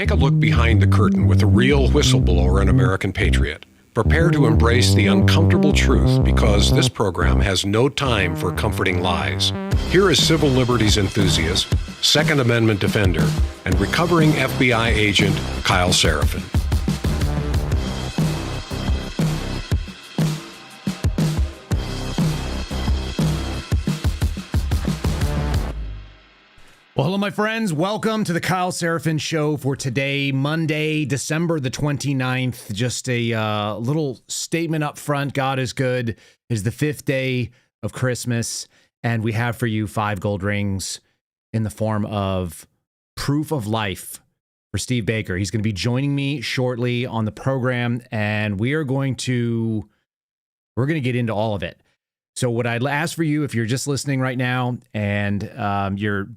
Take a look behind the curtain with a real whistleblower and American patriot. Prepare to embrace the uncomfortable truth because this program has no time for comforting lies. Here is civil liberties enthusiast, Second Amendment defender, and recovering FBI agent Kyle Seraphin. Well, hello, my friends. Welcome to the Kyle Seraphin Show for today, Monday, December the 29th. Just a little statement up front. God is good. It is the 5th day of Christmas, and we have for you 5 gold rings in the form of proof of life for Steve Baker. He's going to be joining me shortly on the program, and we're going to get into all of it. So what I'd ask for you, if you're just listening right now and you're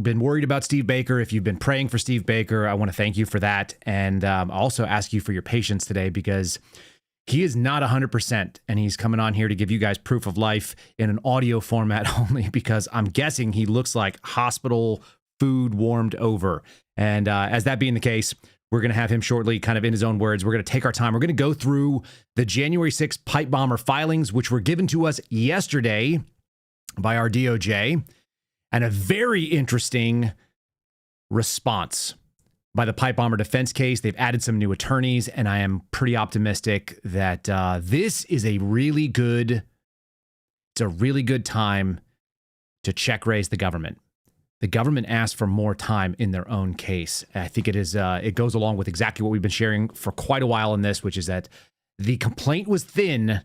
been worried about Steve Baker, if you've been praying for Steve Baker, I want to thank you for that. And also ask you for your patience today because he is not 100% and he's coming on here to give you guys proof of life in an audio format only because I'm guessing he looks like hospital food warmed over. And as that being the case, we're going to have him shortly, kind of in his own words. We're going to take our time. We're going to go through the January 6th pipe bomber filings, which were given to us yesterday by our DOJ. And a very interesting response by the pipe bomber defense case. They've added some new attorneys, and I am pretty optimistic that this is a really good time to check raise the government. The government asked for more time in their own case. And I think it goes along with exactly what we've been sharing for quite a while in this, which is that the complaint was thin,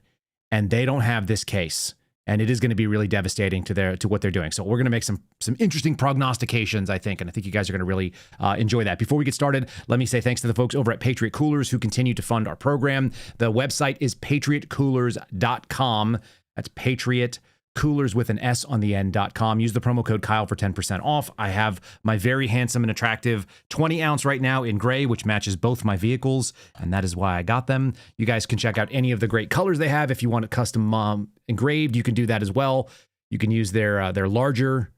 and they don't have this case. And it is going to be really devastating to what they're doing. So we're going to make some interesting prognostications, I think. And I think you guys are going to really enjoy that. Before we get started, let me say thanks to the folks over at Patriot Coolers who continue to fund our program. The website is patriotcoolers.com. That's Patriot Coolers with an S on the end.com. Use the promo code Kyle for 10% off. I have my very handsome and attractive 20 ounce right now in gray, which matches both my vehicles. And that is why I got them. You guys can check out any of the great colors they have. If you want it custom engraved, you can do that as well. You can use their larger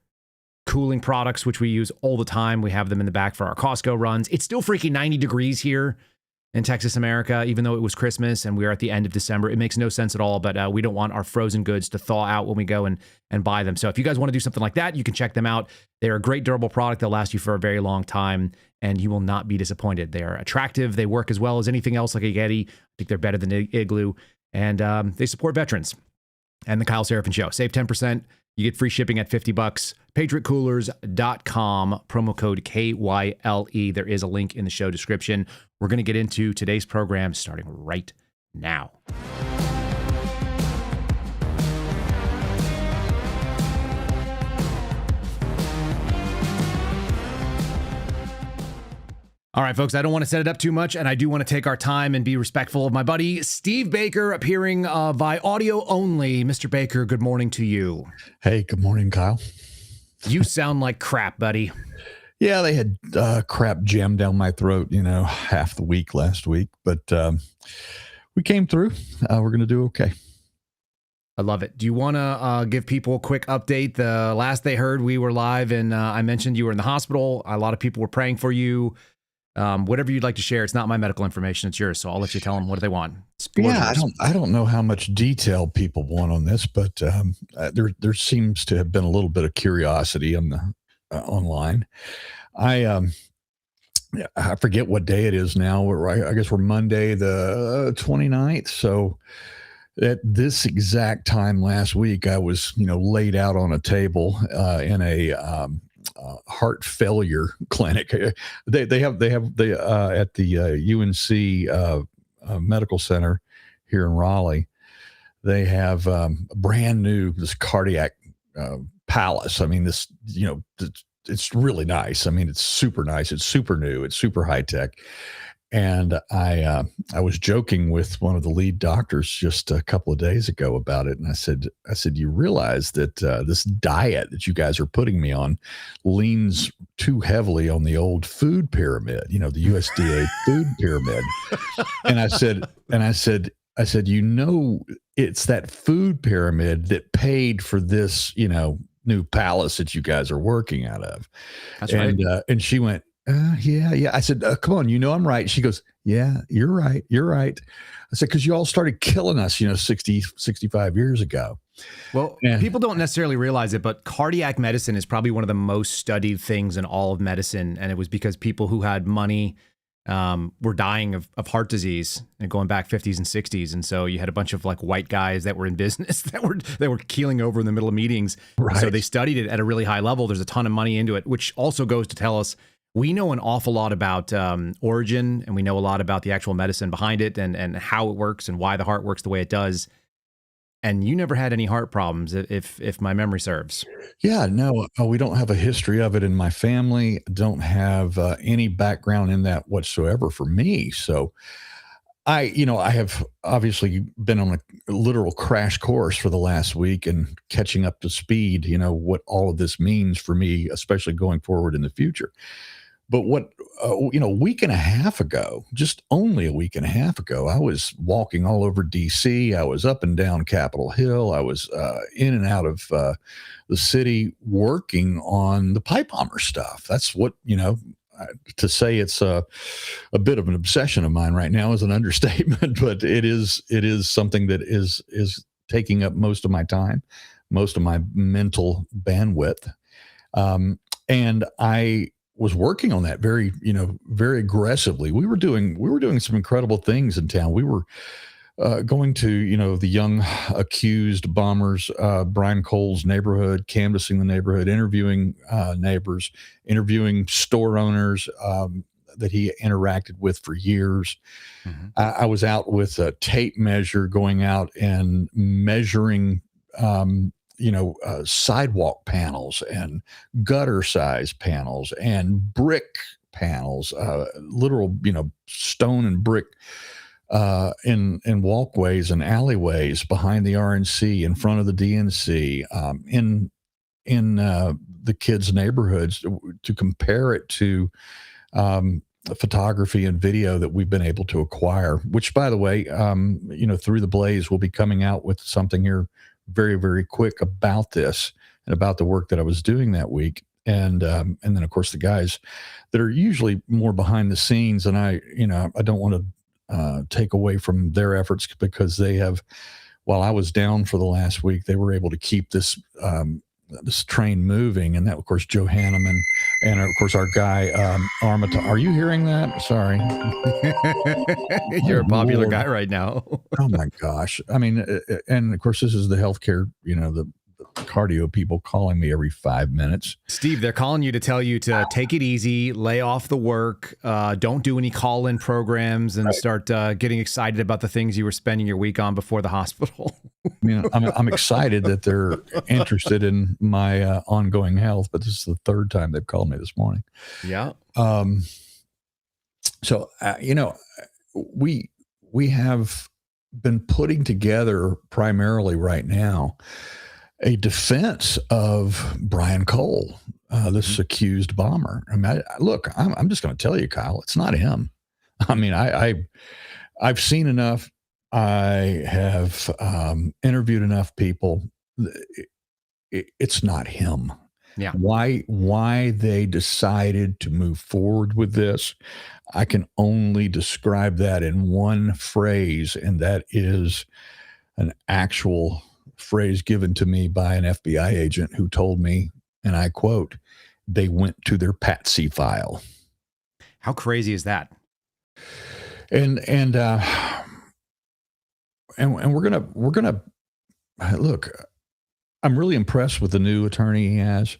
cooling products, which we use all the time. We have them in the back for our Costco runs. It's still freaking 90 degrees here in Texas, America, even though it was Christmas and we're at the end of December. It makes no sense at all, but we don't want our frozen goods to thaw out when we go and buy them. So if you guys want to do something like that, you can check them out. They're a great durable product. They'll last you for a very long time, and you will not be disappointed. They are attractive. They work as well as anything else like a Yeti. I think they're better than Igloo, and they support veterans and the Kyle Seraphin Show. Save 10%. You get free shipping at $50. PatriotCoolers.com, promo code KYLE. There is a link in the show description. We're going to get into today's program starting right now. All right, folks, I don't want to set it up too much, and I do want to take our time and be respectful of my buddy Steve Baker, appearing by audio only. Mr. Baker, good morning to you. Hey, good morning, Kyle. You sound like crap, buddy. Yeah, they had crap jammed down my throat, half the week last week, but we came through. We're going to do okay. I love it. Do you want to give people a quick update? The last they heard, we were live, and I mentioned you were in the hospital. A lot of people were praying for you. Whatever you'd like to share. It's not my medical information. It's yours. So I'll let you tell them what do they want. Yeah, I don't know how much detail people want on this, but there seems to have been a little bit of curiosity on the online. I forget what day it is now. I guess we're Monday the 29th. So at this exact time last week, I was laid out on a table in a heart failure clinic. They have at the UNC Medical Center here in Raleigh. They have brand new this cardiac palace. I mean, it's really nice. I mean, it's super nice. It's super new. It's super high tech. And I was joking with one of the lead doctors just a couple of days ago about it. And I said, you realize that this diet that you guys are putting me on leans too heavily on the old food pyramid, the USDA food pyramid. And I said, it's that food pyramid that paid for this, new palace that you guys are working out of. That's right. And she went, Yeah. I said, come on, I'm right. She goes, yeah, you're right. You're right. I said, because you all started killing us, 60, 65 years ago. Well, And people don't necessarily realize it, but cardiac medicine is probably one of the most studied things in all of medicine. And it was because people who had money were dying of heart disease and going back 50s and 60s. And so you had a bunch of like white guys that were in business that were keeling over in the middle of meetings. Right. So they studied it at a really high level. There's a ton of money into it, which also goes to tell us we know an awful lot about origin, and we know a lot about the actual medicine behind it and how it works and why the heart works the way it does. And you never had any heart problems, if my memory serves. Yeah, no, we don't have a history of it in my family. Don't have any background in that whatsoever for me. So I have obviously been on a literal crash course for the last week and catching up to speed, what all of this means for me, especially going forward in the future. But a week and a half ago, just only a week and a half ago, I was walking all over DC. I was up and down Capitol Hill. I was in and out of the city working on the pipe bomber stuff. That's what, to say it's a bit of an obsession of mine right now is an understatement, but it is something that is taking up most of my time, most of my mental bandwidth. And I was working on that very aggressively. We were doing some incredible things in town. We were going to, the young accused bombers, Brian Cole's neighborhood, canvassing the neighborhood, interviewing neighbors, interviewing store owners that he interacted with for years. Mm-hmm. I was out with a tape measure, going out and measuring sidewalk panels and gutter size panels and brick panels, literal, stone and brick in walkways and alleyways behind the RNC, in front of the DNC, in the kids' neighborhoods, to compare it to photography and video that we've been able to acquire, which, by the way, Through the Blaze will be coming out with something here very, very quick about this and about the work that I was doing that week. And then, of course, the guys that are usually more behind the scenes, and I don't want to take away from their efforts, because they have, while I was down for the last week, they were able to keep this train moving. And that, of course, Joe Hanneman, and of course our guy Armitage. Are you hearing that? Sorry. You're a popular guy right now. Oh my gosh. I mean, and of course this is the healthcare, the cardio people calling me every 5 minutes. Steve, they're calling you to tell you to take it easy, lay off the work, don't do any call-in programs, and start getting excited about the things you were spending your week on before the hospital. I'm excited that they're interested in my ongoing health, but this is the third time they've called me this morning. Yeah. So we have been putting together primarily right now a defense of Brian Cole, this accused bomber. I mean, I'm just going to tell you, Kyle, it's not him. I mean, I've seen enough. I have interviewed enough people. It's not him. Yeah. Why they decided to move forward with this, I can only describe that in one phrase, and that is an actual phrase given to me by an FBI agent who told me, and I quote, "They went to their Patsy file." How crazy is that? And we're gonna look. I'm really impressed with the new attorney he has,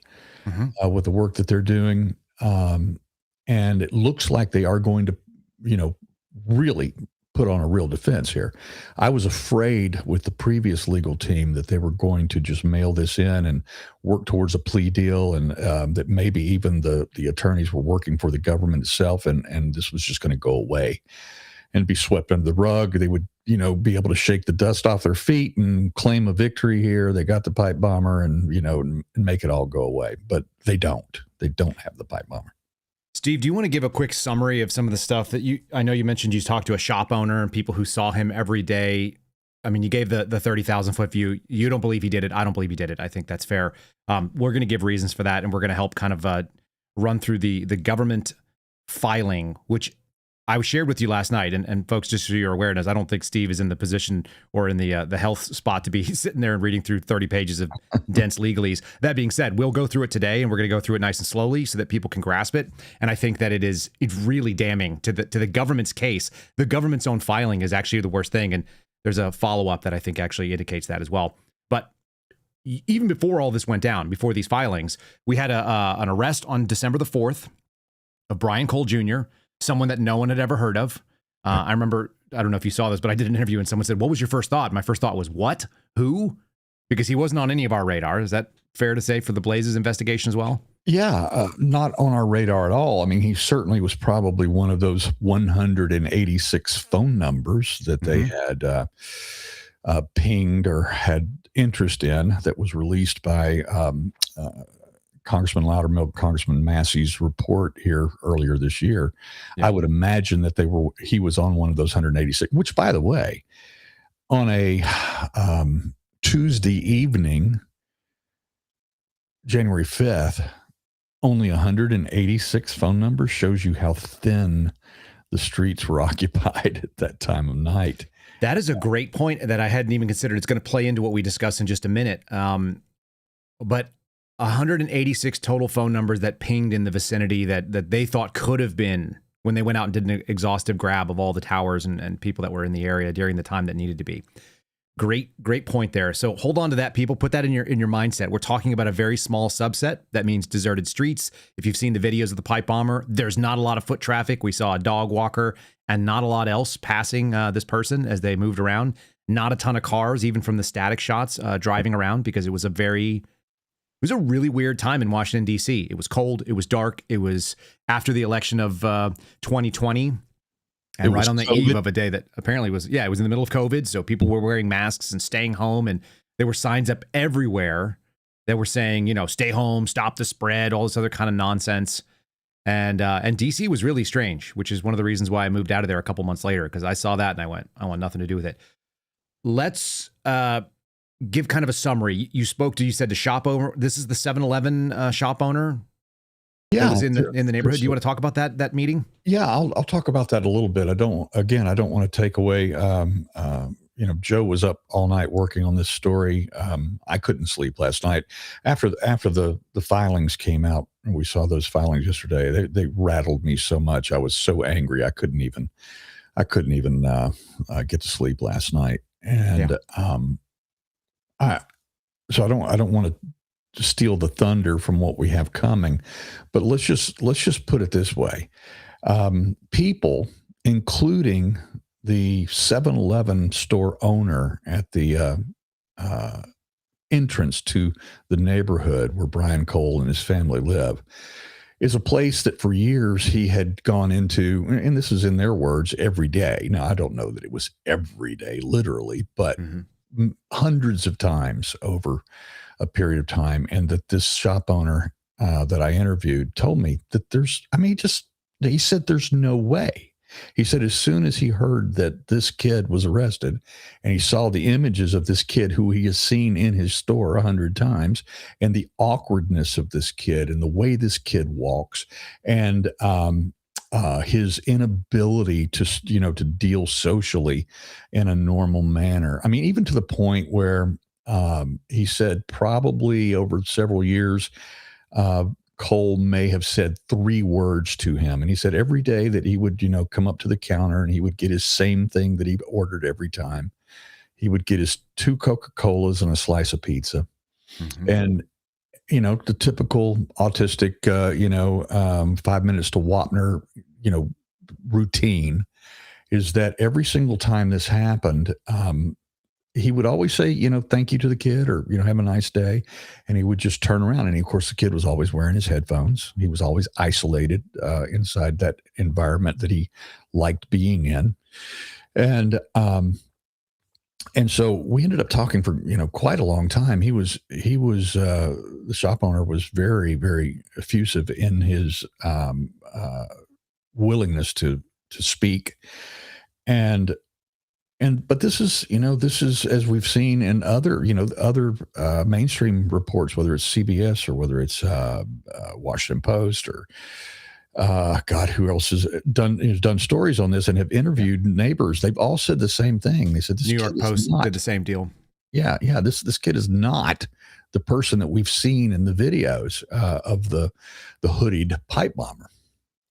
with the work that they're doing, and it looks like they are going to, really put on a real defense here. I was afraid with the previous legal team that they were going to just mail this in and work towards a plea deal, and that maybe even the attorneys were working for the government itself, and this was just going to go away and be swept under the rug. They would, be able to shake the dust off their feet and claim a victory here. They got the pipe bomber and, and make it all go away. But they don't. They don't have the pipe bomber. Steve, do you want to give a quick summary of some of the stuff that I know you mentioned you talked to a shop owner and people who saw him every day. I mean, you gave the 30,000 foot view. You don't believe he did it. I don't believe he did it. I think that's fair. We're going to give reasons for that, and we're going to help kind of run through the government filing, which I shared with you last night, and folks, just so you're awareness, I don't think Steve is in the position or in the health spot to be sitting there and reading through 30 pages of dense legalese. That being said, we'll go through it today, and we're going to go through it nice and slowly so that people can grasp it. And I think that it's really damning to the government's case. The government's own filing is actually the worst thing, and there's a follow-up that I think actually indicates that as well. But even before all this went down, before these filings, we had an arrest on December the 4th of Brian Cole Jr., someone that no one had ever heard of. I remember, I don't know if you saw this, but I did an interview and someone said, what was your first thought? My first thought was, what? Who? Because he wasn't on any of our radar. Is that fair to say for the Blazes investigation as well? Yeah, not on our radar at all. I mean, he certainly was probably one of those 186 phone numbers that they had pinged or had interest in that was released by Congressman Loudermilk, Congressman Massey's report here earlier this year. Yeah. I would imagine that he was on one of those 186, which, by the way, on a Tuesday evening, January 5th, only 186 phone numbers shows you how thin the streets were occupied at that time of night. That is a great point that I hadn't even considered. It's going to play into what we discuss in just a minute. But 186 total phone numbers that pinged in the vicinity that they thought could have been when they went out and did an exhaustive grab of all the towers and people that were in the area during the time that needed to be. Great point there. So hold on to that, people. Put that in your mindset. We're talking about a very small subset. That means deserted streets. If you've seen the videos of the pipe bomber, there's not a lot of foot traffic. We saw a dog walker and not a lot else passing this person as they moved around. Not a ton of cars, even from the static shots, driving around, because it was a really weird time in Washington, D.C. It was cold. It was dark. It was after the election of 2020. And right on the eve of a day that apparently it was in the middle of COVID. So people were wearing masks and staying home. And there were signs up everywhere that were saying, stay home, stop the spread, all this other kind of nonsense. And DC was really strange, which is one of the reasons why I moved out of there a couple months later, because I saw that and I went, I want nothing to do with it. Let's give kind of a summary. You said the shop owner. This is the 7-Eleven shop owner. Yeah, that was in the neighborhood. Do you want to talk about that meeting? Yeah, I'll talk about that a little bit. I don't want to take away. Joe was up all night working on this story. I couldn't sleep last night after the filings came out. We saw those filings yesterday. They rattled me so much. I was so angry. I couldn't even get to sleep last night. And I don't want to steal the thunder from what we have coming, but let's just put it this way. People, including the 7-Eleven store owner at the entrance to the neighborhood where Brian Cole and his family live, is a place that for years he had gone into, and this is in their words, every day. Now, I don't know that it was every day, literally, but hundreds of times over a period of time. And that this shop owner that I interviewed told me that he said there's no way. He said as soon as he heard that this kid was arrested and he saw the images of this kid who he has seen in his store 100 times, and the awkwardness of this kid and the way this kid walks, and his inability to deal socially in a normal manner. I mean, even to the point where he said probably over several years, Cole may have said 3 words to him. And he said every day that he would, come up to the counter and he would get his same thing that he ordered every time. He would get his 2 Coca-Colas and a slice of pizza. And, the typical autistic, 5 minutes to Wapner, routine is that every single time this happened, he would always say, thank you to the kid, or, have a nice day. And he would just turn around. And of course, the kid was always wearing his headphones. He was always isolated inside that environment that he liked being in. And so we ended up talking for, quite a long time. He was the shop owner was very, very effusive in his willingness to speak. But this is, as we've seen in other mainstream reports, whether it's CBS or whether it's Washington Post or God, who else has done stories on this and have interviewed neighbors? They've all said the same thing. They said this New York Post did the same deal. Yeah, this kid is not the person that we've seen in the videos of the hoodied pipe bomber.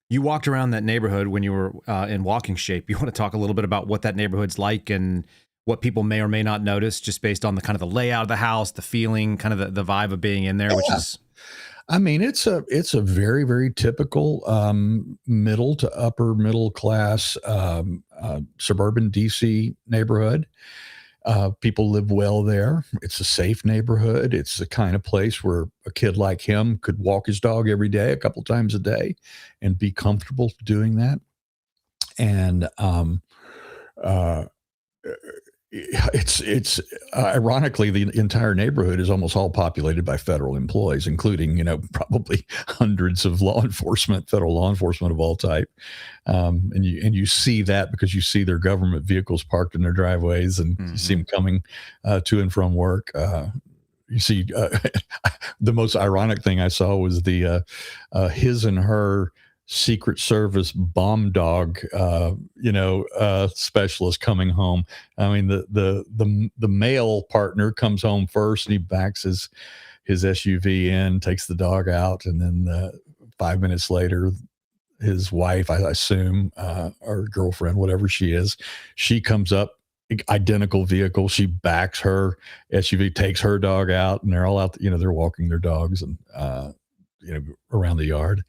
You walked around that neighborhood when you were in walking shape. You want to talk a little bit about what that neighborhood's like and what people may or may not notice just based on the kind of the layout of the house, the feeling, kind of the vibe of being in there, which is... I mean, it's a very, very typical middle to upper middle class suburban DC neighborhood. People live well there. It's a safe neighborhood. It's the kind of place where a kid like him could walk his dog every day, a couple times a day, and be comfortable doing that. And it's ironically, the entire neighborhood is almost all populated by federal employees, including, probably hundreds of federal law enforcement of all type. And you see that because you see their government vehicles parked in their driveways, and you see them coming to and from work. You see, the most ironic thing I saw was the his and her Secret Service bomb dog, specialist coming home. I mean, the male partner comes home first, and he backs his SUV in, takes the dog out, and then 5 minutes later, his wife, I assume, or girlfriend, whatever she is, she comes up, identical vehicle. She backs her SUV, takes her dog out, and they're all out. They're walking their dogs and around the yard.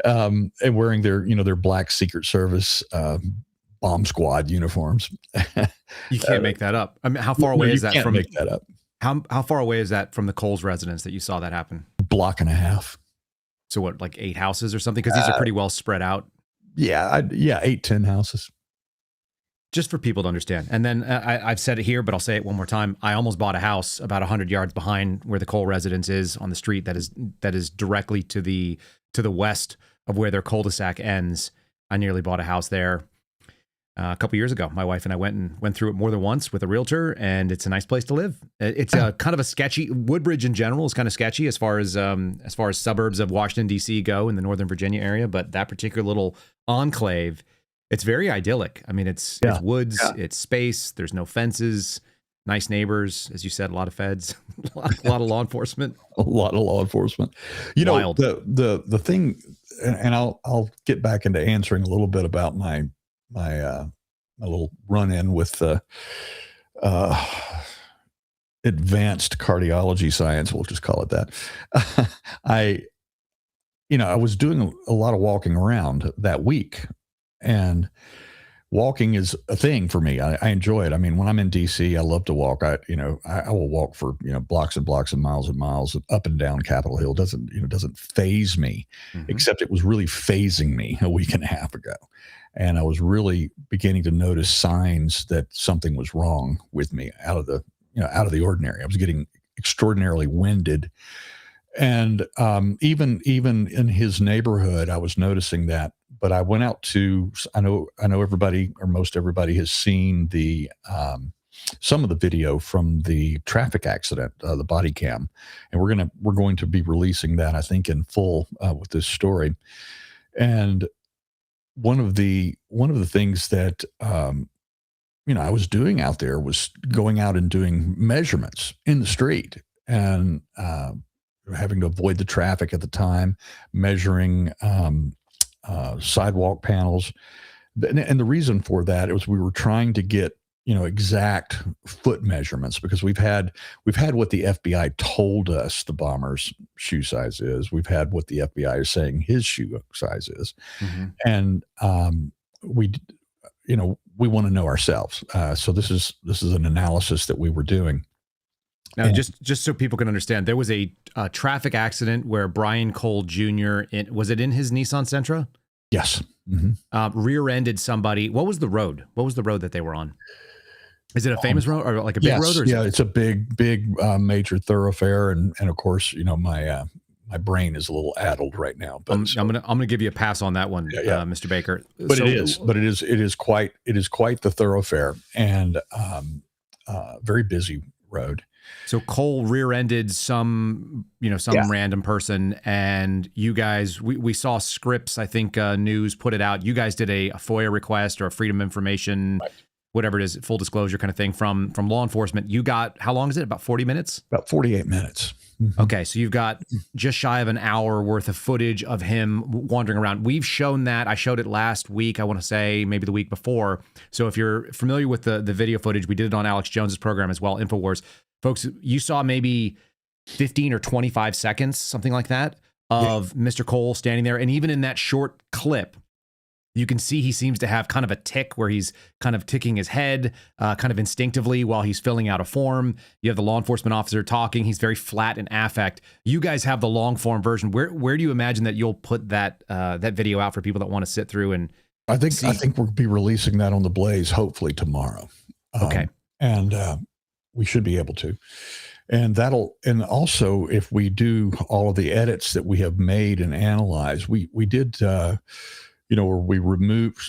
And wearing their black Secret Service bomb squad uniforms. You can't make that up. I mean, how far away is that from? Make that up. How far away is that from the Coles residence that you saw that happen? Block and a half. So what, like 8 houses or something? Because these are pretty well spread out. Yeah, 8-10 houses. Just for people to understand. And then I've said it here, but I'll say it one more time. I almost bought a house about 100 yards behind where the Cole residence is on the street that is directly to the west of where their cul-de-sac ends. I nearly bought a house there a couple years ago. My wife and I went through it more than once with a realtor, and it's a nice place to live. It's a kind of a sketchy. Woodbridge in general is kind of sketchy as far as suburbs of Washington D.C. go in the Northern Virginia area, but that particular little enclave, it's very idyllic. I mean, it's woods, it's space. There's no fences. Nice neighbors, as you said, a lot of feds, a lot of law enforcement. A lot of law enforcement. Wild. The thing, and I'll get back into answering a little bit about my little run-in with the advanced cardiology science. We'll just call it that. I was doing a lot of walking around that week, and walking is a thing for me. I enjoy it. I mean, when I'm in DC, I love to walk. I will walk for, blocks and blocks and miles up and down Capitol Hill. Doesn't faze me, except it was really phasing me a week and a half ago. And I was really beginning to notice signs that something was wrong with me out of the ordinary. I was getting extraordinarily winded. And even in his neighborhood, I was noticing that. But I went out to, I know everybody, or most everybody, has seen the some of the video from the traffic accident, the body cam, and we're going to be releasing that, I think, in full with this story. And one of the things that I was doing out there was going out and doing measurements in the street, and having to avoid the traffic at the time, measuring sidewalk panels. And the reason for that was we were trying to get, exact foot measurements, because we've had what the FBI told us the bomber's shoe size is. We've had what the FBI is saying his shoe size is. And we want to know ourselves. So this is an analysis that we were doing. Now, just so people can understand, there was a traffic accident where Brian Cole Jr. Was it in his Nissan Sentra? Yes. Rear-ended somebody. What was the road? What was the road that they were on? Is it a famous road, or like a big road? Or it's a big major thoroughfare, and of course, my brain is a little addled right now. But I'm gonna give you a pass on that one, Mr. Baker. But it is quite the thoroughfare, and very busy road. So Cole rear-ended some random person, and you guys, we saw Scripps, I think News put it out. You guys did a FOIA request or a Freedom of Information, right, whatever it is, full disclosure kind of thing from law enforcement. You got, how long is it? About 40 minutes? About 48 minutes. Mm-hmm. Okay, so you've got just shy of an hour worth of footage of him wandering around. We've shown that. I showed it last week, I want to say maybe the week before. So if you're familiar with the video footage, we did it on Alex Jones's program as well, InfoWars. Folks, you saw maybe 15 or 25 seconds, something like that, of Mr. Cole standing there. And even in that short clip, you can see he seems to have kind of a tick where he's kind of ticking his head kind of instinctively while he's filling out a form. You have the law enforcement officer talking. He's very flat in affect. You guys have the long form version. Where do you imagine that you'll put that video out for people that want to sit through and I think we'll be releasing that on the Blaze hopefully tomorrow. Okay. And we should be able to. And also if we do all of the edits that we have made and analyzed, we did where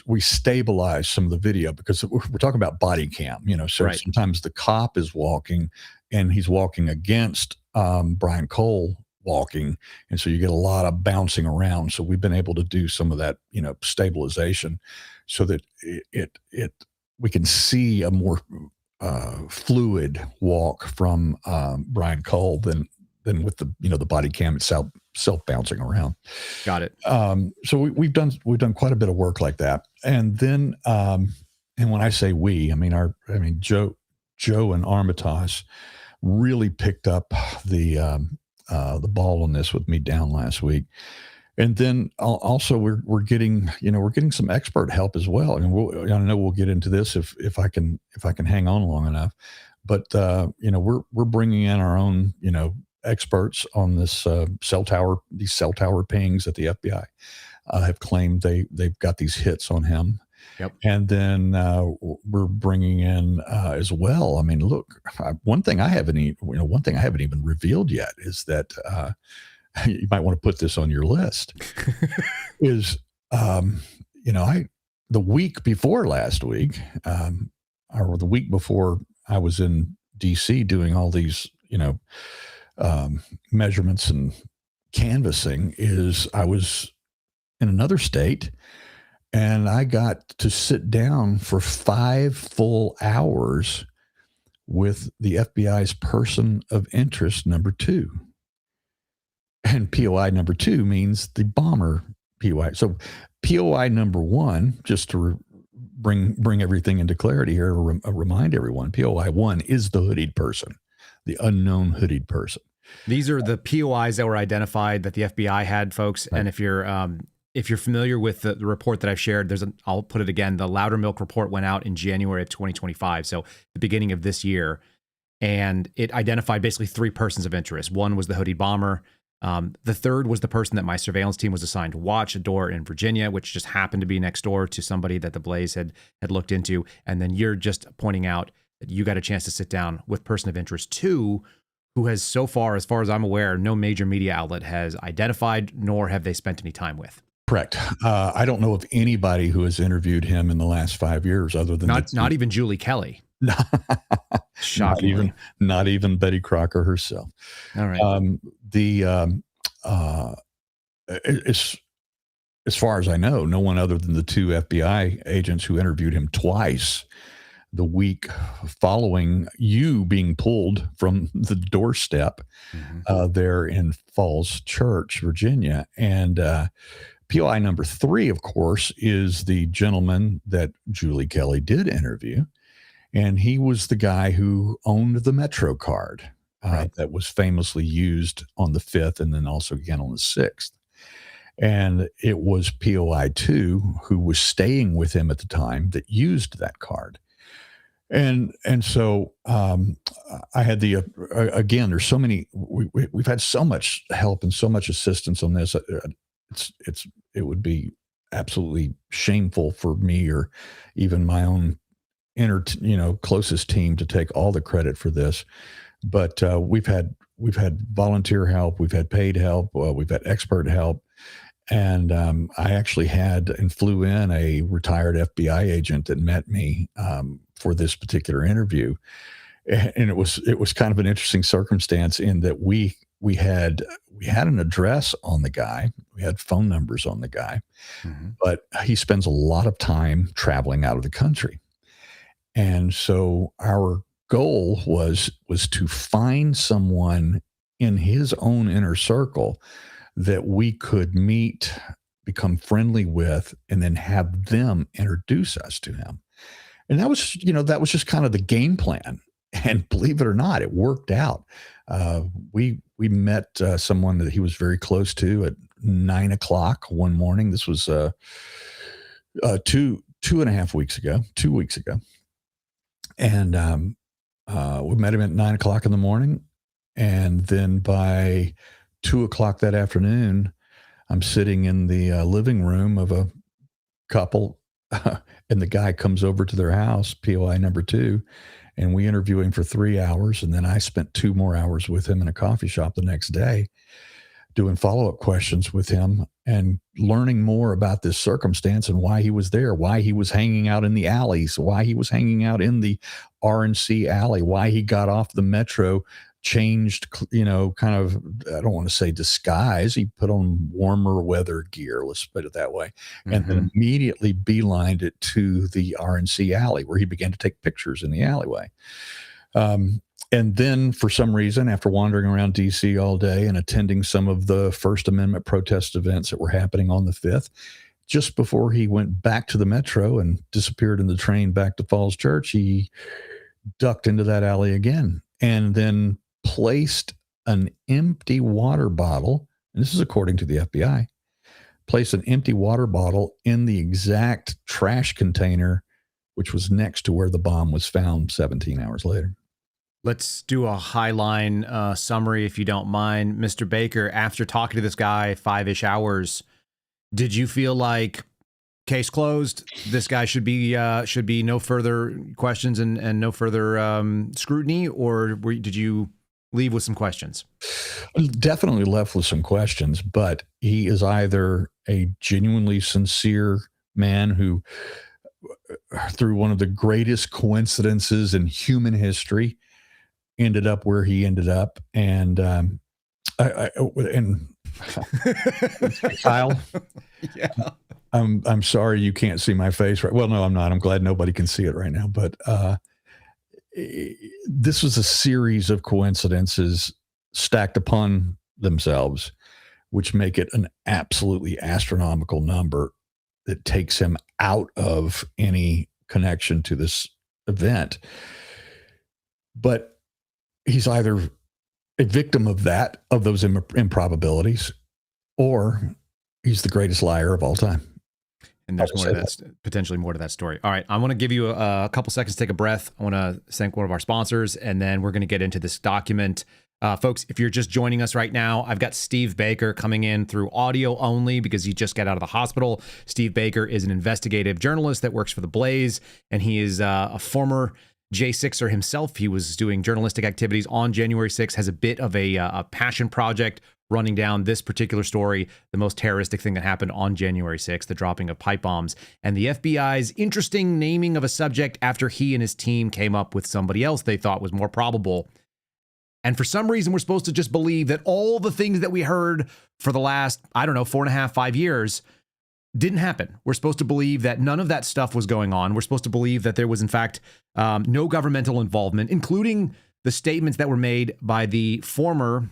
we stabilize some of the video because we're talking about body cam, so right. Sometimes the cop is walking and he's walking against Brian Cole walking. And so you get a lot of bouncing around. So we've been able to do some of that, stabilization so that we can see a more fluid walk from Brian Cole than with the body cam itself bouncing around. Got it. So we've done quite a bit of work like that. And then and when I say we, I mean Joe and Armitage really picked up the ball on this with me down last week. And then also we're getting some expert help as well. And I know we'll get into this if I can hang on long enough. But we're bringing in our own experts on this these cell tower pings that the FBI have claimed they've got these hits on him. Yep. And then we're bringing in as well. I mean, look, one thing I haven't even revealed yet is that you might want to put this on your list. Is the week before last week, or the week before I was in DC doing all these measurements and canvassing, is I was in another state and I got to sit down for 5 full hours with the FBI's person of interest number 2. And POI number 2 means the bomber POI. So POI number 1, just to bring everything into clarity here, remind everyone, POI 1 is the hoodied person, the unknown hoodied person. These are the POIs that were identified that the FBI had, folks. Right. And if you're familiar with the report that I've shared, I'll put it again. The Loudermilk report went out in January of 2025, so the beginning of this year, and it identified basically 3 persons of interest. One was the hooded bomber. The third was the person that my surveillance team was assigned to watch, a door in Virginia, which just happened to be next door to somebody that the Blaze had looked into. And then you're just pointing out that you got a chance to sit down with person of interest 2, who has so far, as far as I'm aware, no major media outlet has identified, nor have they spent any time with. Correct. I don't know of anybody who has interviewed him in the last 5 years, other than not even Julie Kelly. Shockingly. Not even Betty Crocker herself. All right. As far as I know, no one other than the 2 FBI agents who interviewed him twice the week following you being pulled from the doorstep there in Falls Church, Virginia. And POI number 3, of course, is the gentleman that Julie Kelly did interview. And he was the guy who owned the Metro card that was famously used on the 5th and then also again on the 6th. And it was POI 2 who was staying with him at the time that used that card. And so I had again, there's so many, we've had so much help and so much assistance on this. It would be absolutely shameful for me or even my own closest team to take all the credit for this. But we've had volunteer help, we've had paid help, we've had expert help. And I actually had and flew in a retired FBI agent that met me for this particular interview. And it was kind of an interesting circumstance in that we had an address on the guy, we had phone numbers on the guy, but he spends a lot of time traveling out of the country. And so our goal was to find someone in his own inner circle that we could meet, become friendly with, and then have them introduce us to him. And that was just kind of the game plan. And believe it or not, it worked out. We met someone that he was very close to at 9:00 one morning. This was 2.5 weeks ago, 2 weeks ago. And we met him at 9:00 in the morning. And then by 2:00 that afternoon, I'm sitting in the living room of a couple, and the guy comes over to their house, POI number 2, and we interview him for 3 hours. And then I spent 2 more hours with him in a coffee shop the next day, doing follow-up questions with him and learning more about this circumstance and why he was there, why he was hanging out in the alleys, why he was hanging out in the RNC alley, why he got off the metro, changed, kind of, I don't want to say disguise. He put on warmer weather gear, let's put it that way, and then immediately beelined it to the RNC alley where he began to take pictures in the alleyway. And then for some reason, after wandering around DC all day and attending some of the First Amendment protest events that were happening on the 5th, just before he went back to the metro and disappeared in the train back to Falls Church, he ducked into that alley again and then placed an empty water bottle, and this is according to the FBI, placed an empty water bottle in the exact trash container, which was next to where the bomb was found 17 hours later. Let's do a highline summary, if you don't mind. Mr. Baker, after talking to this guy 5-ish hours, did you feel like case closed? This guy should be no further questions and no further scrutiny, or did you leave with some questions? Definitely left with some questions, but he is either a genuinely sincere man who, through one of the greatest coincidences in human history, ended up where he ended up. And Kyle, yeah, I'm sorry you can't see my face right. Well, no, I'm not. I'm glad nobody can see it right now. But this was a series of coincidences stacked upon themselves, which make it an absolutely astronomical number that takes him out of any connection to this event. But he's either a victim of those improbabilities, or he's the greatest liar of all time. And there's more to that, potentially more to that story. All right, I want to give you a couple seconds to take a breath. I want to thank one of our sponsors, and then we're going to get into this document. Folks, if you're just joining us right now, I've got Steve Baker coming in through audio only because he just got out of the hospital. Steve Baker is an investigative journalist that works for The Blaze, and he is a former J6er himself. He was doing journalistic activities on January 6th, has a bit of a passion project running down this particular story, the most terroristic thing that happened on January 6th, the dropping of pipe bombs, and the FBI's interesting naming of a subject after he and his team came up with somebody else they thought was more probable. And for some reason, we're supposed to just believe that all the things that we heard for the last, 4.5, 5 years didn't happen. We're supposed to believe that none of that stuff was going on. We're supposed to believe that there was, in fact, no governmental involvement, including the statements that were made by the former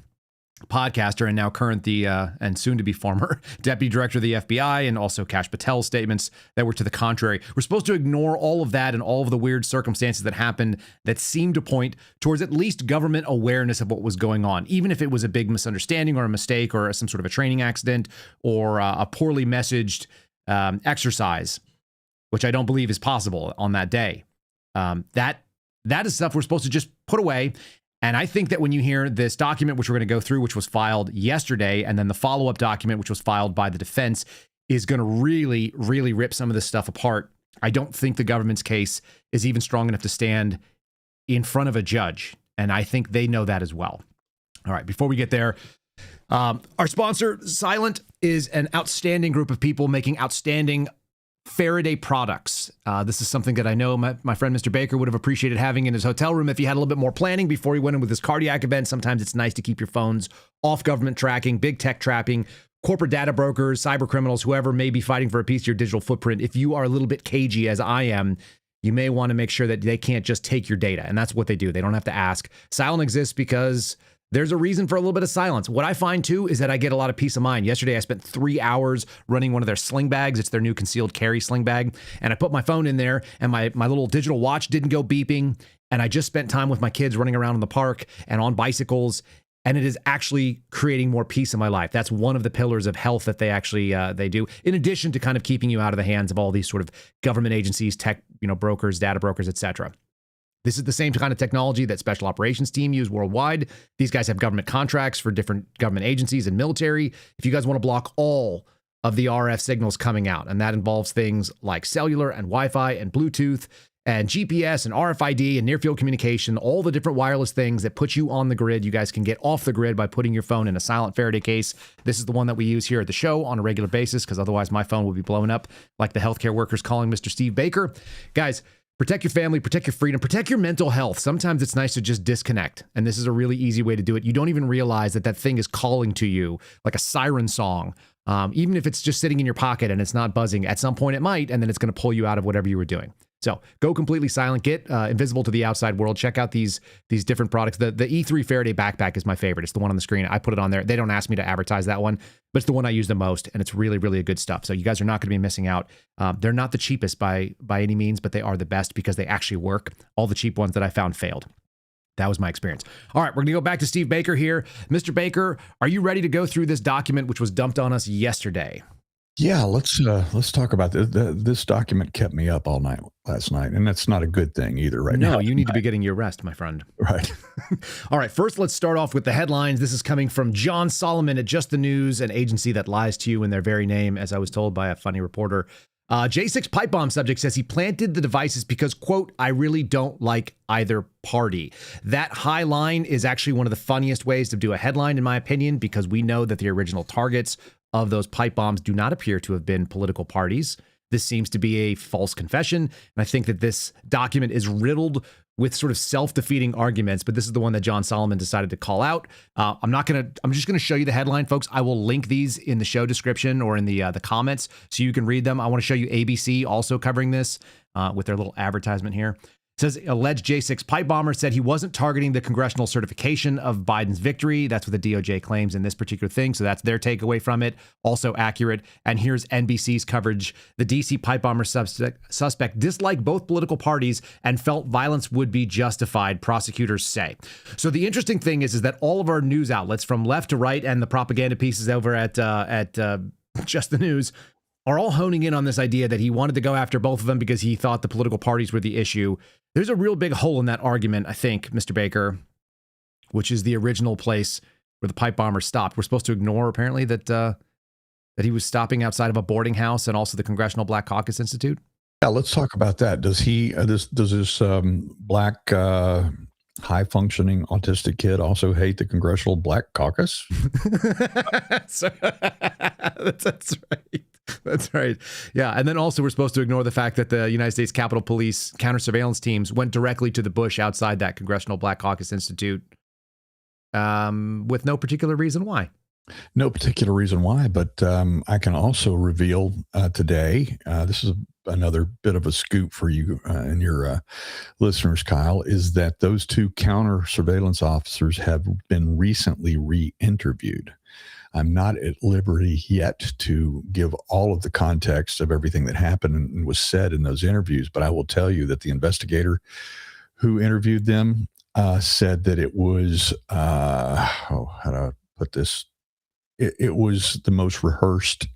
podcaster and now current and soon to be former deputy director of the FBI, and also Kash Patel's statements that were to the contrary. We're supposed to ignore all of that and all of the weird circumstances that happened that seemed to point towards at least government awareness of what was going on, even if it was a big misunderstanding or a mistake or some sort of a training accident or a poorly messaged exercise, which I don't believe is possible on that day. That is stuff we're supposed to just put away. And I think that when you hear this document, which we're going to go through, which was filed yesterday, and then the follow-up document, which was filed by the defense, is going to really, really rip some of this stuff apart. I don't think the government's case is even strong enough to stand in front of a judge. And I think they know that as well. All right, before we get there, our sponsor, Silent, is an outstanding group of people making outstanding Faraday products. This is something that I know my friend Mr. Baker would have appreciated having in his hotel room if he had a little bit more planning before he went in with his cardiac event. Sometimes it's nice to keep your phones off government tracking, big tech trapping, corporate data brokers, cyber criminals, whoever may be fighting for a piece of your digital footprint. If you are a little bit cagey, as I am, you may want to make sure that they can't just take your data. And that's what they do. They don't have to ask. Silent exists because there's a reason for a little bit of silence. What I find, too, is that I get a lot of peace of mind. Yesterday, I spent 3 hours running one of their sling bags. It's their new concealed carry sling bag. And I put my phone in there, and my little digital watch didn't go beeping. And I just spent time with my kids running around in the park and on bicycles. And it is actually creating more peace in my life. That's one of the pillars of health that they actually they do, in addition to kind of keeping you out of the hands of all these sort of government agencies, tech, brokers, data brokers, etc. This is the same kind of technology that special operations team use worldwide. These guys have government contracts for different government agencies and military. If you guys want to block all of the RF signals coming out, and that involves things like cellular and Wi-Fi and Bluetooth and GPS and RFID and near field communication, all the different wireless things that put you on the grid, you guys can get off the grid by putting your phone in a silent Faraday case. This is the one that we use here at the show on a regular basis, because otherwise my phone will be blowing up like the healthcare workers calling Mr. Steve Baker. Guys, protect your family, protect your freedom, protect your mental health. Sometimes it's nice to just disconnect. And this is a really easy way to do it. You don't even realize that that thing is calling to you like a siren song. Even if it's just sitting in your pocket and it's not buzzing, at some point it might, and then it's going to pull you out of whatever you were doing. So go completely silent, get invisible to the outside world. Check out these different products. The E3 Faraday backpack is my favorite. It's the one on the screen. I put it on there. They don't ask me to advertise that one, but it's the one I use the most, and it's really, really good stuff. So you guys are not going to be missing out. They're not the cheapest by any means, but they are the best because they actually work. All the cheap ones that I found failed. That was my experience. All right, we're going to go back to Steve Baker here. Mr. Baker, are you ready to go through this document which was dumped on us yesterday? Yeah, let's talk about this. This document kept me up all night last night, and that's not a good thing either right now. No, you need to be getting your rest, my friend. Right. All right, first let's start off with the headlines. This is coming from John Solomon at Just the News, an agency that lies to you in their very name, as I was told by a funny reporter. J6 pipe bomb subject says he planted the devices because, quote, I really don't like either party. That high line is actually one of the funniest ways to do a headline, in my opinion, because we know that the original targets of those pipe bombs do not appear to have been political parties. This seems to be a false confession. And I think that this document is riddled with sort of self-defeating arguments, but this is the one that John Solomon decided to call out. I'm just going to show you the headline, folks. I will link these in the show description or in the comments so you can read them. I want to show you ABC also covering this with their little advertisement here. It says alleged J6 pipe bomber said he wasn't targeting the congressional certification of Biden's victory. That's what the DOJ claims in this particular thing. So that's their takeaway from it. Also accurate. And here's NBC's coverage. The DC pipe bomber suspect disliked both political parties and felt violence would be justified, prosecutors say. So the interesting thing is that all of our news outlets from left to right and the propaganda pieces over at Just the News are all honing in on this idea that he wanted to go after both of them because he thought the political parties were the issue. There's a real big hole in that argument, I think, Mr. Baker, which is the original place where the pipe bomber stopped. We're supposed to ignore, apparently, that he was stopping outside of a boarding house and also the Congressional Black Caucus Institute. Yeah, let's talk about that. Does this black high-functioning autistic kid also hate the Congressional Black Caucus? That's right. That's right. Yeah. And then also we're supposed to ignore the fact that the United States Capitol Police counter-surveillance teams went directly to the bush outside that Congressional Black Caucus Institute with no particular reason why. No particular reason why, but I can also reveal today, this is another bit of a scoop for you and your listeners, Kyle, is that those two counter-surveillance officers have been recently re-interviewed. I'm not at liberty yet to give all of the context of everything that happened and was said in those interviews, but I will tell you that the investigator who interviewed them said that it was, how do I put this? It was the most rehearsed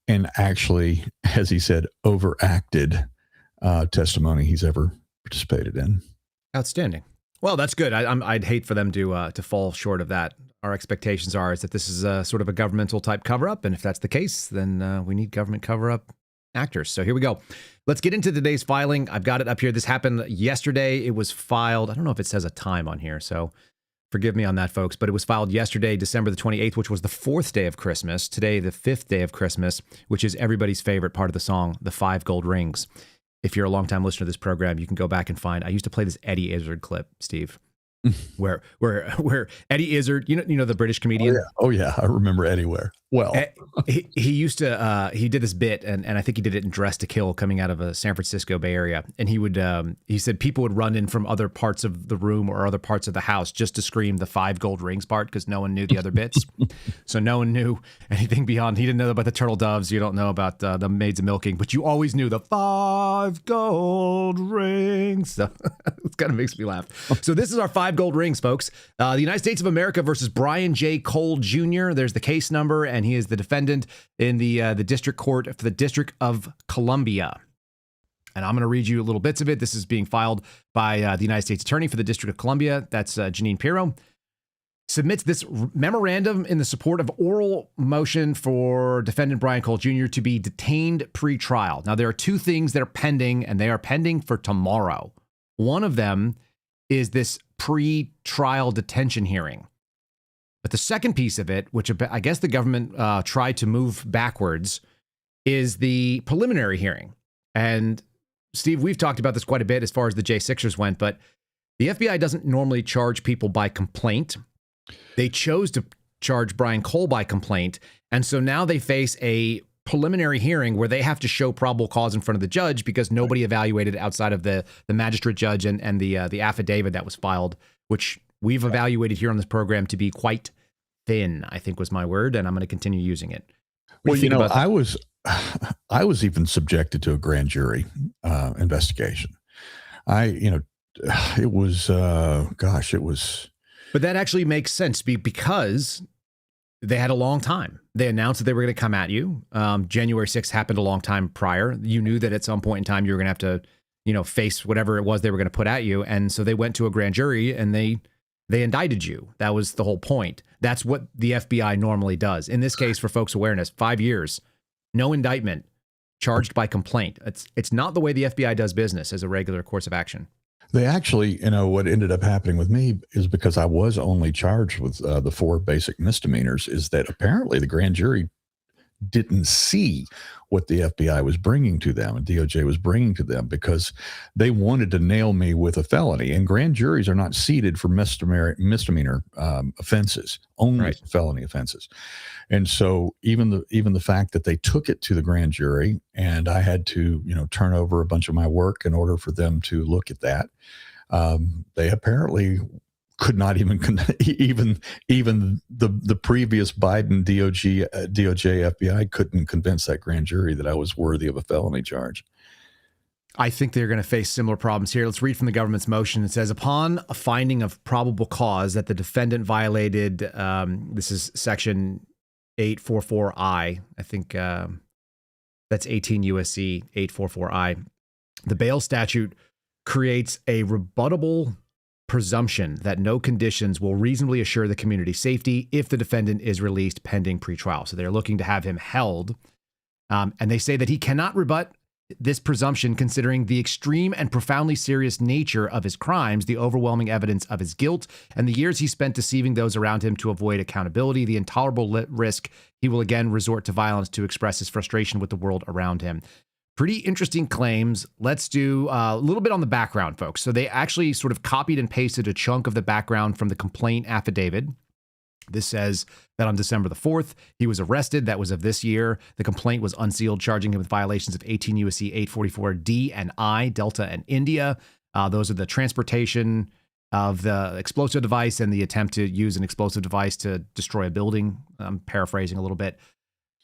and actually, as he said, overacted testimony he's ever participated in. Outstanding. Well, that's good. I'd hate for them to fall short of that. Our expectations are is that this is a sort of a governmental type cover-up, and if that's the case, then we need government cover-up actors. So here we go. Let's get into today's filing. I've got it up here. This happened yesterday. It was filed. I don't know if it says a time on here. So Forgive me on that, folks, but it was filed yesterday, December the 28th, which was the fourth day of Christmas. Today, the fifth day of Christmas, which is everybody's favorite part of the song, The 5 Gold Rings. If you're a longtime listener to this program, you can go back and find. I used to play this Eddie Izzard clip, Steve, where Eddie Izzard, you know the British comedian. Oh yeah, I remember Eddie well. He used to he did this bit, and I think he did it in Dress to Kill, coming out of a San Francisco Bay Area, and he said people would run in from other parts of the room or other parts of the house just to scream the 5 gold rings part because no one knew the other bits. So no one knew anything beyond. He didn't know about the turtle doves. You don't know about the maids of milking, but you always knew the 5 gold rings. So it kind of makes me laugh. So this is our 5 gold rings, folks. The United States of America versus Brian J. Cole Jr. There's the case number, and he is the defendant in the district court for the District of Columbia. And I'm going to read you little bits of it. This is being filed by the United States Attorney for the District of Columbia. That's Janine Pirro. Submits this memorandum in the support of oral motion for defendant Brian Cole Jr. to be detained pre-trial. Now, there are two things that are pending, and they are pending for tomorrow. One of them is this pre-trial detention hearing. But the second piece of it, which I guess the government tried to move backwards, is the preliminary hearing. And Steve, we've talked about this quite a bit as far as the J6ers went, but the FBI doesn't normally charge people by complaint. They chose to charge Brian Cole by complaint. And so now they face a preliminary hearing where they have to show probable cause in front of the judge because nobody evaluated outside of the magistrate judge and the affidavit that was filed, which we've evaluated here on this program to be quite thin, I think was my word, and I'm going to continue using it. Well, I was even subjected to a grand jury investigation. It was. But that actually makes sense because they had a long time. They announced that they were going to come at you. January 6th happened a long time prior. You knew that at some point in time you were going to have to, face whatever it was they were going to put at you. And so they went to a grand jury and they indicted you. That was the whole point. That's what the FBI normally does. In this case, for folks' awareness, 5 years, no indictment, charged by complaint. It's not the way the FBI does business as a regular course of action. They actually, what ended up happening with me is because I was only charged with the 4 basic misdemeanors, is that apparently the grand jury didn't see what the FBI was bringing to them and DOJ was bringing to them because they wanted to nail me with a felony. And grand juries are not seated for misdemeanor offenses, only felony offenses. And so even the fact that they took it to the grand jury and I had to, turn over a bunch of my work in order for them to look at that, they apparently could not even the previous Biden DOJ FBI couldn't convince that grand jury that I was worthy of a felony charge. I think they're going to face similar problems here. Let's read from the government's motion. It says, upon a finding of probable cause that the defendant violated, this is section 844I, I think that's 18 USC 844I. The bail statute creates a rebuttable presumption that no conditions will reasonably assure the community's safety if the defendant is released pending pretrial. So they're looking to have him held. And they say that he cannot rebut this presumption considering the extreme and profoundly serious nature of his crimes, the overwhelming evidence of his guilt, and the years he spent deceiving those around him to avoid accountability, the intolerable risk he will again resort to violence to express his frustration with the world around him. Pretty interesting claims. Let's do a little bit on the background, folks. So they actually sort of copied and pasted a chunk of the background from the complaint affidavit. This says that on December the 4th, he was arrested. That was of this year. The complaint was unsealed, charging him with violations of 18 U.S.C. 844 D and I, Delta and India. Those are the transportation of the explosive device and the attempt to use an explosive device to destroy a building. I'm paraphrasing a little bit.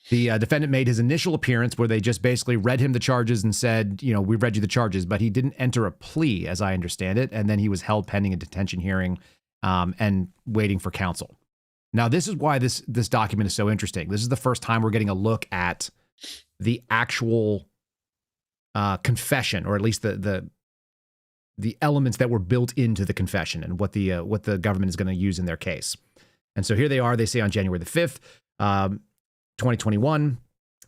The defendant made his initial appearance where they just basically read him the charges and said, we read you the charges, but he didn't enter a plea, as I understand it. And then he was held pending a detention hearing and waiting for counsel. Now, this is why this document is so interesting. This is the first time we're getting a look at the actual confession, or at least the elements that were built into the confession and what the government is going to use in their case. And so here they are. They say on January the 5th, 2021,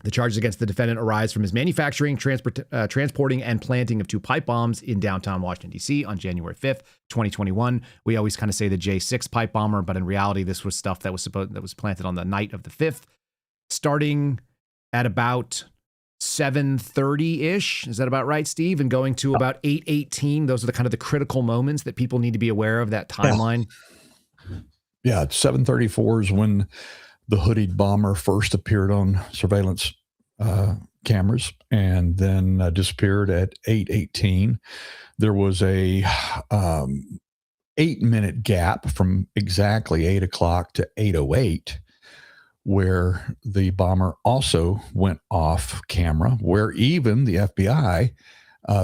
The charges against the defendant arise from his manufacturing, transporting, and planting of 2 pipe bombs in downtown Washington, D.C. on January 5th, 2021. We always kind of say the J6 pipe bomber, but in reality, this was stuff that was planted on the night of the 5th, starting at about 7:30-ish. Is that about right, Steve? And going to about 8:18. Those are the kind of the critical moments that people need to be aware of, that timeline. Yeah, 7:34 is when the hooded bomber first appeared on surveillance cameras and then disappeared at 8:18. There was a 8-minute gap from exactly 8 o'clock to 8:08 where the bomber also went off camera, where even the FBI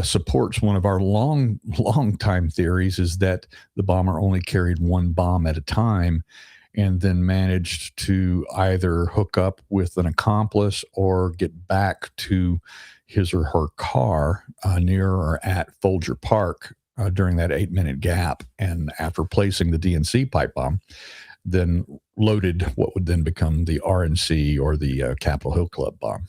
supports one of our long time theories, is that the bomber only carried 1 bomb at a time and then managed to either hook up with an accomplice or get back to his or her car near or at Folger Park during that 8-minute gap. And after placing the DNC pipe bomb, then loaded what would then become the RNC or the Capitol Hill Club bomb.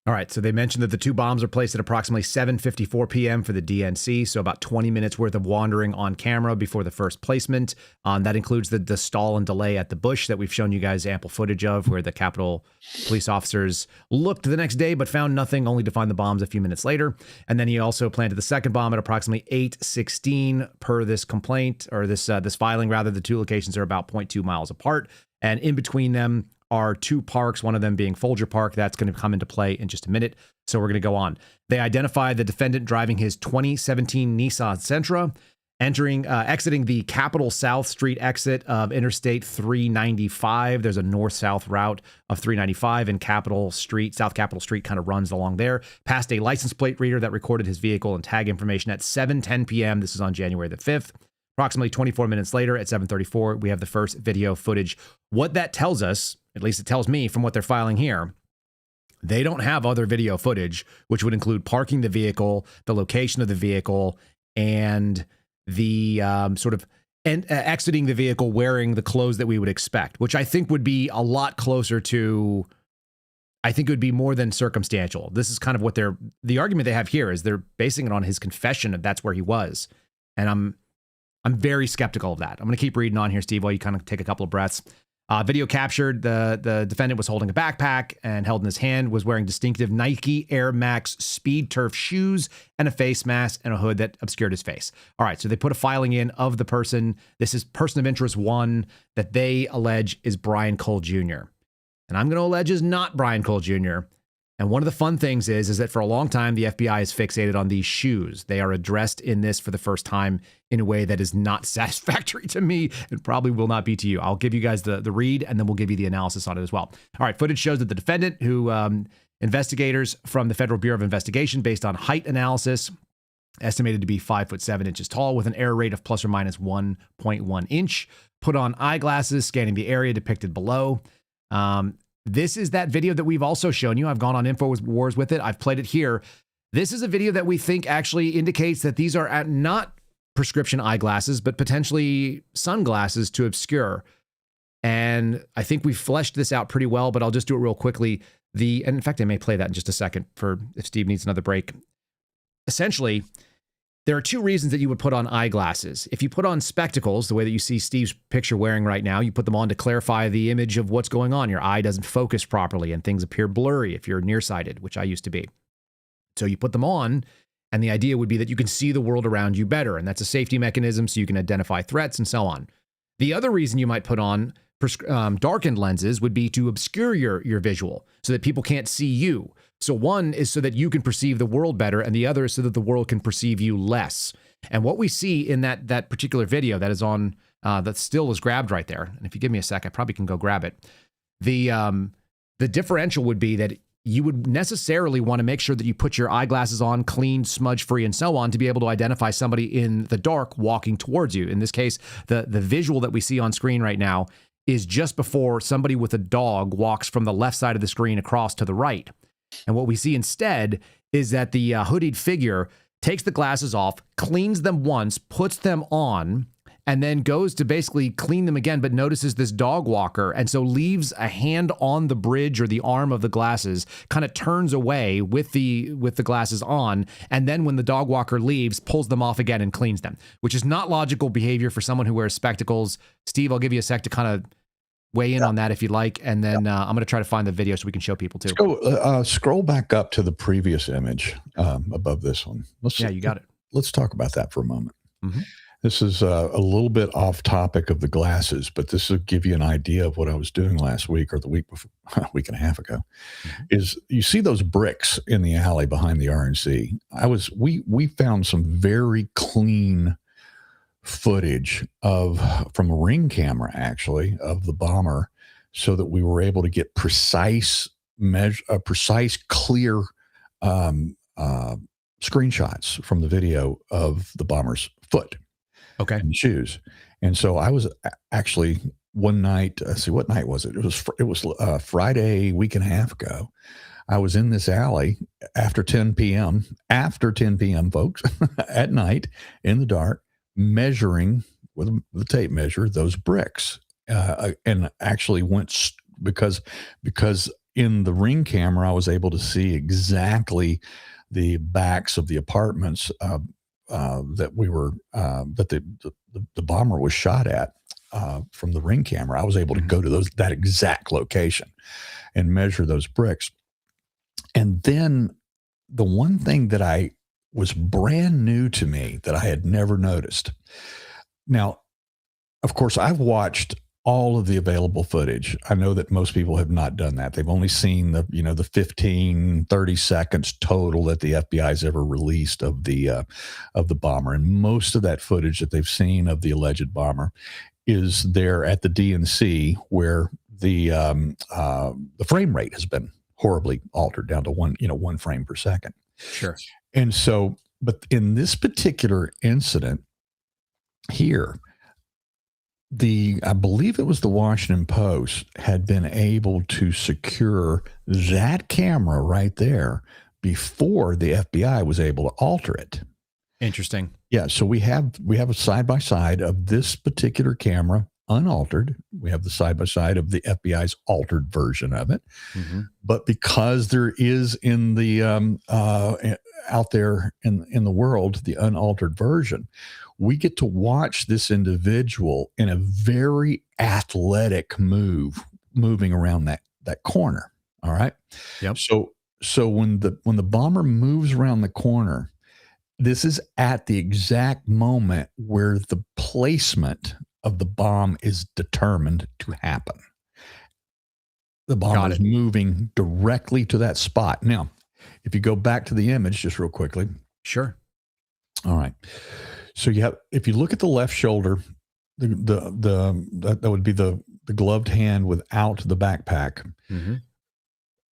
All right, so they mentioned that the 2 bombs are placed at approximately 7:54 p.m. for the DNC, so about 20 minutes worth of wandering on camera before the first placement. That includes the stall and delay at the bush that we've shown you guys ample footage of, where the Capitol police officers looked the next day but found nothing, only to find the bombs a few minutes later. And then he also planted the second bomb at approximately 8:16 per this complaint, or this filing rather. The 2 locations are about 0.2 miles apart, and in between them are 2 parks, one of them being Folger Park. That's going to come into play in just a minute, so we're going to go on. They identified the defendant driving his 2017 Nissan Sentra, exiting the Capitol South Street exit of Interstate 395. There's a north-south route of 395, and South Capitol Street kind of runs along there, past a license plate reader that recorded his vehicle and tag information at 7:10 p.m. This is on January the 5th. Approximately 24 minutes later at 7:34, we have the first video footage. What that tells us, at least it tells me from what they're filing here, they don't have other video footage, which would include parking the vehicle, the location of the vehicle, and the exiting the vehicle wearing the clothes that we would expect, which I think would be a lot closer to, I think it would be more than circumstantial. This is kind of what the argument they have here is they're basing it on his confession that that's where he was. And I'm very skeptical of that. I'm going to keep reading on here, Steve, while you kind of take a couple of breaths. Video captured the defendant was holding a backpack and held in his hand was wearing distinctive Nike Air Max Speed Turf shoes and a face mask and a hood that obscured his face. All right, so they put a filing in of the person. This is person of interest 1 that they allege is Brian Cole Jr. And I'm going to allege is not Brian Cole Jr. And one of the fun things is that for a long time, the FBI is fixated on these shoes. They are addressed in this for the first time in a way that is not satisfactory to me and probably will not be to you. I'll give you guys the read, and then we'll give you the analysis on it as well. All right, footage shows that the defendant, who investigators from the Federal Bureau of Investigation, based on height analysis, estimated to be 5'7" tall with an error rate of plus or minus 1.1 inch, put on eyeglasses, scanning the area depicted below. This is that video that we've also shown you. I've gone on InfoWars with it. I've played it here. This is a video that we think actually indicates that these are not prescription eyeglasses, but potentially sunglasses to obscure. And I think we fleshed this out pretty well, but I'll just do it real quickly. And in fact, I may play that in just a second for if Steve needs another break. Essentially, there are 2 reasons that you would put on eyeglasses. If you put on spectacles, the way that you see Steve's picture wearing right now, you put them on to clarify the image of what's going on. Your eye doesn't focus properly and things appear blurry if you're nearsighted, which I used to be. So you put them on, and the idea would be that you can see the world around you better, and that's a safety mechanism so you can identify threats and so on. The other reason you might put on darkened lenses would be to obscure your visual so that people can't see you. So one is so that you can perceive the world better, and the other is so that the world can perceive you less. And what we see in that particular video that is on, that still is grabbed right there, and if you give me a sec, I probably can go grab it. The differential would be that you would necessarily want to make sure that you put your eyeglasses on clean, smudge-free, and so on to be able to identify somebody in the dark walking towards you. In this case, the visual that we see on screen right now is just before somebody with a dog walks from the left side of the screen across to the right. And what we see instead is that the hooded figure takes the glasses off, cleans them once, puts them on, and then goes to basically clean them again, but notices this dog walker, and so leaves a hand on the bridge or the arm of the glasses, kind of turns away with the glasses on, and then when the dog walker leaves, pulls them off again and cleans them, which is not logical behavior for someone who wears spectacles. Steve, I'll give you a sec to kind of weigh in on that if you'd like, and then I'm going to try to find the video so we can show people too. Let's go, scroll back up to the previous image above this one. You got it. Let's talk about that for a moment. Mm-hmm. This is a little bit off topic of the glasses, but this will give you an idea of what I was doing last week or the week before, a week and a half ago. Mm-hmm. Is you see those bricks in the alley behind the RNC? We found some very clean footage from a Ring camera, actually, of the bomber, so that we were able to get precise, clear screenshots from the video of the bomber's foot, and shoes. And so I was actually one night. What night was it? It was Friday, week and a half ago. I was in this alley after 10 p.m. Folks, at night in the dark, measuring with the tape measure those bricks, and actually went because in the Ring camera I was able to see exactly the backs of the apartments that we were that the bomber was shot at from the Ring camera. I was able to go to that exact location and measure those bricks. And then the one thing that was brand new to me that I had never noticed. Now, of course, I've watched all of the available footage. I know that most people have not done that. They've only seen the 15, 30 seconds total that the FBI has ever released of the bomber. And most of that footage that they've seen of the alleged bomber is there at the DNC, where the frame rate has been horribly altered down to one frame per second. Sure. And so, but in this particular incident here, I believe it was the Washington Post had been able to secure that camera right there before the FBI was able to alter it. Interesting. Yeah. So we have a side by side of this particular camera unaltered. We have the side by side of the FBI's altered version of it. Mm-hmm. But because there is in the out there in the world the unaltered version, we get to watch this individual in a very athletic moving around that corner. All right. Yep. So when the bomber moves around the corner, this is at the exact moment where the placement of the bomb is determined to happen. The bomb is moving directly to that spot. Now, if you go back to the image just real quickly. Sure. All right. So if you look at the left shoulder, that would be the gloved hand without the backpack, mm-hmm.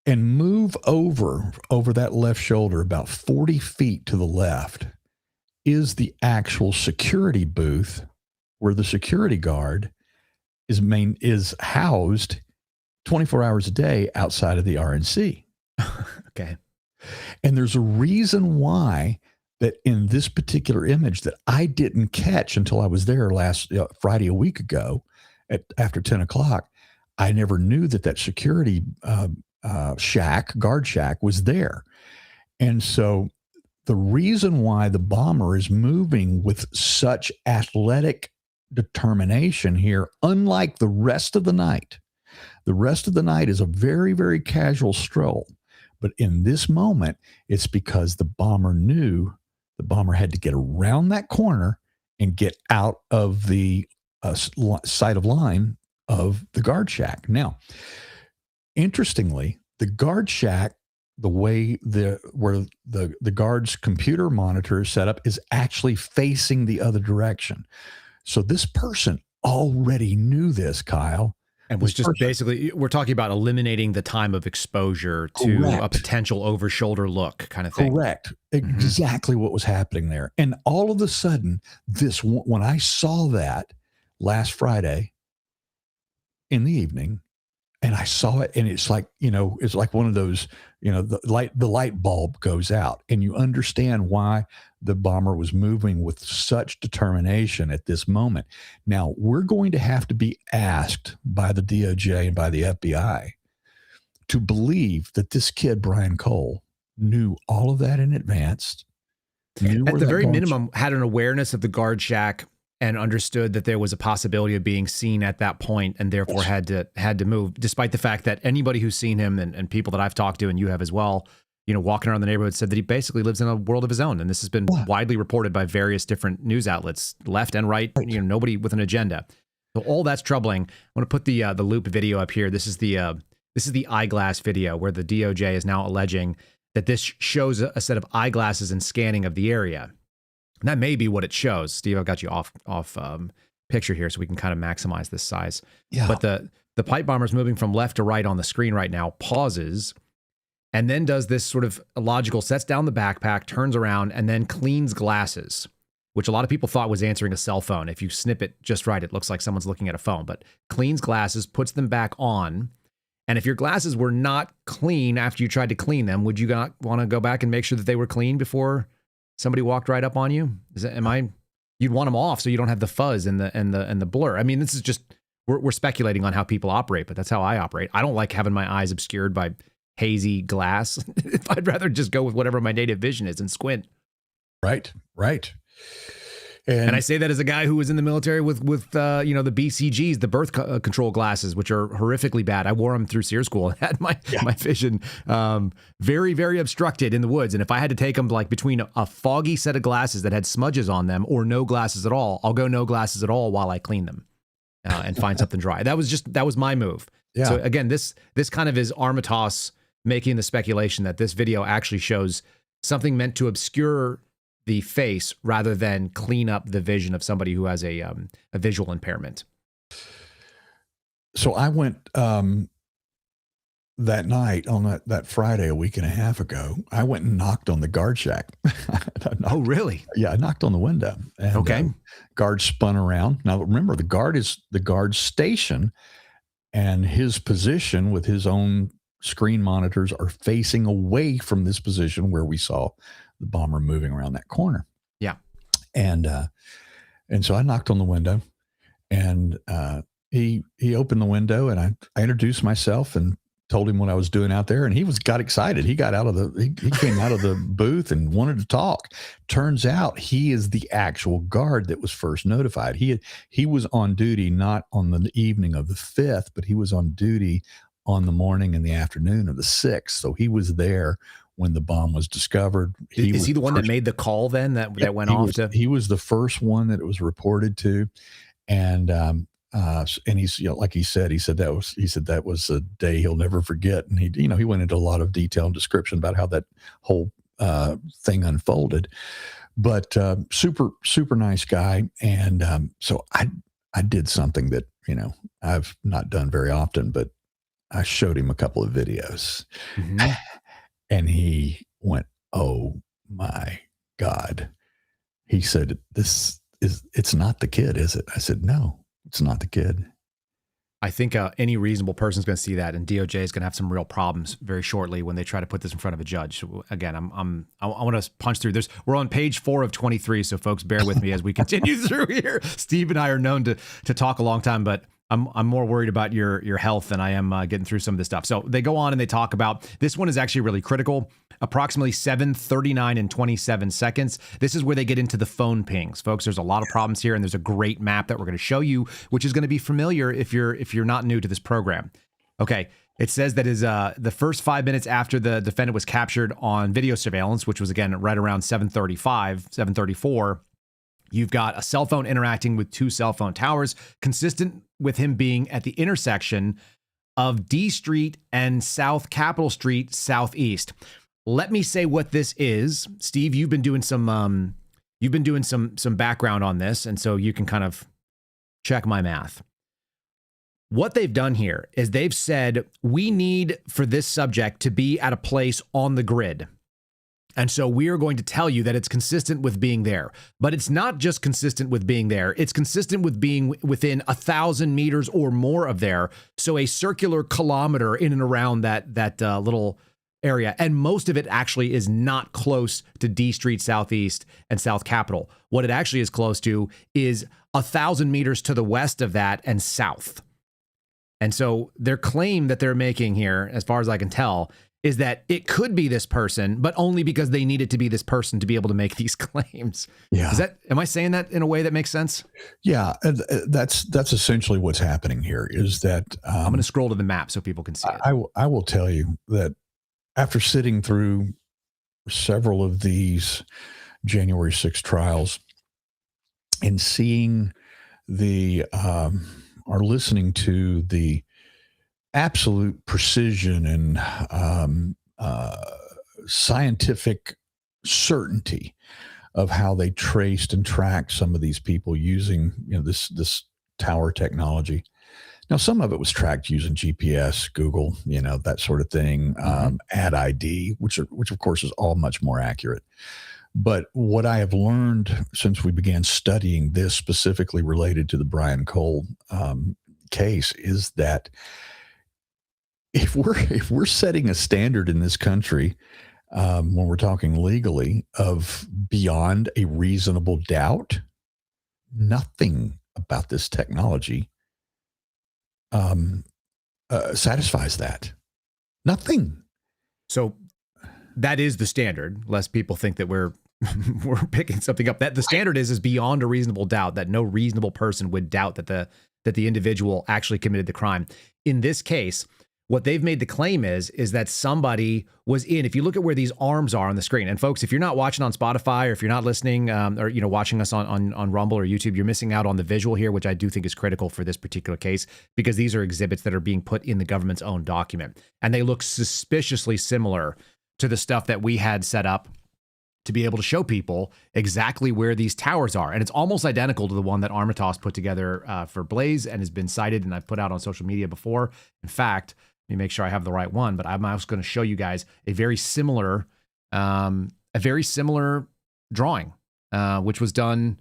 and move over that left shoulder about 40 feet to the left is the actual security booth where the security guard is housed 24 hours a day outside of the RNC. Okay. And there's a reason why that in this particular image that I didn't catch until I was there last Friday, a week ago after 10 o'clock. I never knew that security guard shack was there. And so the reason why the bomber is moving with such athletic determination here, unlike the rest of the night is a very, very casual stroll. But in this moment, it's because the bomber knew the bomber had to get around that corner and get out of the sight of line of the guard shack. Now, interestingly, the guard shack, the way where the guard's computer monitor is set up, is actually facing the other direction. So this person already knew this, Kyle. And was just basically, we're talking about eliminating the time of exposure to a potential over-shoulder look kind of thing. Correct. Mm-hmm. Exactly what was happening there. And all of a sudden, when I saw that last Friday in the evening, And I saw it, and it's like, it's like one of those, the light bulb goes out, and you understand why the bomber was moving with such determination at this moment. Now, we're going to have to be asked by the DOJ and by the FBI to believe that this kid, Brian Cole, knew all of that in advance. At the very minimum, had an awareness of the guard shack and understood that there was a possibility of being seen at that point, and therefore had to move, despite the fact that anybody who's seen him and people that I've talked to, and you have as well, walking around the neighborhood, said that he basically lives in a world of his own. And this has been widely reported by various different news outlets, left and right, nobody with an agenda. So all that's troubling. I want to put the loop video up here. This is the eyeglass video where the DOJ is now alleging that this shows a set of eyeglasses and scanning of the area. And that may be what it shows. Steve, I've got you off picture here so we can kind of maximize this size. Yeah. But the pipe bomber's moving from left to right on the screen right now, pauses, and then does this sort of illogical, sets down the backpack, turns around, and then cleans glasses, which a lot of people thought was answering a cell phone. If you snip it just right, it looks like someone's looking at a phone, but cleans glasses, puts them back on. And if your glasses were not clean after you tried to clean them, would you not want to go back and make sure that they were clean before somebody walked right up on you? You'd want them off so you don't have the fuzz and the blur. I mean, this is just, we're speculating on how people operate, but that's how I operate. I don't like having my eyes obscured by hazy glass. I'd rather just go with whatever my native vision is and squint. Right. And I say that as a guy who was in the military with the BCGs, the birth control glasses, which are horrifically bad. I wore them through SEER school and had my vision very, very obstructed in the woods. And if I had to take them like between a foggy set of glasses that had smudges on them or no glasses at all, I'll go no glasses at all while I clean them and find something dry. That was my move. Yeah. So again, this kind of is Armitage making the speculation that this video actually shows something meant to obscure the face rather than clean up the vision of somebody who has a visual impairment. So I went that night on that Friday a week and a half ago. I went and knocked on the guard shack. Oh, really? Yeah, I knocked on the window. And, okay. Guard spun around. Now remember, the guard's station, and his position with his own screen monitors are facing away from this position where we saw the bomber moving around that corner. Yeah. And so I knocked on the window, and he opened the window, and I introduced myself and told him what I was doing out there. And he got excited. He got he came out of the booth and wanted to talk. Turns out he is the actual guard that was first notified. He was on duty, not on the evening of the 5th, but he was on duty on the morning and the afternoon of the 6th. So he was there when the bomb was discovered. Is he the one that made the call then that went off to? He was the first one that it was reported to. And he's, like he said that was a day he'll never forget. And he went into a lot of detail and description about how that whole thing unfolded, but super, super nice guy. And so I did something that, I've not done very often, but I showed him a couple of videos. Mm-hmm. And he went, "Oh my God." He said, it's not the kid, is it? I said, "No, it's not the kid." I think any reasonable person is going to see that, and DOJ is going to have some real problems very shortly when they try to put this in front of a judge. So again, I want to punch through this. We're on page 4 of 23, so folks, bear with me as we continue through here. Steve and I are known to talk a long time, but I'm more worried about your health than I am getting through some of this stuff. So they go on and they talk about, this one is actually really critical. Approximately 7:39 and 27 seconds. This is where they get into the phone pings. Folks, there's a lot of problems here, and there's a great map that we're going to show you, which is going to be familiar if you're not new to this program. Okay. It says that is the first 5 minutes after the defendant was captured on video surveillance, which was again right around 7:34. You've got a cell phone interacting with 2 cell phone towers, consistent with him being at the intersection of D Street and South Capitol Street Southeast. Let me say what this is. Steve, you've been doing some background on this, and so you can kind of check my math. What they've done here is they've said, we need for this subject to be at a place on the grid. And so we are going to tell you that it's consistent with being there. But it's not just consistent with being there. It's consistent with being within 1,000 meters or more of there. So a circular kilometer in and around that little area. And most of it actually is not close to D Street Southeast and South Capitol. What it actually is close to is 1,000 meters to the west of that and south. And so their claim that they're making here, as far as I can tell, is that it could be this person, but only because they needed to be this person to be able to make these claims. Yeah. Am I saying that in a way that makes sense? Yeah. That's essentially what's happening here is that I'm going to scroll to the map so people can see it. I will tell you that after sitting through several of these January 6th trials and seeing or listening to the absolute precision and scientific certainty of how they traced and tracked some of these people using, this tower technology. Now, some of it was tracked using GPS, Google, that sort of thing, ad ID, which of course is all much more accurate. But what I have learned since we began studying this specifically related to the Brian Cole case is that if we're setting a standard in this country when we're talking legally of beyond a reasonable doubt, nothing about this technology satisfies that. Nothing. So that is the standard, lest people think that we're picking something up. That the standard is beyond a reasonable doubt, that no reasonable person would doubt that the individual actually committed the crime. In this case, what they've made the claim is that somebody was in. If you look at where these arms are on the screen, and folks, if you're not watching on Spotify or if you're not listening or watching us on Rumble or YouTube, you're missing out on the visual here, which I do think is critical for this particular case because these are exhibits that are being put in the government's own document, and they look suspiciously similar to the stuff that we had set up to be able to show people exactly where these towers are. And it's almost identical to the one that Armitage put together for Blaze and has been cited and I've put out on social media before. In fact, let me make sure I have the right one, but I'm also going to show you guys a very similar drawing, which was done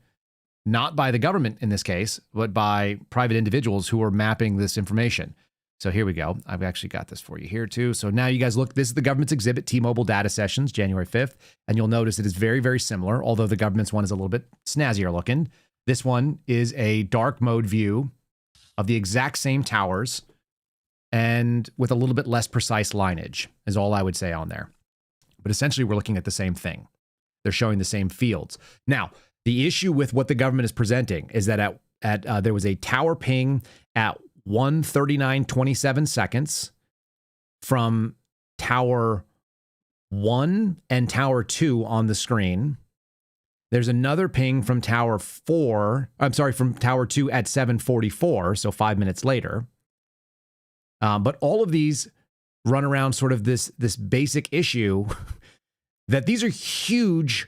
not by the government in this case, but by private individuals who are mapping this information. So here we go. I've actually got this for you here too. So now you guys look, this is the government's exhibit, T-Mobile data sessions, January 5th. And you'll notice it is very, very similar, although the government's one is a little bit snazzier looking. This one is a dark mode view of the exact same towers and with a little bit less precise lineage is all I would say on there. But essentially we're looking at the same thing. They're showing the same fields. Now, the issue with what the government is presenting is that there was a tower ping at 1:39:27 seconds from Tower 1 and Tower 2 on the screen. There's another ping from Tower 2 at 7:44, so 5 minutes later. But all of these run around sort of this basic issue that these are huge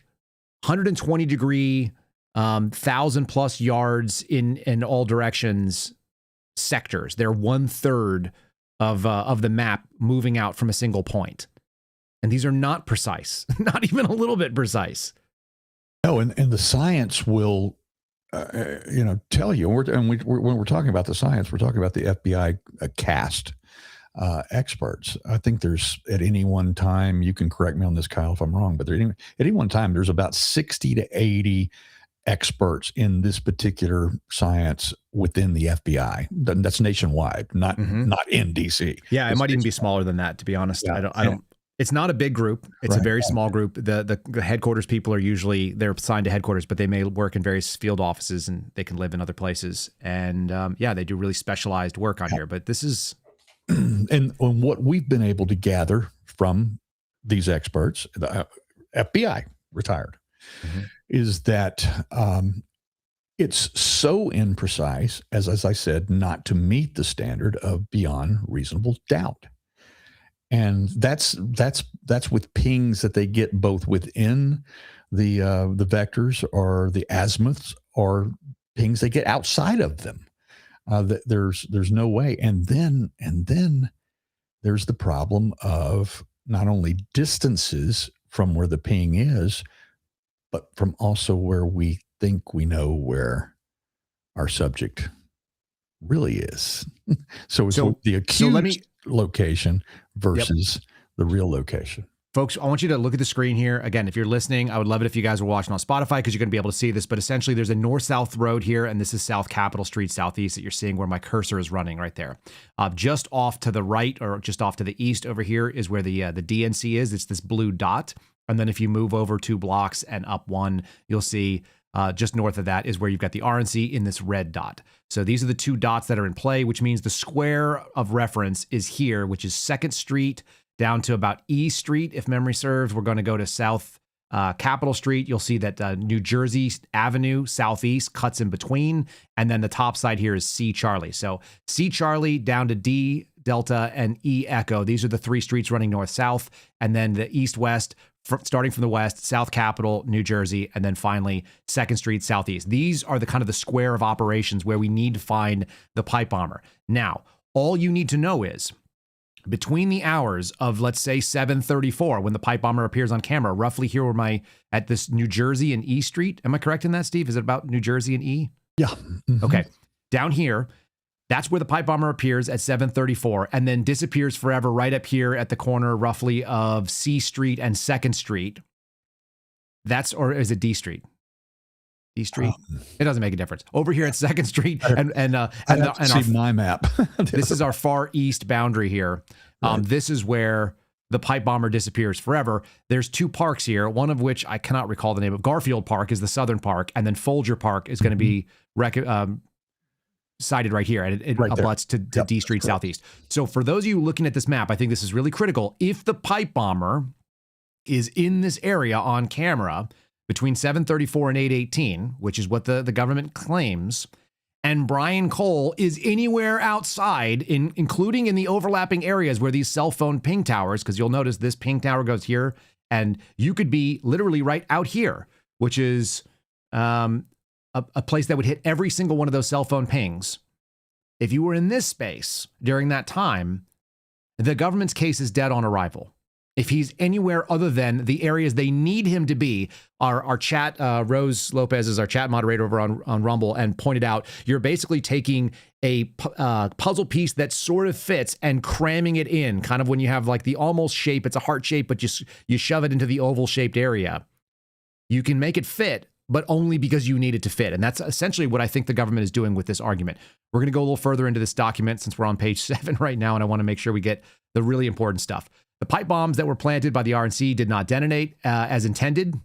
120-degree, 1,000+ yards in all directions sectors. They're 1/3 of the map moving out from a single point. And these are not precise, not even a little bit precise. No, and the science will, tell you. When we're talking about the science, we're talking about the FBI cast experts. I think there's at any one time, you can correct me on this, Kyle, if I'm wrong, but at any one time, there's about 60 to 80 experts in this particular science within the FBI. That's nationwide, not in DC. Yeah, it might even be smaller than that, to be honest. Yeah, I don't. It's not a big group. It's a very small group. The headquarters people are usually, they're assigned to headquarters, but they may work in various field offices and they can live in other places. And they do really specialized work on here. But this is and what we've been able to gather from these experts, the FBI retired, is that it's so imprecise, as I said, not to meet the standard of beyond reasonable doubt. And that's with pings that they get both within the vectors or the azimuths or pings they get outside of them. There's no way. And then there's the problem of not only distances from where the ping is, but from also where we think we know where our subject really is. So it's the accused location versus the real location. Folks, I want you to look at the screen here. Again, if you're listening, I would love it if you guys were watching on Spotify because you're going to be able to see this. But essentially, there's a north-south road here, and this is South Capitol Street Southeast that you're seeing where my cursor is running right there. Just off to the right or just off to the east over here is where the DNC is. It's this blue dot. And then if you move over 2 blocks and up 1, you'll see just north of that is where you've got the RNC in this red dot. So these are the 2 dots that are in play, which means the square of reference is here, which is 2nd Street down to about E Street, if memory serves. We're going to go to South Capitol Street. You'll see that New Jersey Avenue Southeast cuts in between. And then the top side here is C Charlie. So C Charlie down to D Delta and E Echo. These are the 3 streets running north-south. And then the east-west, starting from the west, South Capitol, New Jersey, and then finally 2nd Street Southeast. These are the kind of the square of operations where we need to find the pipe bomber. Now, all you need to know is between the hours of, let's say, 7:34, when the pipe bomber appears on camera, roughly here where at this New Jersey and E Street. Am I correct in that, Steve? Is it about New Jersey and E? Yeah. Mm-hmm. Okay. Down here, that's where the pipe bomber appears at 7:34 and then disappears forever right up here at the corner roughly of C Street and 2nd Street. Or is it D Street? D Street? It doesn't make a difference. Over here at 2nd Street and my map. This is our far east boundary here. Right. This is where the pipe bomber disappears forever. There's 2 parks here, one of which I cannot recall the name of. Garfield Park is the southern park, and then Folger Park is going to be cited right here, and it abuts to D Street Southeast. So for those of you looking at this map, I think this is really critical. If the pipe bomber is in this area on camera between 7:34 and 8:18, which is what the government claims, and Brian Cole is anywhere outside, including in the overlapping areas where these cell phone ping towers, because you'll notice this ping tower goes here, and you could be literally right out here, which is a place that would hit every single one of those cell phone pings. If you were in this space during that time, the government's case is dead on arrival. If he's anywhere other than the areas they need him to be, our chat, Rose Lopez is our chat moderator over on Rumble, and pointed out, you're basically taking a puzzle piece that sort of fits and cramming it in, kind of when you have like the almost shape, it's a heart shape, but you shove it into the oval shaped area. You can make it fit, but only because you need it to fit. And that's essentially what I think the government is doing with this argument. We're going to go a little further into this document since we're on page 7 right now, and I want to make sure we get the really important stuff. The pipe bombs that were planted by the RNC did not detonate as intended.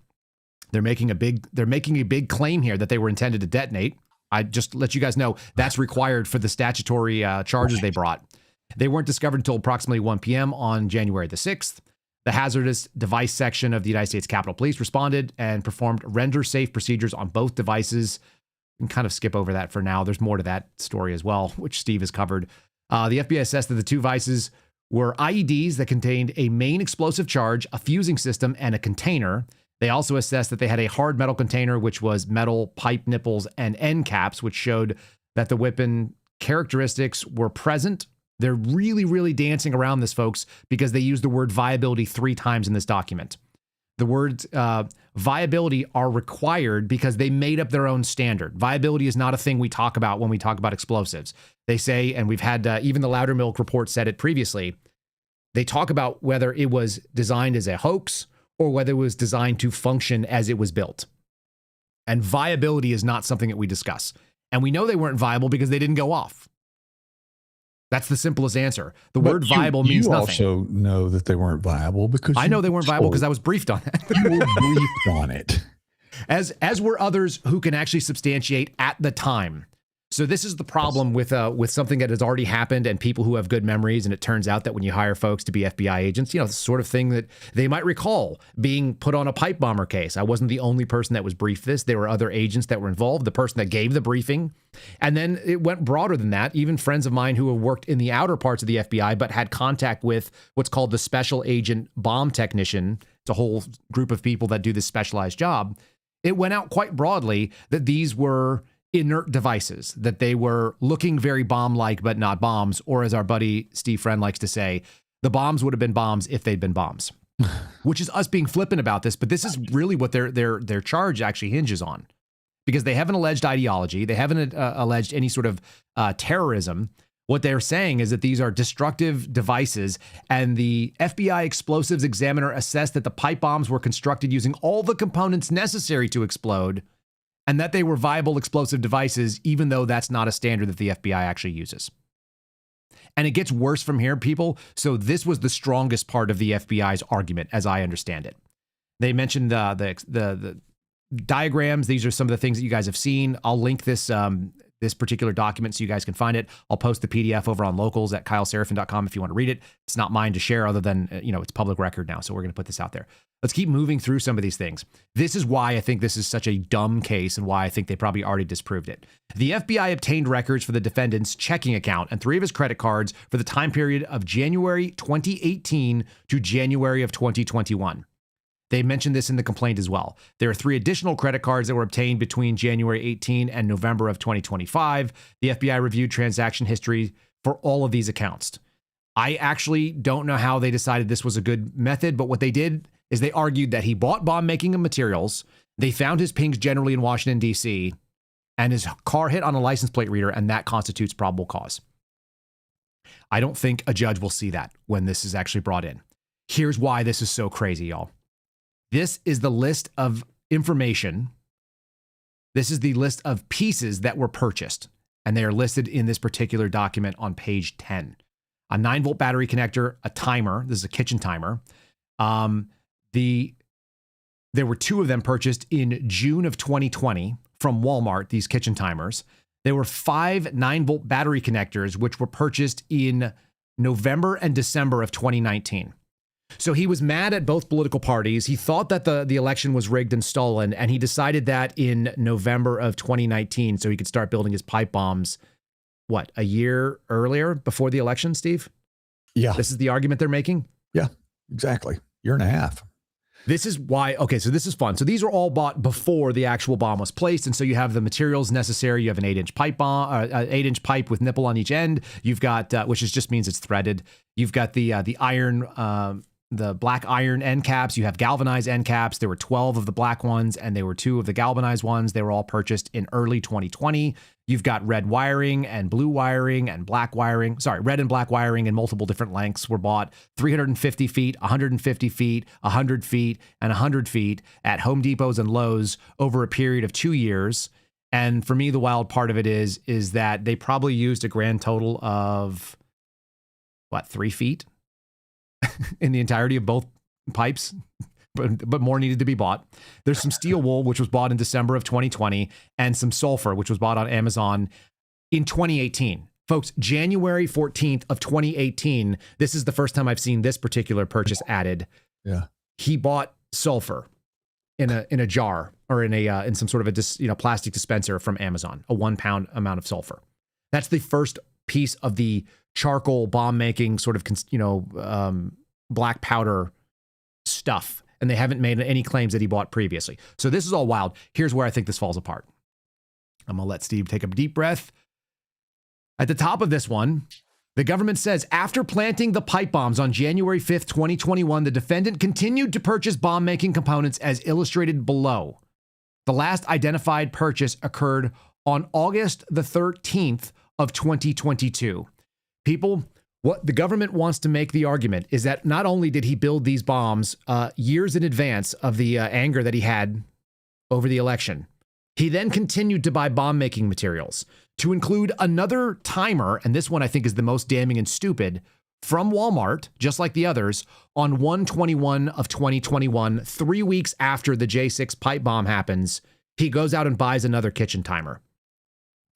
They're making a big claim here that they were intended to detonate. I just let you guys know that's required for the statutory charges they brought. They weren't discovered until approximately 1 p.m. on January the 6th. The hazardous device section of the United States Capitol Police responded and performed render safe procedures on both devices. And kind of skip over that for now. There's more to that story as well, which Steve has covered. The FBI assessed that the 2 devices were IEDs that contained a main explosive charge, a fusing system, and a container. They also assessed that they had a hard metal container, which was metal pipe nipples and end caps, which showed that the weapon characteristics were present. They're really, really dancing around this, folks, because they use the word viability 3 times in this document. The words viability are required because they made up their own standard. Viability is not a thing we talk about when we talk about explosives. They say, and we've had even the Loudermilk report said it previously, they talk about whether it was designed as a hoax or whether it was designed to function as it was built. And viability is not something that we discuss. And we know they weren't viable because they didn't go off. That's the simplest answer. The word viable means nothing. You also know that they weren't viable because I know they weren't viable because I was briefed on that. You were briefed on it. As were others who can actually substantiate at the time. So this is the problem with something that has already happened and people who have good memories. And it turns out that when you hire folks to be FBI agents, you know, the sort of thing that they might recall being put on a pipe bomber case. I wasn't the only person that was briefed this. There were other agents that were involved, the person that gave the briefing. And then it went broader than that. Even friends of mine who have worked in the outer parts of the FBI, but had contact with what's called the special agent bomb technician. It's a whole group of people that do this specialized job. It went out quite broadly that these were inert devices, that they were looking very bomb-like, but not bombs. Or as our buddy Steve Friend likes to say, the bombs would have been bombs if they'd been bombs. which is us being flippant about this. But this is really what their charge actually hinges on, because they haven't alleged ideology. They haven't alleged any sort of terrorism. What they're saying is that these are destructive devices, and the FBI explosives examiner assessed that the pipe bombs were constructed using all the components necessary to explode, and that they were viable explosive devices, even though that's not a standard that the FBI actually uses. And it gets worse from here, people. So this was the strongest part of the FBI's argument, as I understand it. They mentioned the diagrams. These are some of the things that you guys have seen. I'll link this this particular document so you guys can find it. I'll post the PDF over on locals at kyleseraphin.com if you want to read it. It's not mine to share, other than, it's public record now. So we're going to put this out there. Let's keep moving through some of these things. This is why I think this is such a dumb case, and why I think they probably already disproved it. The FBI obtained records for the defendant's checking account and 3 of his credit cards for the time period of January 2018 to January of 2021. They mentioned this in the complaint as well. There are 3 additional credit cards that were obtained between January 18 and November of 2025. The FBI reviewed transaction history for all of these accounts. I actually don't know how they decided this was a good method, but what they did is they argued that he bought bomb-making materials, they found his pings generally in Washington, D.C., and his car hit on a license plate reader, and that constitutes probable cause. I don't think a judge will see that when this is actually brought in. Here's why this is so crazy, y'all. This is the list of information. This is the list of pieces that were purchased, and they are listed in this particular document on page 10. A 9-volt battery connector, a timer. This is a kitchen timer. There were 2 of them purchased in June of 2020 from Walmart, these kitchen timers. There were 5 9-volt battery connectors, which were purchased in November and December of 2019. So he was mad at both political parties. He thought that the election was rigged and stolen, and he decided that in November of 2019 so he could start building his pipe bombs, what, a year earlier, before the election, Steve? Yeah. This is the argument they're making? Yeah, exactly. Year and a half. This is why, okay, so this is fun. So these are all bought before the actual bomb was placed, and so you have the materials necessary. You have an 8-inch pipe bomb, 8-inch pipe with nipple on each end. You've got, which just means it's threaded. You've got the iron, the black iron end caps. You have galvanized end caps. There were 12 of the black ones, and there were 2 of the galvanized ones. They were all purchased in early 2020. You've got red wiring and blue wiring and black wiring. Sorry, red and black wiring in multiple different lengths were bought. 350 feet, 150 feet, 100 feet, and 100 feet at Home Depots and Lowe's over a period of 2 years. And for me, the wild part of it is that they probably used a grand total of, 3 feet? In the entirety of both pipes, but more needed to be bought. There's some steel wool, which was bought in December of 2020, and some sulfur, which was bought on Amazon in 2018. Folks, January 14th of 2018, this is the first time I've seen this particular purchase added. Yeah. He bought sulfur in a jar, or in some sort of a plastic dispenser from Amazon, a 1 pound amount of sulfur. That's the first piece of the charcoal bomb making sort of, black powder stuff. And they haven't made any claims that he bought previously. So this is all wild. Here's where I think this falls apart. I'm going to let Steve take a deep breath. At the top of this one, the government says, after planting the pipe bombs on January 5th, 2021, the defendant continued to purchase bomb making components as illustrated below. The last identified purchase occurred on August the 13th of 2022. People, what the government wants to make the argument is that not only did he build these bombs years in advance of the anger that he had over the election, he then continued to buy bomb-making materials, to include another timer, and this one I think is the most damning and stupid, from Walmart, just like the others, on 1/21 of 2021, 3 weeks after the J6 pipe bomb happens. He goes out and buys another kitchen timer.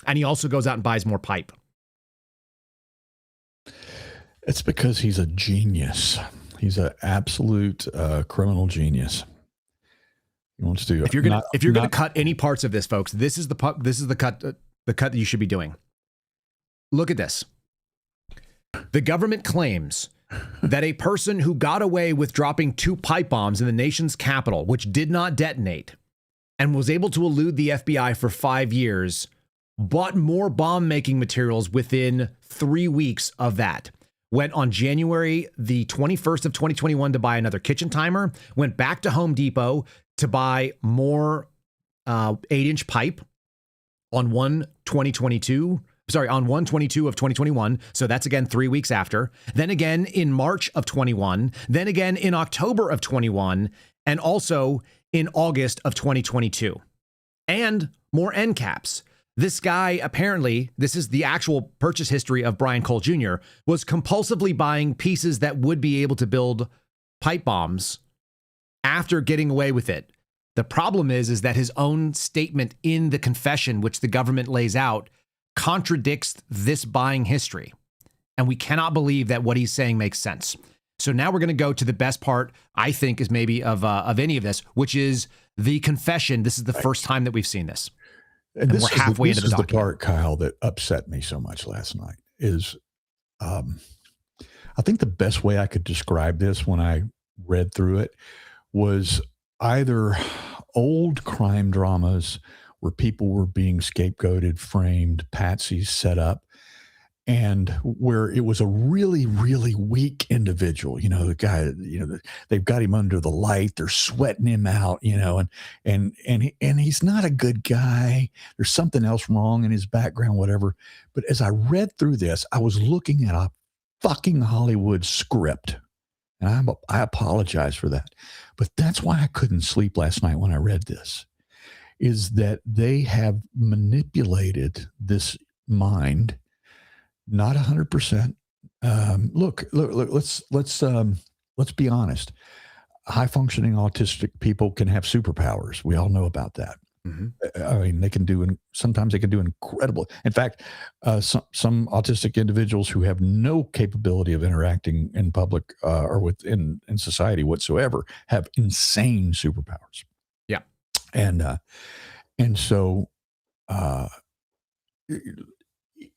And he also goes out and buys more pipe. It's because he's a genius. He's an absolute criminal genius. He wants to. If you're gonna cut any parts of this, folks, this is the cut that you should be doing. Look at this. The government claims that a person who got away with dropping 2 pipe bombs in the nation's capital, which did not detonate, and was able to elude the FBI for 5 years, bought more bomb-making materials within 3 weeks of that. went on January the 21st of 2021 to buy another kitchen timer, went back to Home Depot to buy more 8-inch pipe on 1/22 of 2021. So that's again 3 weeks after. Then again in March of 21, then again in October of 21, and also in August of 2022. And more end caps. This guy, apparently, this is the actual purchase history of Brian Cole Jr., was compulsively buying pieces that would be able to build pipe bombs after getting away with it. The problem is that his own statement in the confession, which the government lays out, contradicts this buying history. And we cannot believe that what he's saying makes sense. So now we're going to go to the best part, I think, is maybe of any of this, which is the confession. This is the first time that we've seen this. And we're halfway into the document. The part, Kyle, that upset me so much last night is, I think the best way I could describe this when I read through it was either old crime dramas where people were being scapegoated, framed, patsies set up, and where it was a really, really weak individual. You know, the guy, you know, they've got him under the light, they're sweating him out, you know, and he's not a good guy. There's something else wrong in his background, whatever. But as I read through this, I was looking at a fucking Hollywood script. And I apologize for that. But that's why I couldn't sleep last night when I read this, is that they have manipulated this mind. Not 100%. Look. Let's be honest. High functioning autistic people can have superpowers. We all know about that. Mm-hmm. I mean, sometimes they can do incredible. In fact, some autistic individuals who have no capability of interacting in public or in society whatsoever have insane superpowers. Yeah, and so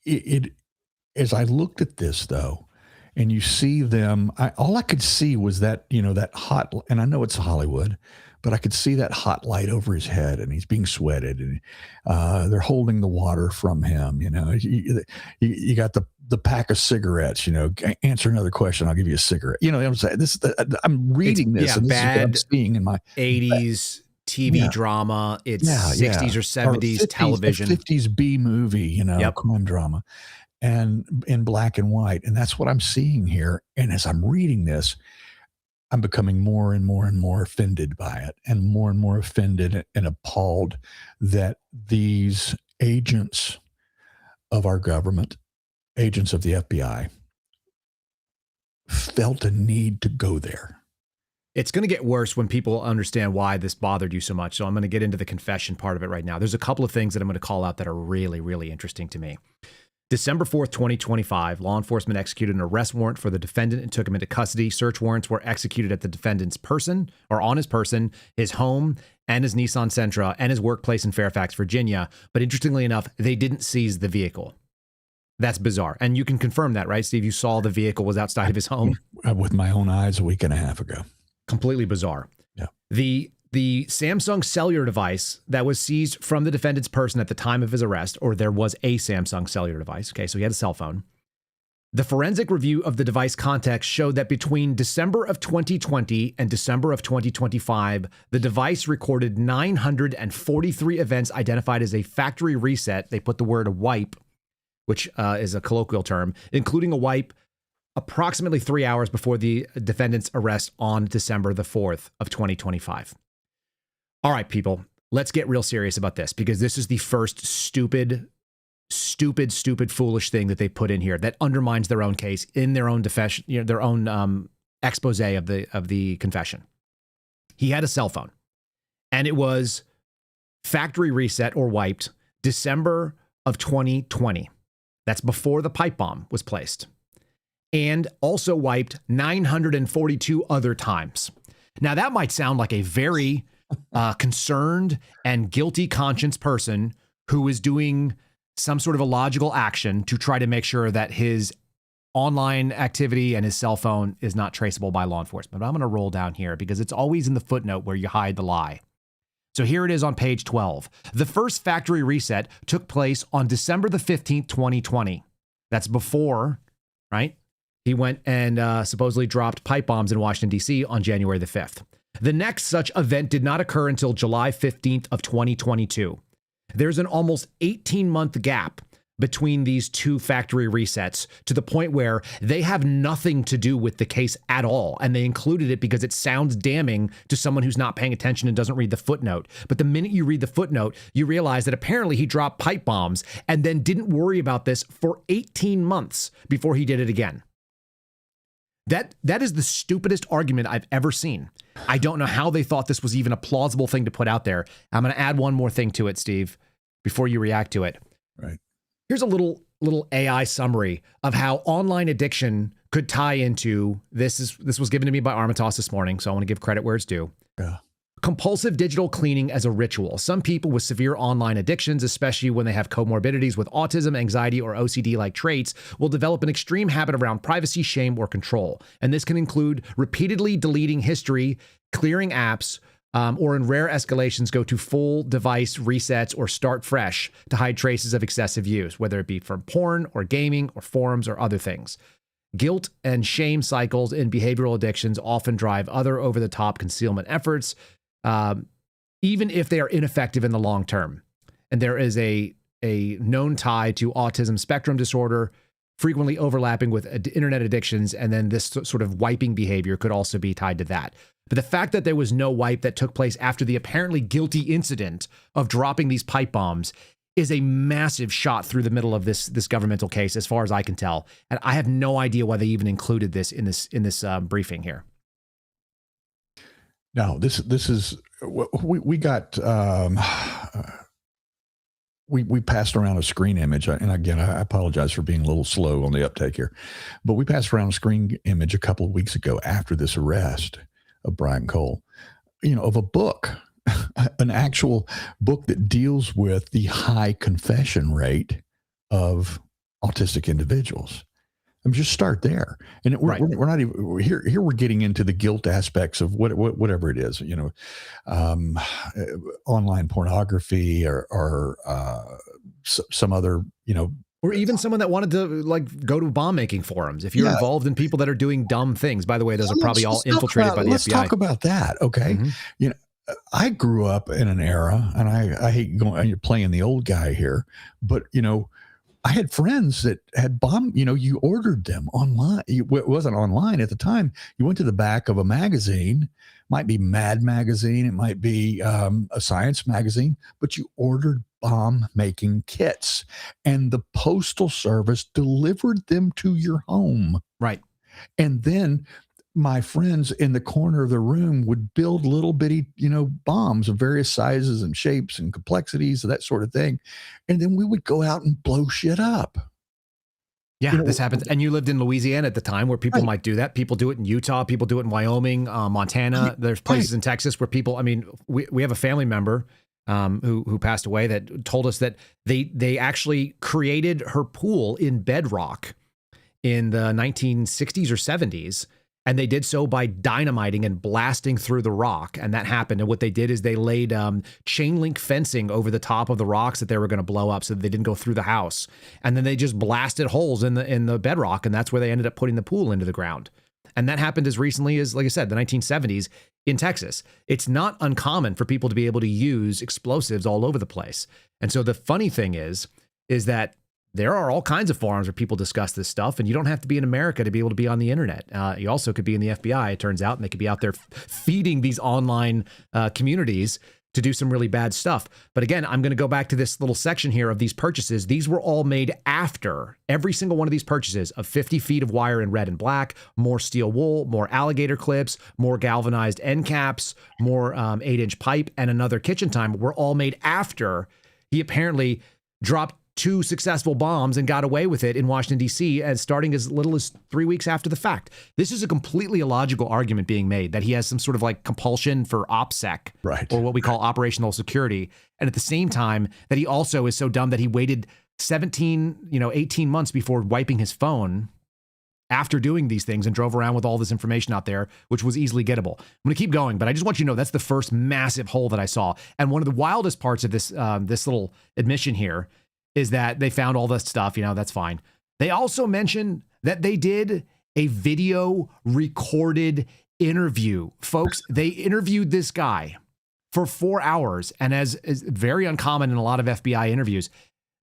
it. As I looked at this, though, and you see them, all I could see was that, you know, that hot, and I know it's Hollywood, but I could see that hot light over his head, and he's being sweated, and they're holding the water from him. You know, you got the pack of cigarettes. You know, answer another question, I'll give you a cigarette. You know what I'm saying? I'm reading this, and this is what I'm seeing in my 80s TV drama. It's 60s or 70s 50s, television, 50s B movie. You know, crime drama. And in black and white. And that's what I'm seeing here. And as I'm reading this, I'm becoming more and more and more offended by it, and more offended and appalled that these agents of our government, agents of the FBI, felt a need to go there. It's going to get worse when people understand why this bothered you so much. So I'm going to get into the confession part of it right now. There's a couple of things that I'm going to call out that are really, really interesting to me. December 4th, 2025, law enforcement executed an arrest warrant for the defendant and took him into custody. Search warrants were executed at the defendant's person, or on his person, his home, and his Nissan Sentra, and his workplace in Fairfax, Virginia. But interestingly enough, they didn't seize the vehicle. That's bizarre. And you can confirm that, right, Steve? You saw the vehicle was outside of his home? With my own eyes a week and a half ago. Completely bizarre. Yeah. The Samsung cellular device that was seized from the defendant's person at the time of his arrest, or there was a Samsung cellular device. Okay, so he had a cell phone. The forensic review of the device context showed that between December of 2020 and December of 2025, the device recorded 943 events identified as a factory reset. They put the word wipe, which is a colloquial term, including a wipe approximately 3 hours before the defendant's arrest on December the 4th of 2025. All right, people, let's get real serious about this, because this is the first stupid, foolish thing that they put in here that undermines their own case in their own defense, their own expose of the confession. He had a cell phone, and it was factory reset or wiped December of 2020. That's before the pipe bomb was placed, and also wiped 942 other times. Now, that might sound like a very concerned and guilty conscience person who is doing some sort of a logical action to try to make sure that his online activity and his cell phone is not traceable by law enforcement. But I'm going to roll down here because it's always in the footnote where you hide the lie. So here it is on page 12. The first factory reset took place on December the 15th, 2020. That's before, right? He went and supposedly dropped pipe bombs in Washington, D.C. on January the 5th. The next such event did not occur until July 15th of 2022. There's an almost 18-month gap between these two factory resets to the point where they have nothing to do with the case at all. And they included it because it sounds damning to someone who's not paying attention and doesn't read the footnote. But the minute you read the footnote, you realize that apparently he dropped pipe bombs and then didn't worry about this for 18 months before he did it again. That is the stupidest argument I've ever seen. I don't know how they thought this was even a plausible thing to put out there. I'm going to add one more thing to it, Steve, before you react to it. Right. Here's a little AI summary of how online addiction could tie into this. This was given to me by Armitage this morning, so I want to give credit where it's due. Yeah. Compulsive digital cleaning as a ritual. Some people with severe online addictions, especially when they have comorbidities with autism, anxiety, or OCD-like traits, will develop an extreme habit around privacy, shame, or control. And this can include repeatedly deleting history, clearing apps, or in rare escalations, go to full device resets or start fresh to hide traces of excessive use, whether it be from porn or gaming or forums or other things. Guilt and shame cycles in behavioral addictions often drive other over-the-top concealment efforts, even if they are ineffective in the long term. And there is a known tie to autism spectrum disorder, frequently overlapping with internet addictions, and then this sort of wiping behavior could also be tied to that. But the fact that there was no wipe that took place after the apparently guilty incident of dropping these pipe bombs is a massive shot through the middle of this governmental case, as far as I can tell. And I have no idea why they even included this in this briefing here. No, this is we got. We passed around a screen image, and again, I apologize for being a little slow on the uptake here, but we passed around a screen image a couple of weeks ago after this arrest of Brian Cole, of a book, an actual book that deals with the high confession rate of autistic individuals. I mean, just start there, and we're not even here. Here we're getting into the guilt aspects of whatever it is, online pornography or some other, or even someone that wanted to go to bomb making forums. If you're involved in people that are doing dumb things, by the way, those are probably all infiltrated by the FBI. Let's talk about that, okay? Mm-hmm. I grew up in an era, and I hate playing the old guy here, but I had friends that had you ordered them online. It wasn't online at the time. You went to the back of a magazine, might be Mad Magazine, it might be a science magazine, but you ordered bomb making kits, and the Postal Service delivered them to your home. Right. And then my friends in the corner of the room would build little bitty, bombs of various sizes and shapes and complexities and that sort of thing. And then we would go out and blow shit up. Yeah, this happens. And you lived in Louisiana at the time where people might do that. People do it in Utah. People do it in Wyoming, Montana. There's places in Texas where people, we have a family member who passed away that told us that they actually created her pool in bedrock in the 1960s or 70s. And they did so by dynamiting and blasting through the rock. And that happened. And what they did is they laid chain link fencing over the top of the rocks that they were going to blow up so that they didn't go through the house. And then they just blasted holes in the bedrock. And that's where they ended up putting the pool into the ground. And that happened as recently as, like I said, the 1970s in Texas. It's not uncommon for people to be able to use explosives all over the place. And so the funny thing is that there are all kinds of forums where people discuss this stuff, and you don't have to be in America to be able to be on the internet. You also could be in the FBI, it turns out, and they could be out there feeding these online communities to do some really bad stuff. But again, I'm going to go back to this little section here of these purchases. These were all made after every single one of these purchases of 50 feet of wire in red and black, more steel wool, more alligator clips, more galvanized end caps, more 8-inch pipe, and another kitchen timer were all made after he apparently dropped 2 successful bombs and got away with it in Washington, D.C., and starting as little as 3 weeks after the fact. This is a completely illogical argument being made that he has some sort of compulsion for OPSEC, or what we call operational security. And at the same time, that he also is so dumb that he waited 18 months before wiping his phone after doing these things and drove around with all this information out there, which was easily gettable. I'm going to keep going, but I just want you to know that's the first massive hole that I saw. And one of the wildest parts of this little admission here is that they found all this stuff, that's fine. They also mentioned that they did a video recorded interview. Folks, they interviewed this guy for 4 hours. And as is very uncommon in a lot of FBI interviews,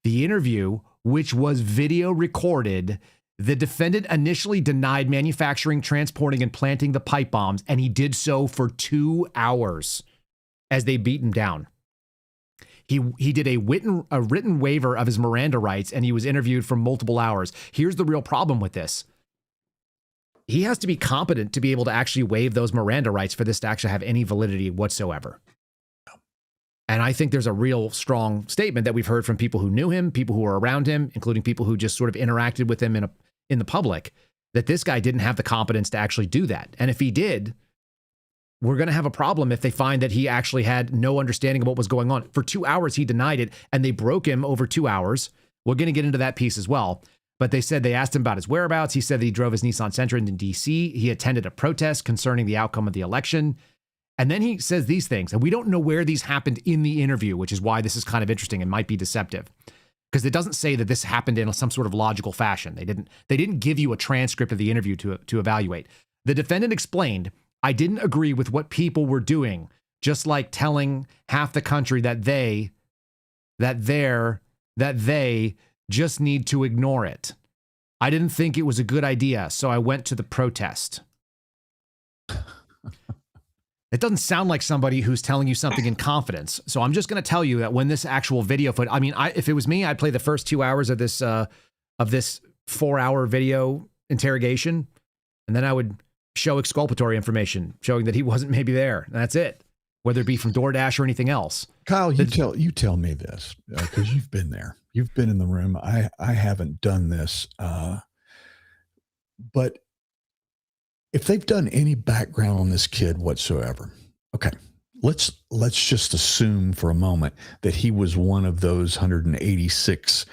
the interview, which was video recorded, the defendant initially denied manufacturing, transporting, and planting the pipe bombs, and he did so for 2 hours as they beat him down. He did a written waiver of his Miranda rights, and he was interviewed for multiple hours. Here's the real problem with this. He has to be competent to be able to actually waive those Miranda rights for this to actually have any validity whatsoever. And I think there's a real strong statement that we've heard from people who knew him, people who were around him, including people who just sort of interacted with him in the public, that this guy didn't have the competence to actually do that. And if he did, we're going to have a problem if they find that he actually had no understanding of what was going on. For 2 hours, he denied it, and they broke him over 2 hours. We're going to get into that piece as well. But they said they asked him about his whereabouts. He said that he drove his Nissan Sentra in D.C. He attended a protest concerning the outcome of the election. And then he says these things, and we don't know where these happened in the interview, which is why this is kind of interesting and might be deceptive. Because it doesn't say that this happened in some sort of logical fashion. They didn't give you a transcript of the interview to evaluate. The defendant explained, "I didn't agree with what people were doing, just like telling half the country that they just need to ignore it. I didn't think it was a good idea, so I went to the protest." It doesn't sound like somebody who's telling you something in confidence. So I'm just going to tell you that when this actual video footage, I mean, if it was me, I'd play the first 2 hours of this 4-hour video interrogation, and then I would show exculpatory information showing that he wasn't maybe there. And that's it, whether it be from DoorDash or anything else. Kyle, you tell me this because you've been there. You've been in the room. I haven't done this, but if they've done any background on this kid whatsoever, okay, let's just assume for a moment that he was one of those 186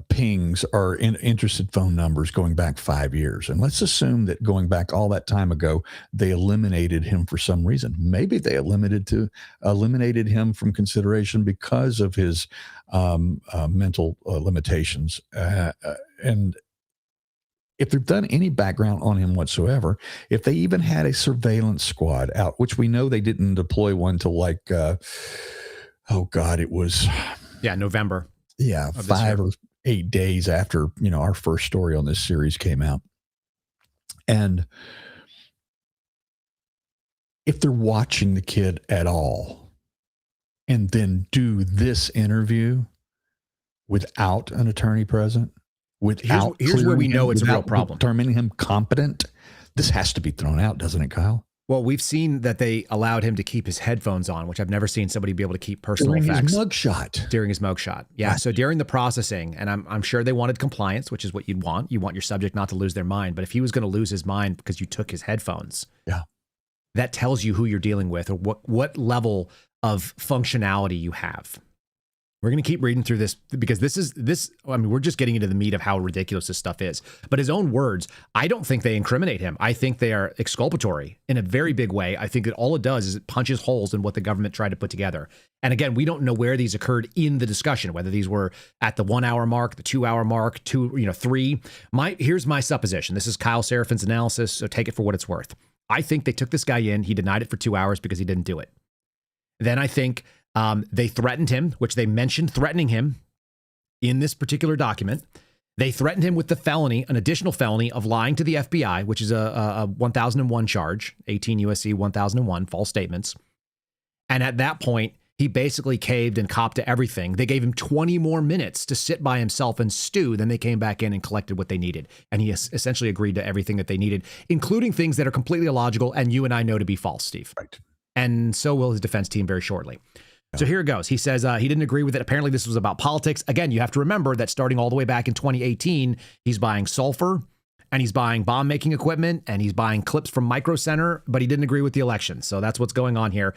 pings or interested phone numbers going back 5 years. And let's assume that going back all that time ago, they eliminated him for some reason. Maybe they eliminated him from consideration because of his mental limitations. And if they've done any background on him whatsoever, if they even had a surveillance squad out, which we know they didn't deploy one till like, it was November. Yeah, 5 or 8 days after, our first story on this series came out. And if they're watching the kid at all and then do this interview without an attorney present, here's where we know it's a real problem. Determining him competent, this has to be thrown out, doesn't it, Kyle? Well, we've seen that they allowed him to keep his headphones on, which I've never seen somebody be able to keep personal effects. During his mugshot. Yeah. Right. So during the processing, and I'm sure they wanted compliance, which is what you'd want. You want your subject not to lose their mind. But if he was going to lose his mind because you took his headphones, that tells you who you're dealing with or what level of functionality you have. We're going to keep reading through this because we're just getting into the meat of how ridiculous this stuff is. But his own words, I don't think they incriminate him. I think they are exculpatory in a very big way. I think that all it does is it punches holes in what the government tried to put together. And again, we don't know where these occurred in the discussion, whether these were at the 1 hour mark, the 2 hour mark, 3. Here's my supposition. This is Kyle Seraphin's analysis, so take it for what it's worth. I think they took this guy in. He denied it for 2 hours because he didn't do it. Then I think they threatened him, which they mentioned threatening him in this particular document. They threatened him with the felony, an additional felony of lying to the FBI, which is a 1001 charge, 18 U.S.C. 1001, false statements. And at that point, he basically caved and copped to everything. They gave him 20 more minutes to sit by himself and stew. Then they came back in and collected what they needed. And he essentially agreed to everything that they needed, including things that are completely illogical and you and I know to be false, Steve. Right. And so will his defense team very shortly. So here it goes. He says he didn't agree with it. Apparently this was about politics. Again, you have to remember that starting all the way back in 2018, he's buying sulfur and he's buying bomb making equipment and he's buying clips from Micro Center, but he didn't agree with the election. So that's what's going on here.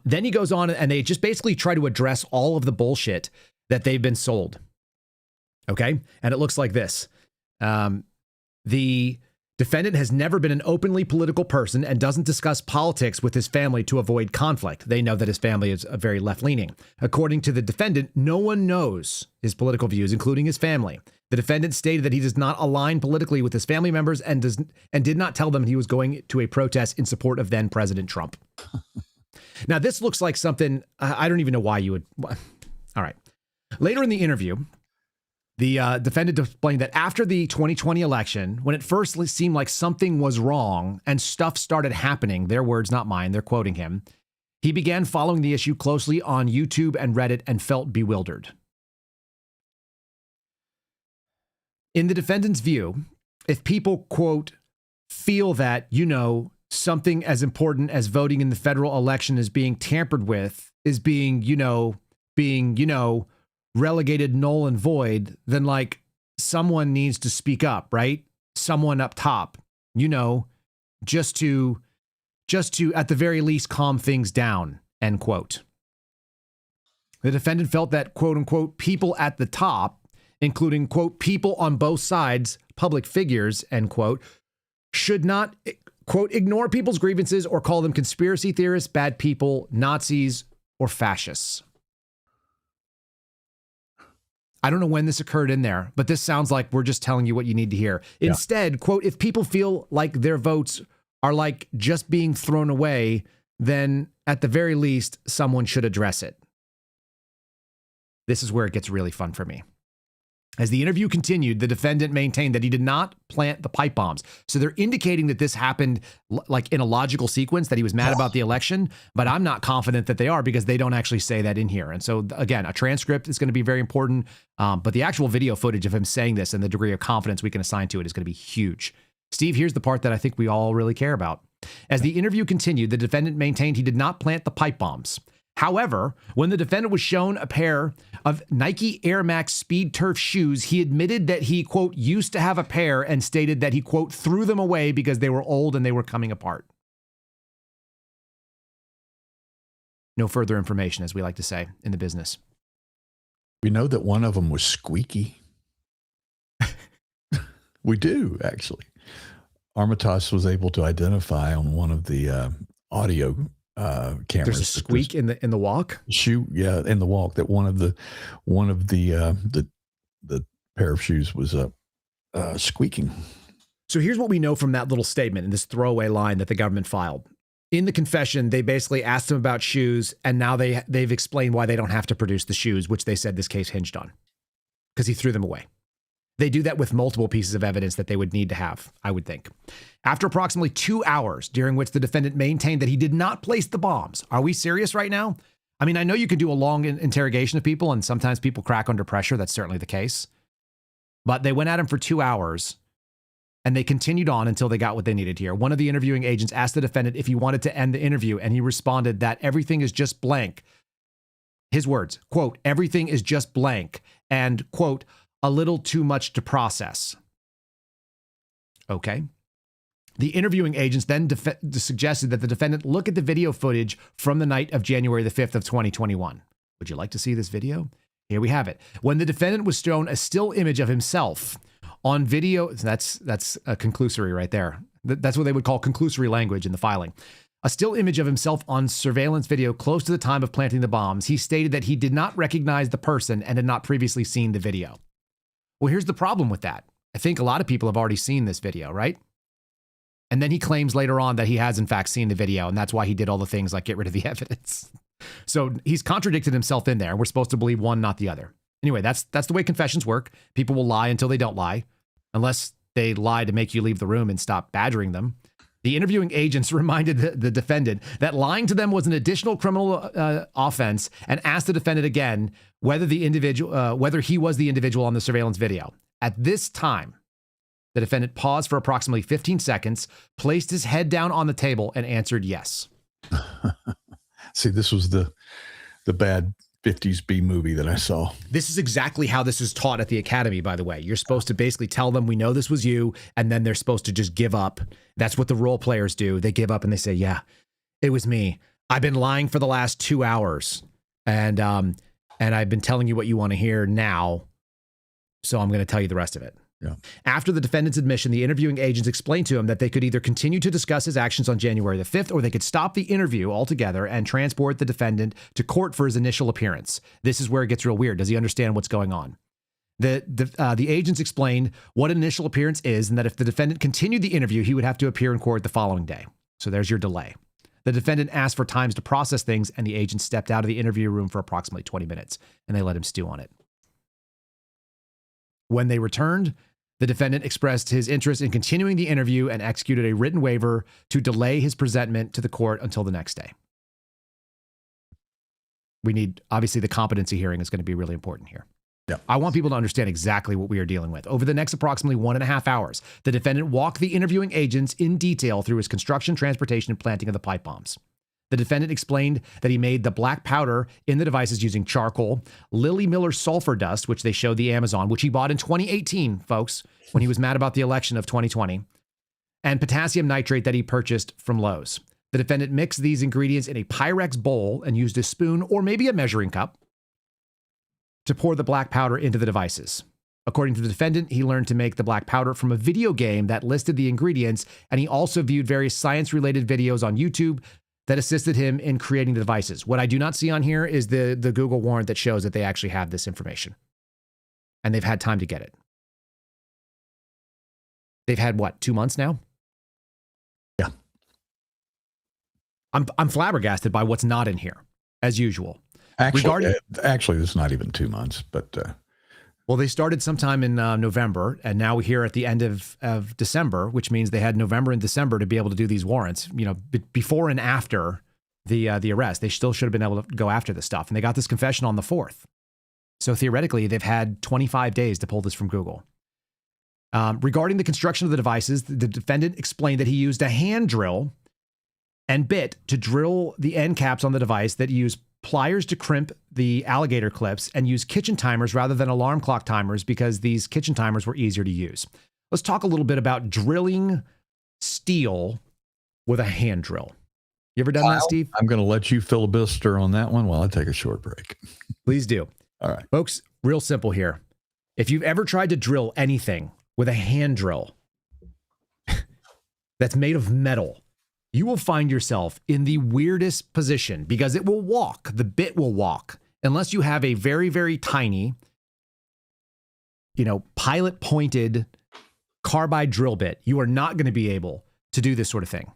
Then he goes on and they just basically try to address all of the bullshit that they've been sold. Okay. And it looks like this. The Defendant has never been an openly political person and doesn't discuss politics with his family to avoid conflict. They know that his family is very left-leaning. According to the defendant, no one knows his political views, including his family. The defendant stated that he does not align politically with his family members and did not tell them he was going to a protest in support of then President Trump. Now, this looks like something I don't even know why you would. All right. Later in the interview, the defendant explained that after the 2020 election, when it first seemed like something was wrong and stuff started happening, their words, not mine, they're quoting him, he began following the issue closely on YouTube and Reddit and felt bewildered. In the defendant's view, if people, quote, feel that, something as important as voting in the federal election is being tampered with, is being relegated null and void, then like someone needs to speak up, right? Someone up top, just to at the very least calm things down, end quote. The defendant felt that, quote unquote, people at the top, including, quote, people on both sides, public figures, end quote, should not, quote, ignore people's grievances or call them conspiracy theorists, bad people, Nazis, or fascists. I don't know when this occurred in there, but this sounds like we're just telling you what you need to hear. Instead, quote, if people feel like their votes are like just being thrown away, then at the very least, someone should address it. This is where it gets really fun for me. As the interview continued, the defendant maintained that he did not plant the pipe bombs. So they're indicating that this happened like in a logical sequence, that he was mad about the election, but I'm not confident that they are because they don't actually say that in here. And so again, a transcript is going to be very important, but the actual video footage of him saying this and the degree of confidence we can assign to it is going to be huge. Steve, here's the part that I think we all really care about. As the interview continued, the defendant maintained he did not plant the pipe bombs. However, when the defendant was shown a pair of Nike Air Max Speed Turf shoes, he admitted that he, quote, used to have a pair and stated that he, quote, threw them away because they were old and they were coming apart. No further information, as we like to say in the business. We know that one of them was squeaky. We do, actually. Armitage was able to identify on one of the audio cameras. There's a squeak in the walk. Shoe, yeah, in the walk. That one of the pair of shoes was squeaking. So here's what we know from that little statement and this throwaway line that the government filed. In the confession, they basically asked him about shoes, and now they've explained why they don't have to produce the shoes, which they said this case hinged on, because he threw them away. They do that with multiple pieces of evidence that they would need to have, I would think. After approximately 2 hours, during which the defendant maintained that he did not place the bombs. Are we serious right now? I mean, I know you can do a long interrogation of people, and sometimes people crack under pressure. That's certainly the case. But they went at him for 2 hours, and they continued on until they got what they needed here. One of the interviewing agents asked the defendant if he wanted to end the interview, and he responded that everything is just blank. His words, quote, everything is just blank, and, quote, a little too much to process. Okay. The interviewing agents then suggested that the defendant look at the video footage from the night of January the 5th of 2021. Would you like to see this video? Here we have it. When the defendant was shown a still image of himself on video, that's a conclusory right there. That's what they would call conclusory language in the filing. A still image of himself on surveillance video close to the time of planting the bombs. He stated that he did not recognize the person and had not previously seen the video. Well, here's the problem with that. I think a lot of people have already seen this video, right? And then he claims later on that he has in fact seen the video, and that's why he did all the things like get rid of the evidence. So he's contradicted himself in there. We're supposed to believe one, not the other. Anyway, that's the way confessions work. People will lie until they don't lie, unless they lie to make you leave the room and stop badgering them. The interviewing agents reminded the defendant that lying to them was an additional criminal offense, and asked the defendant again whether he was the individual on the surveillance video. At this time, the defendant paused for approximately 15 seconds, placed his head down on the table, and answered yes. See, this was the bad 50s B movie that I saw. This is exactly how this is taught at the academy, by the way. You're supposed to basically tell them, we know this was you, and then they're supposed to just give up. That's what the role players do. They give up and they say, yeah, it was me. I've been lying for the last 2 hours, and I've been telling you what you want to hear now, so I'm going to tell you the rest of it. Yeah. After the defendant's admission, the interviewing agents explained to him that they could either continue to discuss his actions on January the 5th, or they could stop the interview altogether and transport the defendant to court for his initial appearance. This is where it gets real weird. Does he understand what's going on? The agents explained what an initial appearance is, and that if the defendant continued the interview, he would have to appear in court the following day. So there's your delay. The defendant asked for times to process things, and the agent stepped out of the interview room for approximately 20 minutes, and they let him stew on it. When they returned, the defendant expressed his interest in continuing the interview and executed a written waiver to delay his presentment to the court until the next day. We need, obviously, the competency hearing is going to be really important here. Yeah. I want people to understand exactly what we are dealing with. Over the next approximately 1.5 hours, the defendant walked the interviewing agents in detail through his construction, transportation, and planting of the pipe bombs. The defendant explained that he made the black powder in the devices using charcoal, Lily Miller sulfur dust, which they showed the Amazon, which he bought in 2018, folks, when he was mad about the election of 2020, and potassium nitrate that he purchased from Lowe's. The defendant mixed these ingredients in a Pyrex bowl and used a spoon or maybe a measuring cup to pour the black powder into the devices. According to the defendant, he learned to make the black powder from a video game that listed the ingredients, and he also viewed various science-related videos on YouTube that assisted him in creating the devices. What I do not see on here is the Google warrant that shows that they actually have this information. And they've had time to get it. They've had, what, 2 months now? Yeah. I'm flabbergasted by what's not in here, as usual. Actually, it's not even 2 months, but... Well, they started sometime in November, and now we're here at the end of December, which means they had November and December to be able to do these warrants. You know, before and after the arrest, they still should have been able to go after this stuff. And they got this confession on the 4th. So theoretically, they've had 25 days to pull this from Google. Regarding the construction of the devices, the defendant explained that he used a hand drill and bit to drill the end caps on the device, that use pliers to crimp the alligator clips, and use kitchen timers rather than alarm clock timers because these kitchen timers were easier to use. Let's talk a little bit about drilling steel with a hand drill. You ever done that, Steve? I'm going to let you filibuster on that one while I take a short break. Please do. All right. Folks, real simple here. If you've ever tried to drill anything with a hand drill that's made of metal, you will find yourself in the weirdest position because it will walk. The bit will walk unless you have a very, very tiny, pilot pointed carbide drill bit. You are not going to be able to do this sort of thing.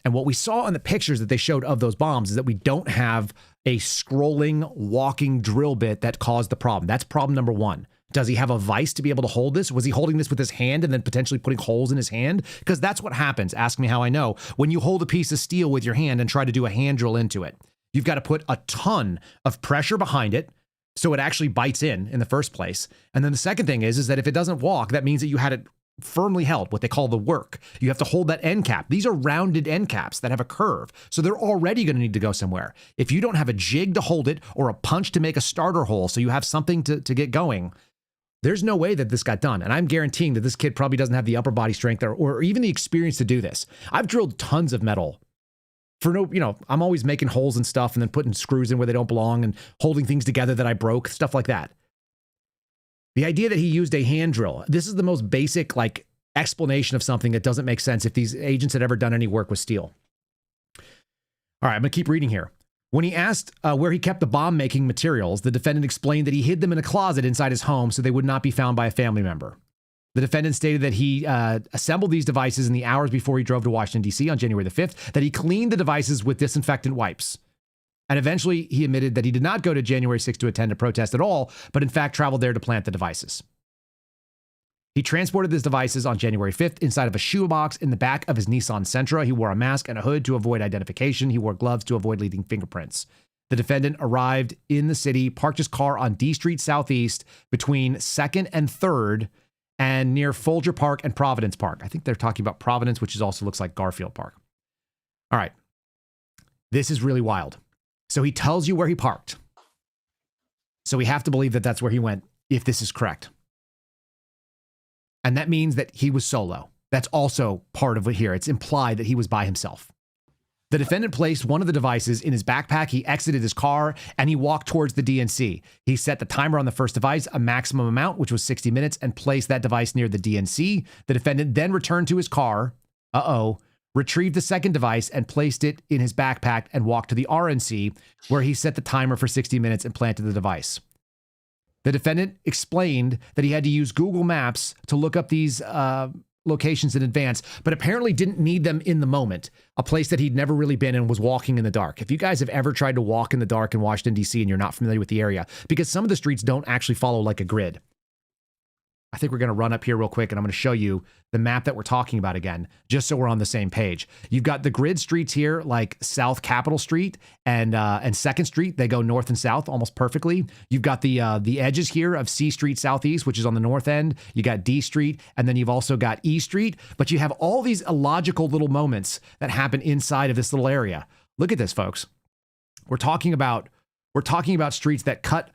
And what we saw in the pictures that they showed of those bombs is that we don't have a scrolling, walking drill bit that caused the problem. That's problem number one. Does he have a vise to be able to hold this? Was he holding this with his hand and then potentially putting holes in his hand? Because that's what happens. Ask me how I know. When you hold a piece of steel with your hand and try to do a hand drill into it, you've got to put a ton of pressure behind it so it actually bites in the first place. And then the second thing is that if it doesn't walk, that means that you had it firmly held, what they call the work. You have to hold that end cap. These are rounded end caps that have a curve. So they're already going to need to go somewhere. If you don't have a jig to hold it or a punch to make a starter hole so you have something to get going, there's no way that this got done. And I'm guaranteeing that this kid probably doesn't have the upper body strength or even the experience to do this. I've drilled tons of metal for I'm always making holes and stuff and then putting screws in where they don't belong and holding things together that I broke, stuff like that. The idea that he used a hand drill, this is the most basic explanation of something that doesn't make sense if these agents had ever done any work with steel. All right, I'm going to keep reading here. When he asked where he kept the bomb-making materials, the defendant explained that he hid them in a closet inside his home so they would not be found by a family member. The defendant stated that he assembled these devices in the hours before he drove to Washington, D.C. on January the 5th, that he cleaned the devices with disinfectant wipes. And eventually, he admitted that he did not go to January 6th to attend a protest at all, but in fact traveled there to plant the devices. He transported his devices on January 5th inside of a shoebox in the back of his Nissan Sentra. He wore a mask and a hood to avoid identification. He wore gloves to avoid leaving fingerprints. The defendant arrived in the city, parked his car on D Street Southeast between 2nd and 3rd and near Folger Park and Providence Park. I think they're talking about Providence, which also looks like Garfield Park. All right. This is really wild. So he tells you where he parked. So we have to believe that that's where he went, if this is correct. And that means that he was solo. That's also part of it here. It's implied that he was by himself. The defendant placed one of the devices in his backpack. He exited his car and he walked towards the DNC. He set the timer on the first device, a maximum amount, which was 60 minutes, and placed that device near the DNC. The defendant then returned to his car, retrieved the second device and placed it in his backpack and walked to the RNC, where he set the timer for 60 minutes and planted the device. The defendant explained that he had to use Google Maps to look up these locations in advance, but apparently didn't need them in the moment, a place that he'd never really been and was walking in the dark. If you guys have ever tried to walk in the dark in Washington, D.C. and you're not familiar with the area, because some of the streets don't actually follow like a grid. I think we're going to run up here real quick and I'm going to show you the map that we're talking about again, just so we're on the same page. You've got the grid streets here, like South Capitol Street and 2nd Street. They go north and south almost perfectly. You've got the edges here of C Street Southeast, which is on the north end. You got D Street, and then you've also got E Street. But you have all these illogical little moments that happen inside of this little area. Look at this, folks. We're talking about streets that cut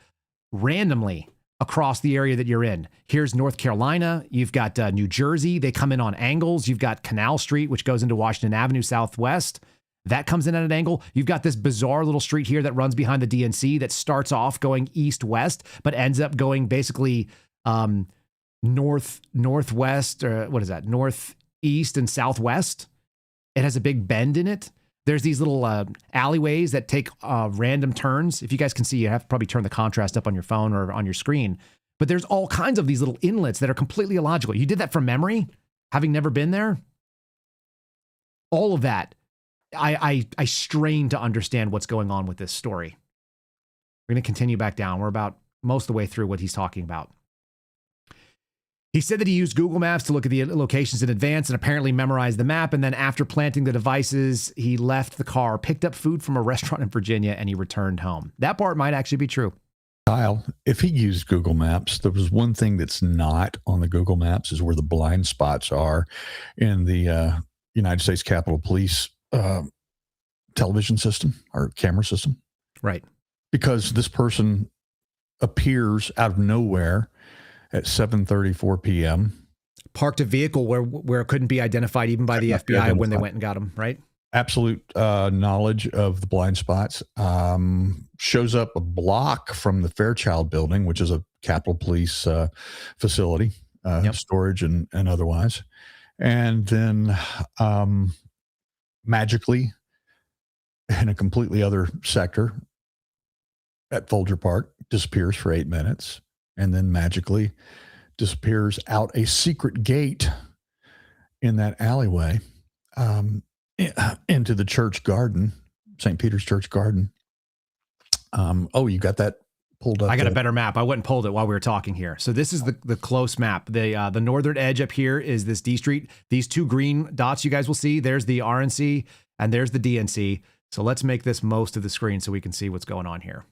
randomly across the area that you're in. Here's North Carolina. You've got New Jersey. They come in on angles. You've got Canal Street, which goes into Washington Avenue Southwest. That comes in at an angle. You've got this bizarre little street here that runs behind the DNC that starts off going east-west, but ends up going basically northwest, or what is that? Northeast and southwest. It has a big bend in it. There's these little alleyways that take random turns. If you guys can see, you have to probably turn the contrast up on your phone or on your screen. But there's all kinds of these little inlets that are completely illogical. You did that from memory, having never been there. All of that, I strain to understand what's going on with this story. We're going to continue back down. We're about most of the way through what he's talking about. He said that he used Google Maps to look at the locations in advance and apparently memorized the map. And then after planting the devices, he left the car, picked up food from a restaurant in Virginia, and he returned home. That part might actually be true. Kyle, if he used Google Maps, there was one thing that's not on the Google Maps is where the blind spots are in the United States Capitol Police television system or camera system. Right. Because this person appears out of nowhere at 7:34 p.m. Parked a vehicle where it couldn't be identified even by the FBI when they went and got him, right? Absolute knowledge of the blind spots. Shows up a block from the Fairchild building, which is a Capitol Police facility, storage and otherwise. And then magically, in a completely other sector at Folger Park, disappears for 8 minutes. And then magically disappears out a secret gate in that alleyway into the church garden, St. Peter's Church Garden. You got that pulled up? I got a better map. I went and pulled it while we were talking here. So this is the close map. The northern edge up here is this D Street. These two green dots you guys will see, there's the RNC and there's the DNC. So let's make this most of the screen so we can see what's going on here.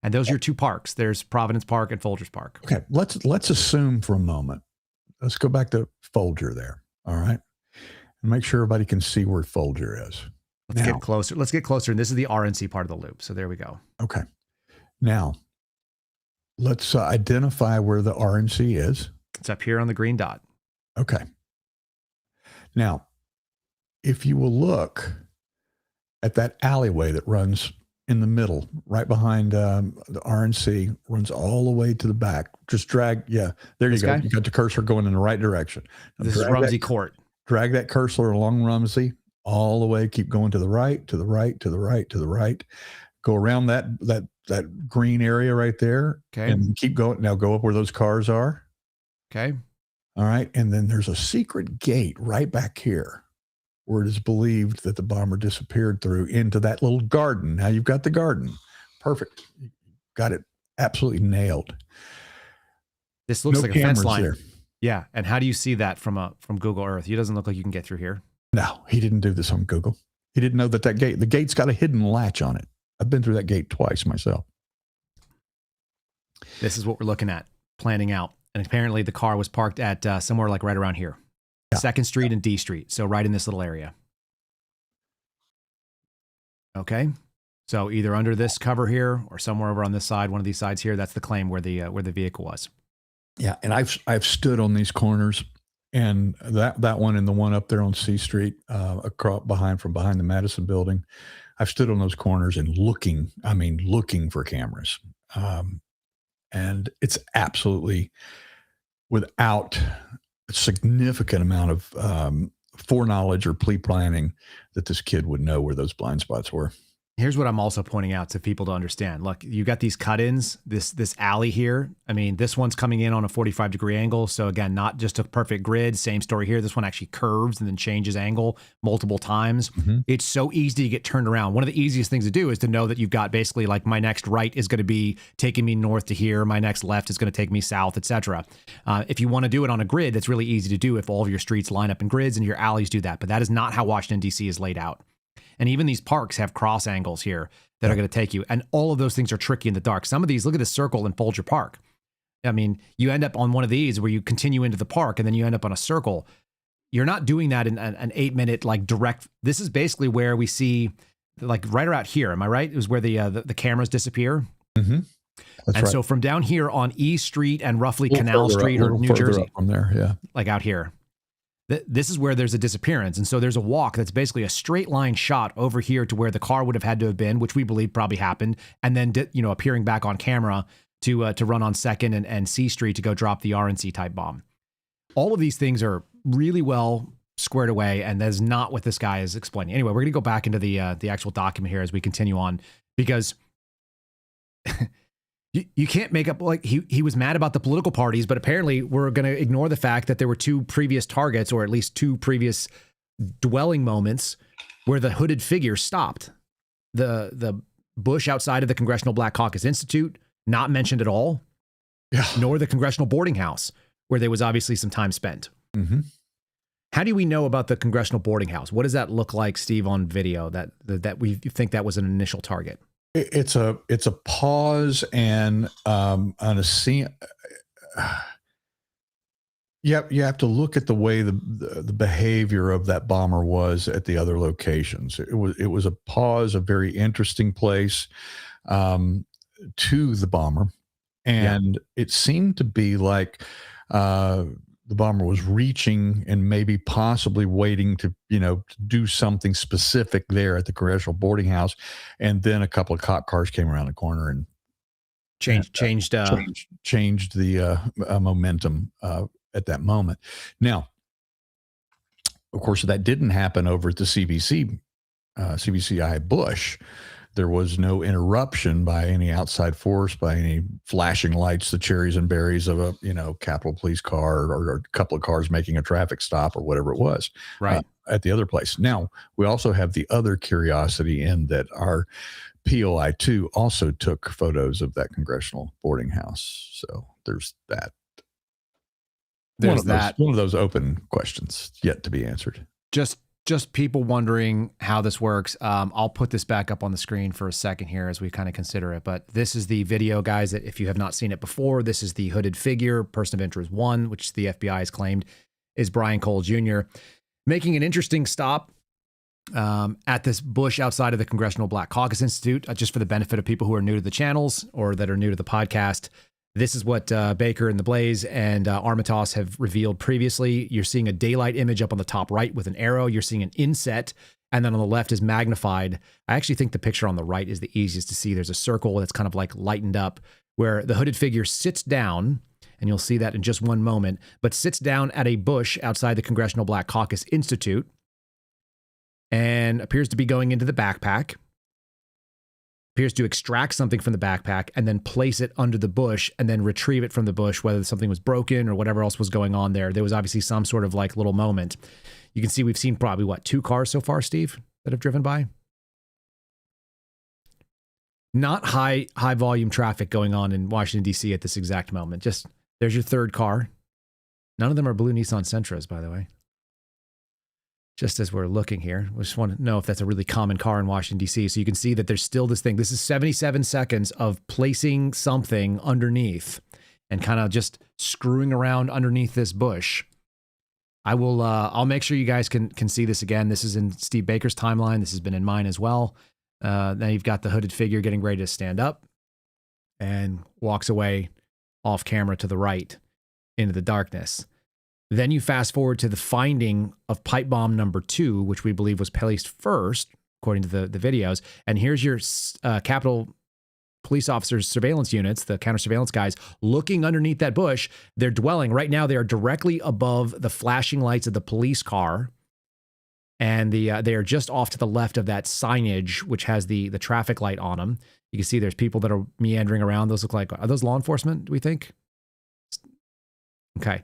And those are your two parks. There's Providence Park and Folgers Park. Okay, let's assume for a moment. Let's go back to Folger there. All right, and make sure everybody can see where Folger is. Let's get closer. Let's get closer. And this is the RNC part of the loop. So there we go. Okay. Now, let's identify where the RNC is. It's up here on the green dot. Okay. Now, if you will look at that alleyway that runs in the middle, right behind the RNC, runs all the way to the back. Just drag, there you go. You got the cursor going in the right direction. Now this is Rumsey Court. Drag that cursor along Rumsey all the way. Keep going to the right, to the right, to the right, to the right. Go around that green area right there. Okay. And keep going. Now go up where those cars are. Okay. All right. And then there's a secret gate right back here, where it is believed that the bomber disappeared through into that little garden. Now you've got the garden. Perfect. You got it absolutely nailed. This looks like a fence line. There. Yeah. And how do you see that from Google Earth? It doesn't look like you can get through here. No, he didn't do this on Google. He didn't know that the gate's got a hidden latch on it. I've been through that gate twice myself. This is what we're looking at, planning out. And apparently the car was parked at somewhere like right around here. 2nd Street and D Street. So right in this little area. Okay. So either under this cover here or somewhere over on this side, one of these sides here, that's the claim where the vehicle was. Yeah. And I've stood on these corners And that one and the one up there on C Street, across from behind the Madison building, I've stood on those corners and looking for cameras. And it's absolutely without a significant amount of foreknowledge or pre-planning that this kid would know where those blind spots were. Here's what I'm also pointing out to people to understand. Look, you got these cut-ins, this alley here. I mean, this one's coming in on a 45-degree angle. So again, not just a perfect grid. Same story here. This one actually curves and then changes angle multiple times. Mm-hmm. It's so easy to get turned around. One of the easiest things to do is to know that you've got basically like my next right is going to be taking me north to here. My next left is going to take me south, etc. If you want to do it on a grid, that's really easy to do if all of your streets line up in grids and your alleys do that. But that is not how Washington, D.C. is laid out. And even these parks have cross angles here that are going to take you. And all of those things are tricky in the dark. Some of these, look at this circle in Folger Park. I mean, you end up on one of these where you continue into the park and then you end up on a circle. You're not doing that in an 8-minute like direct. This is basically where we see like right around here. Am I right? It was where the cameras disappear. Mm-hmm. That's right. So from down here on E Street and roughly Canal Street or New Jersey, from there, yeah, like out here. This is where there's a disappearance. And so there's a walk that's basically a straight line shot over here to where the car would have had to have been, which we believe probably happened. And then, appearing back on camera to run on 2nd and C Street to go drop the RNC type bomb. All of these things are really well squared away. And that's not what this guy is explaining. Anyway, we're going to go back into the actual document here as we continue on, because you can't make up, like, he was mad about the political parties, but apparently we're going to ignore the fact that there were 2 previous targets, or at least 2 previous dwelling moments where the hooded figure stopped. The bush outside of the Congressional Black Caucus Institute, not mentioned at all, nor the Congressional Boarding House, where there was obviously some time spent. Mm-hmm. How do we know about the Congressional Boarding House? What does that look like, Steve, on video, that we think that was an initial target? It's a pause and on a scene. You have to look at the way the behavior of that bomber was at the other locations. It was a pause, a very interesting place to the bomber, and it seemed to be like the bomber was reaching and maybe possibly waiting to do something specific there at the Congressional Boarding House, and then a couple of cop cars came around the corner and changed the momentum at that moment. Now, of course, that didn't happen over at the CBCI Bush. There was no interruption by any outside force, by any flashing lights, the cherries and berries of a Capitol Police car or a couple of cars making a traffic stop or whatever it was, right, at the other place. Now, we also have the other curiosity in that our POI2 also took photos of that Congressional Boarding House. So there's that. There's one of those open questions yet to be answered. Just people wondering how this works. I'll put this back up on the screen for a second here as we kind of consider it. But this is the video, guys, that if you have not seen it before, this is the hooded figure, person of interest 1, which the FBI has claimed is Brian Cole Jr., making an interesting stop at this bush outside of the Congressional Black Caucus Institute. Just for the benefit of people who are new to the channels or that are new to the podcast, this is what Baker and the Blaze and Armitage have revealed previously. You're seeing a daylight image up on the top right with an arrow. You're seeing an inset, and then on the left is magnified. I actually think the picture on the right is the easiest to see. There's a circle that's kind of like lightened up where the hooded figure sits down, and you'll see that in just one moment, but sits down at a bush outside the Congressional Black Caucus Institute and appears to be going into the backpack. Appears to extract something from the backpack and then place it under the bush and then retrieve it from the bush, whether something was broken or whatever else was going on there. There was obviously some sort of like little moment. You can see we've seen probably 2 cars so far, Steve, that have driven by. Not high volume traffic going on in Washington, D.C. at this exact moment. Just there's your 3rd car. None of them are blue Nissan Sentras, by the way. Just as we're looking here, we just want to know if that's a really common car in Washington, D.C. So you can see that there's still this thing. This is 77 seconds of placing something underneath and kind of just screwing around underneath this bush. I'll make sure you guys can see this again. This is in Steve Baker's timeline. This has been in mine as well. Now you've got the hooded figure getting ready to stand up and walks away off camera to the right into the darkness. Then you fast forward to the finding of pipe bomb number 2, which we believe was placed first, according to the videos. And here's your Capitol police officers' surveillance units, the counter surveillance guys, looking underneath that bush. They're dwelling. Right now, they are directly above the flashing lights of the police car. And they are just off to the left of that signage, which has the traffic light on them. You can see there's people that are meandering around. Those look like, are those law enforcement, do we think? Okay.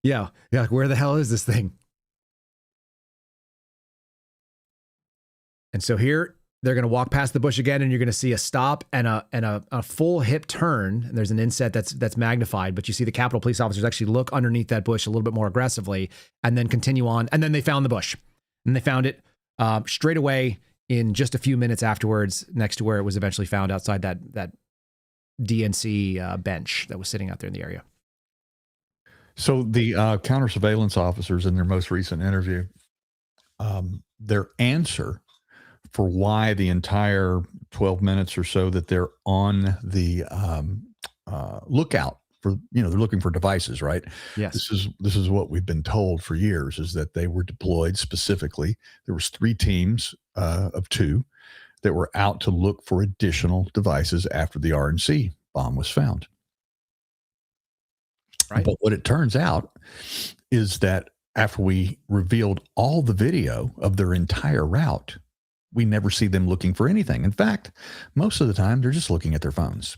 Yeah. Like, where the hell is this thing? And so here they're going to walk past the bush again, and you're going to see a stop and a full hip turn. And there's an inset that's magnified, but you see the Capitol police officers actually look underneath that bush a little bit more aggressively, and then continue on. And then they found the bush, and they found it straight away in just a few minutes afterwards, next to where it was eventually found outside that DNC bench that was sitting out there in the area. So the counter surveillance officers, in their most recent interview, their answer for why the entire 12 minutes or so that they're on the lookout for, they're looking for devices, right? Yes. This is what we've been told for years, is that they were deployed specifically. There was 3 teams of 2 that were out to look for additional devices after the RNC bomb was found. Right. But what it turns out is that after we revealed all the video of their entire route, we never see them looking for anything. In fact, most of the time, they're just looking at their phones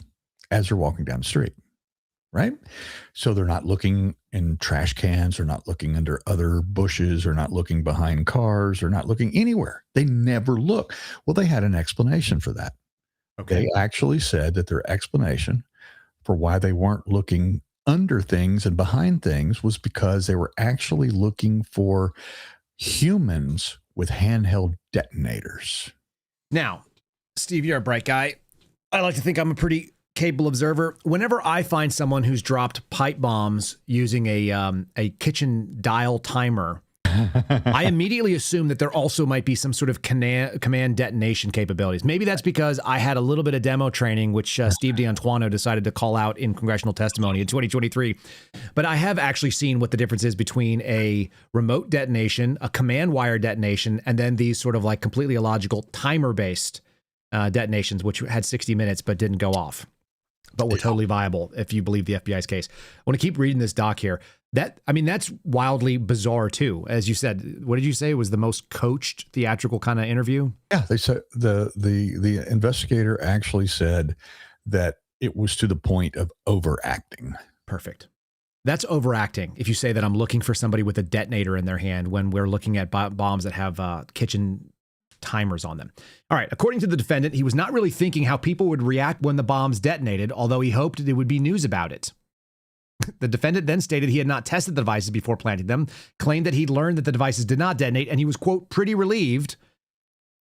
as they're walking down the street, right? So they're not looking in trash cans, or not looking under other bushes, or not looking behind cars, or not looking anywhere. They never look. Well, they had an explanation for that. Okay. They actually said that their explanation for why they weren't looking under things and behind things was because they were actually looking for humans with handheld detonators. Now, Steve, you're a bright guy. I like to think I'm a pretty capable observer. Whenever I find someone who's dropped pipe bombs using a kitchen dial timer, I immediately assume that there also might be some sort of command detonation capabilities. Maybe that's because I had a little bit of demo training, which Steve D'Antuono decided to call out in congressional testimony in 2023. But I have actually seen what the difference is between a remote detonation, a command wire detonation, and then these sort of like completely illogical timer-based detonations, which had 60 minutes but didn't go off, but were totally viable if you believe the FBI's case. I want to keep reading this doc here. That's wildly bizarre too. As you said, what did you say? It was the most coached theatrical kind of interview? Yeah, they said the investigator actually said that it was to the point of overacting. Perfect. That's overacting. If you say that I'm looking for somebody with a detonator in their hand when we're looking at bombs that have kitchen timers on them. All right. According to the defendant, he was not really thinking how people would react when the bombs detonated, although he hoped there would be news about it. The defendant then stated he had not tested the devices before planting them, claimed that he'd learned that the devices did not detonate, and he was, quote, pretty relieved,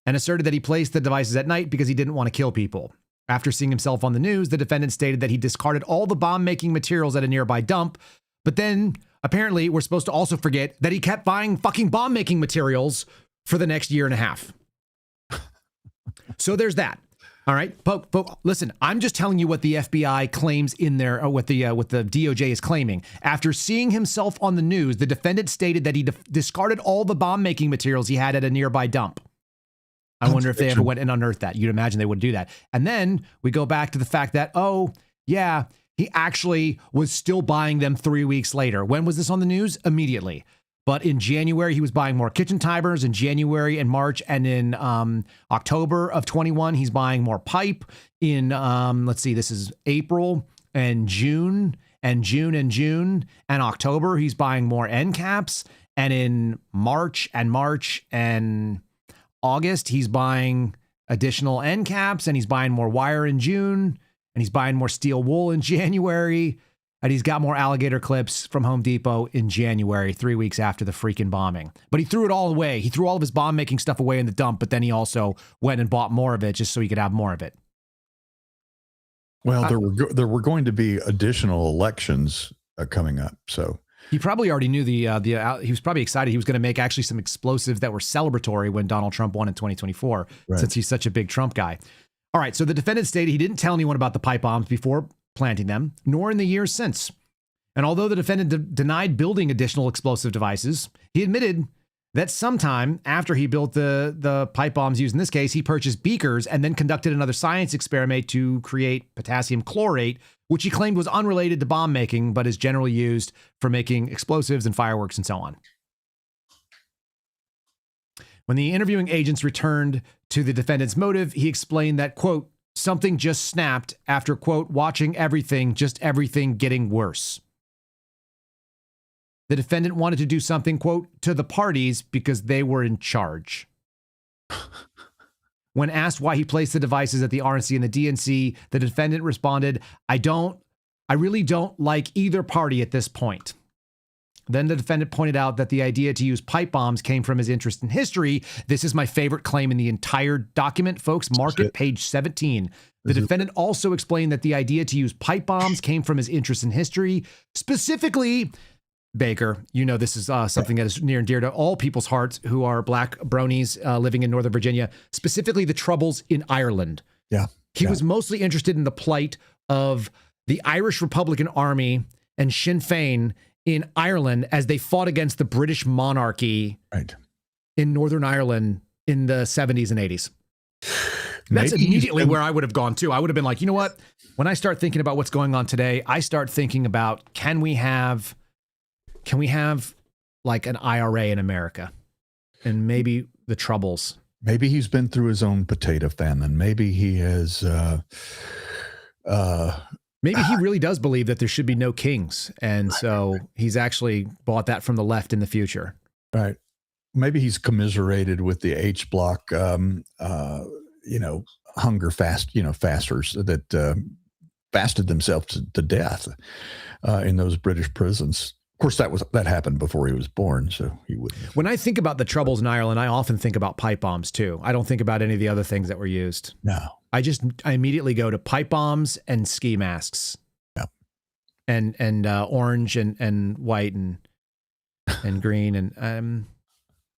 and asserted that he placed the devices at night because he didn't want to kill people. After seeing himself on the news, the defendant stated that he discarded all the bomb-making materials at a nearby dump, but then apparently we're supposed to also forget that he kept buying fucking bomb-making materials for the next year and a half. So there's that. All right, but listen, I'm just telling you what the FBI claims in there, or what the DOJ is claiming. After seeing himself on the news, the defendant stated that he discarded all the bomb-making materials he had at a nearby dump. I wonder if they ever went and unearthed that. You'd imagine they would do that. And then we go back to the fact that, oh, yeah, he actually was still buying them 3 weeks later. When was this on the news? Immediately. But in January, he was buying more kitchen timers. In January and March, and in October of 21, he's buying more pipe. In, let's see, this is April and June and October, he's buying more end caps. And in March and August, he's buying additional end caps, and he's buying more wire in June, and he's buying more steel wool in January. And he's got more alligator clips from Home Depot in January, 3 weeks after the freaking bombing. But he threw it all away. He threw all of his bomb-making stuff away in the dump, but then he also went and bought more of it just so he could have more of it. Well, there were going to be additional elections coming up, so he probably already knew he was probably excited he was going to make actually some explosives that were celebratory when Donald Trump won in 2024, right, since he's such a big Trump guy. All right, so the defendant stated he didn't tell anyone about the pipe bombs before planting them, nor in the years since. And although the defendant denied building additional explosive devices, he admitted that sometime after he built the pipe bombs used in this case, he purchased beakers and then conducted another science experiment to create potassium chlorate, which he claimed was unrelated to bomb making, but is generally used for making explosives and fireworks and so on. When the interviewing agents returned to the defendant's motive, he explained that, quote, something just snapped after, quote, watching everything, just everything getting worse. The defendant wanted to do something, quote, to the parties because they were in charge. When asked why he placed the devices at the RNC and the DNC, the defendant responded, I really don't like either party at this point. Then the defendant pointed out that the idea to use pipe bombs came from his interest in history. This is my favorite claim in the entire document, folks. Mark it, page 17. The defendant also explained that the idea to use pipe bombs came from his interest in history, specifically, Baker, you know this is something that is near and dear to all people's hearts who are black bronies living in Northern Virginia, specifically the Troubles in Ireland. Yeah. He was mostly interested in the plight of the Irish Republican Army and Sinn Féin in Ireland as they fought against the British monarchy in Northern Ireland in the 70s and 80s. That's immediately where I would have gone too. I would have been like, you know what? When I start thinking about what's going on today, I start thinking about, can we have like an IRA in America and maybe the Troubles? Maybe he's been through his own potato famine. Maybe he has, maybe he really does believe that there should be no kings. And so he's actually bought that from the left in the future. Right. Maybe he's commiserated with the H block, hunger fasters that fasted themselves to death in those British prisons. Of course, that happened before he was born, so he wouldn't. When I think about the Troubles in Ireland, I often think about pipe bombs too. I don't think about any of the other things that were used. No. I immediately go to pipe bombs and ski masks. Yep. And orange and white and green and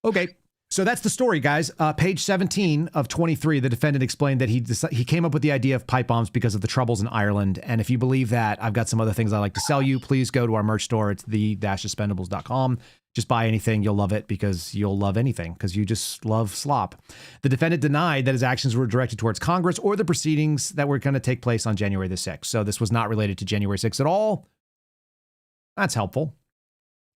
okay. So that's the story, guys. Page 17 of 23, the defendant explained that he came up with the idea of pipe bombs because of the Troubles in Ireland. And if you believe that, I've got some other things I'd like to sell you. Please go to our merch store. It's the-expendables.com. Just buy anything. You'll love it because you'll love anything because you just love slop. The defendant denied that his actions were directed towards Congress or the proceedings that were going to take place on January the 6th. So this was not related to January 6th at all. That's helpful.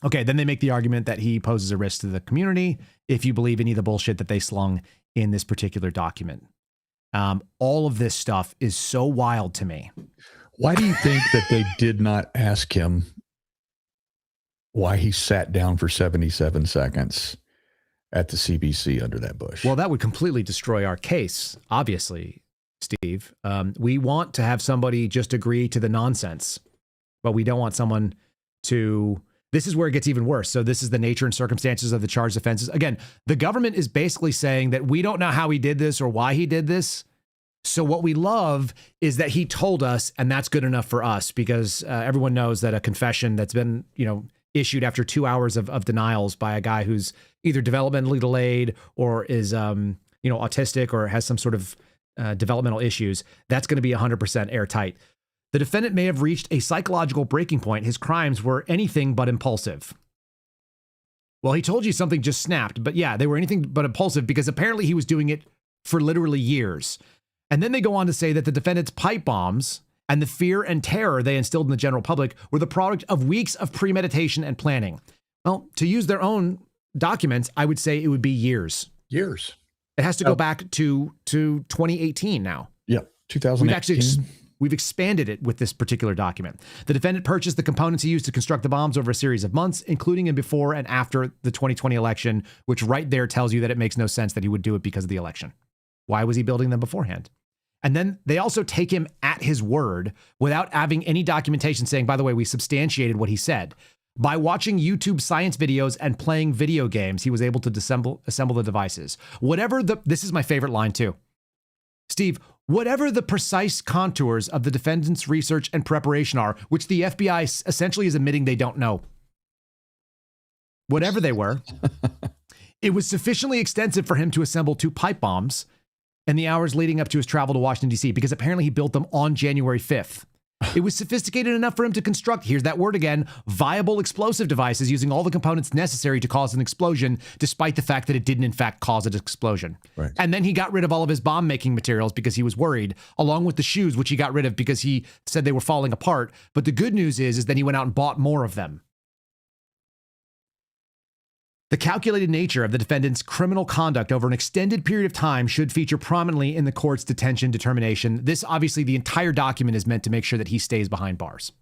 Okay, then they make the argument that he poses a risk to the community if you believe any of the bullshit that they slung in this particular document. All of this stuff is so wild to me. Why do you think that they did not ask him why he sat down for 77 seconds at the CBC under that bush? Well, that would completely destroy our case, obviously, Steve. We want to have somebody just agree to the nonsense, but we don't want someone to... This is where it gets even worse. So this is the nature and circumstances of the charged offenses. Again, the government is basically saying that we don't know how he did this or why he did this. So what we love is that he told us, and that's good enough for us because everyone knows that a confession that's been, issued after 2 hours of denials by a guy who's either developmentally delayed or is, autistic or has some sort of developmental issues, that's going to be 100% airtight. The defendant may have reached a psychological breaking point. His crimes were anything but impulsive. Well, he told you something just snapped, but yeah, they were anything but impulsive because apparently he was doing it for literally years. And then they go on to say that the defendant's pipe bombs and the fear and terror they instilled in the general public were the product of weeks of premeditation and planning. Well, to use their own documents, I would say it would be years. Years. It has to go back to 2018 now. Yep, 2018. We've expanded it with this particular document. The defendant purchased the components he used to construct the bombs over a series of months, including in before and after the 2020 election, which right there tells you that it makes no sense that he would do it because of the election. Why was he building them beforehand? And then they also take him at his word without having any documentation saying, by the way, we substantiated what he said. By watching YouTube science videos and playing video games, he was able to assemble the devices. This is my favorite line too. Steve, whatever the precise contours of the defendant's research and preparation are, which the FBI essentially is admitting they don't know, whatever they were, it was sufficiently extensive for him to assemble 2 pipe bombs in the hours leading up to his travel to Washington, D.C., because apparently he built them on January 5th. It was sophisticated enough for him to construct, here's that word again, viable explosive devices using all the components necessary to cause an explosion, despite the fact that it didn't in fact cause an explosion. Right. And then he got rid of all of his bomb-making materials because he was worried, along with the shoes, which he got rid of because he said they were falling apart. But the good news is that he went out and bought more of them. The calculated nature of the defendant's criminal conduct over an extended period of time should feature prominently in the court's detention determination. This, obviously, the entire document is meant to make sure that he stays behind bars.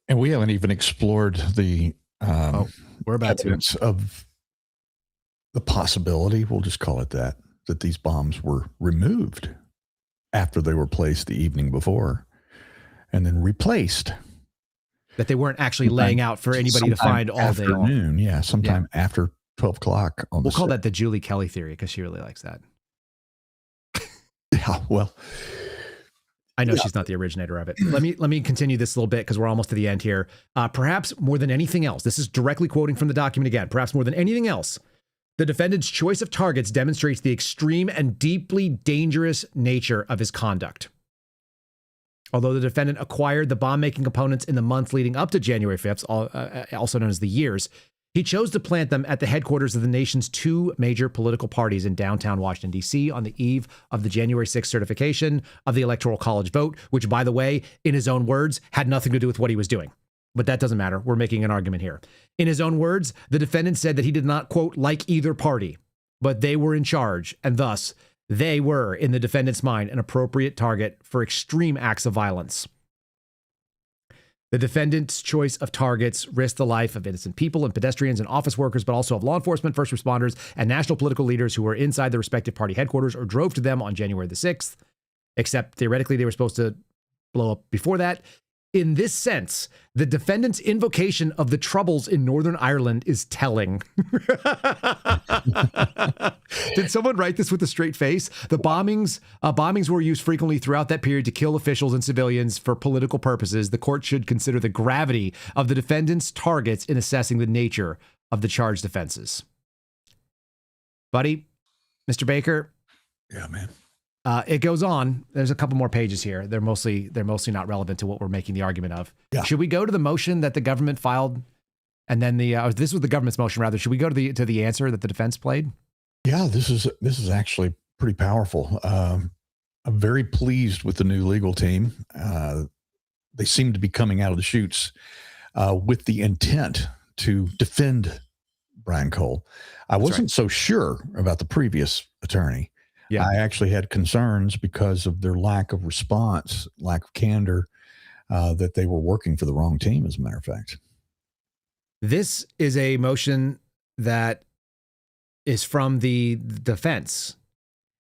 And we haven't even explored the we're about evidence of the possibility, we'll just call it that these bombs were removed after they were placed the evening before and then replaced. That they weren't actually laying out for anybody to find all day long. Yeah, sometime after 12 o'clock. We'll call that the Julie Kelly theory because she really likes that. Yeah, well, I know she's not the originator of it. Let me continue this a little bit because we're almost to the end here. Perhaps more than anything else, this is directly quoting from the document again. Perhaps more than anything else, the defendant's choice of targets demonstrates the extreme and deeply dangerous nature of his conduct. Although the defendant acquired the bomb-making components in the months leading up to January 5th, also known as the years, he chose to plant them at the headquarters of the nation's two major political parties in downtown Washington, D.C. on the eve of the January 6th certification of the Electoral College vote, which, by the way, in his own words, had nothing to do with what he was doing. But that doesn't matter. We're making an argument here. In his own words, the defendant said that he did not, quote, like either party, but they were in charge, and thus they were, in the defendant's mind, an appropriate target for extreme acts of violence. The defendant's choice of targets risked the life of innocent people and pedestrians and office workers, but also of law enforcement, first responders, and national political leaders who were inside the respective party headquarters or drove to them on January the 6th, except theoretically they were supposed to blow up before that. In this sense, the defendant's invocation of the Troubles in Northern Ireland is telling. Did someone write this with a straight face? The bombings were used frequently throughout that period to kill officials and civilians for political purposes. The court should consider the gravity of the defendant's targets in assessing the nature of the charged offenses. Buddy, Mr. Baker. Yeah, man. It goes on. There's a couple more pages here. They're mostly not relevant to what we're making the argument of. Yeah. Should we go to the motion that the government filed, and then this was the government's motion rather? Should we go to the answer that the defense played? Yeah, this is actually pretty powerful. I'm very pleased with the new legal team. They seem to be coming out of the chutes with the intent to defend Brian Cole. I wasn't so sure about the previous attorney. Yeah. I actually had concerns because of their lack of response, lack of candor, that they were working for the wrong team, as a matter of fact. This is a motion that is from the defense.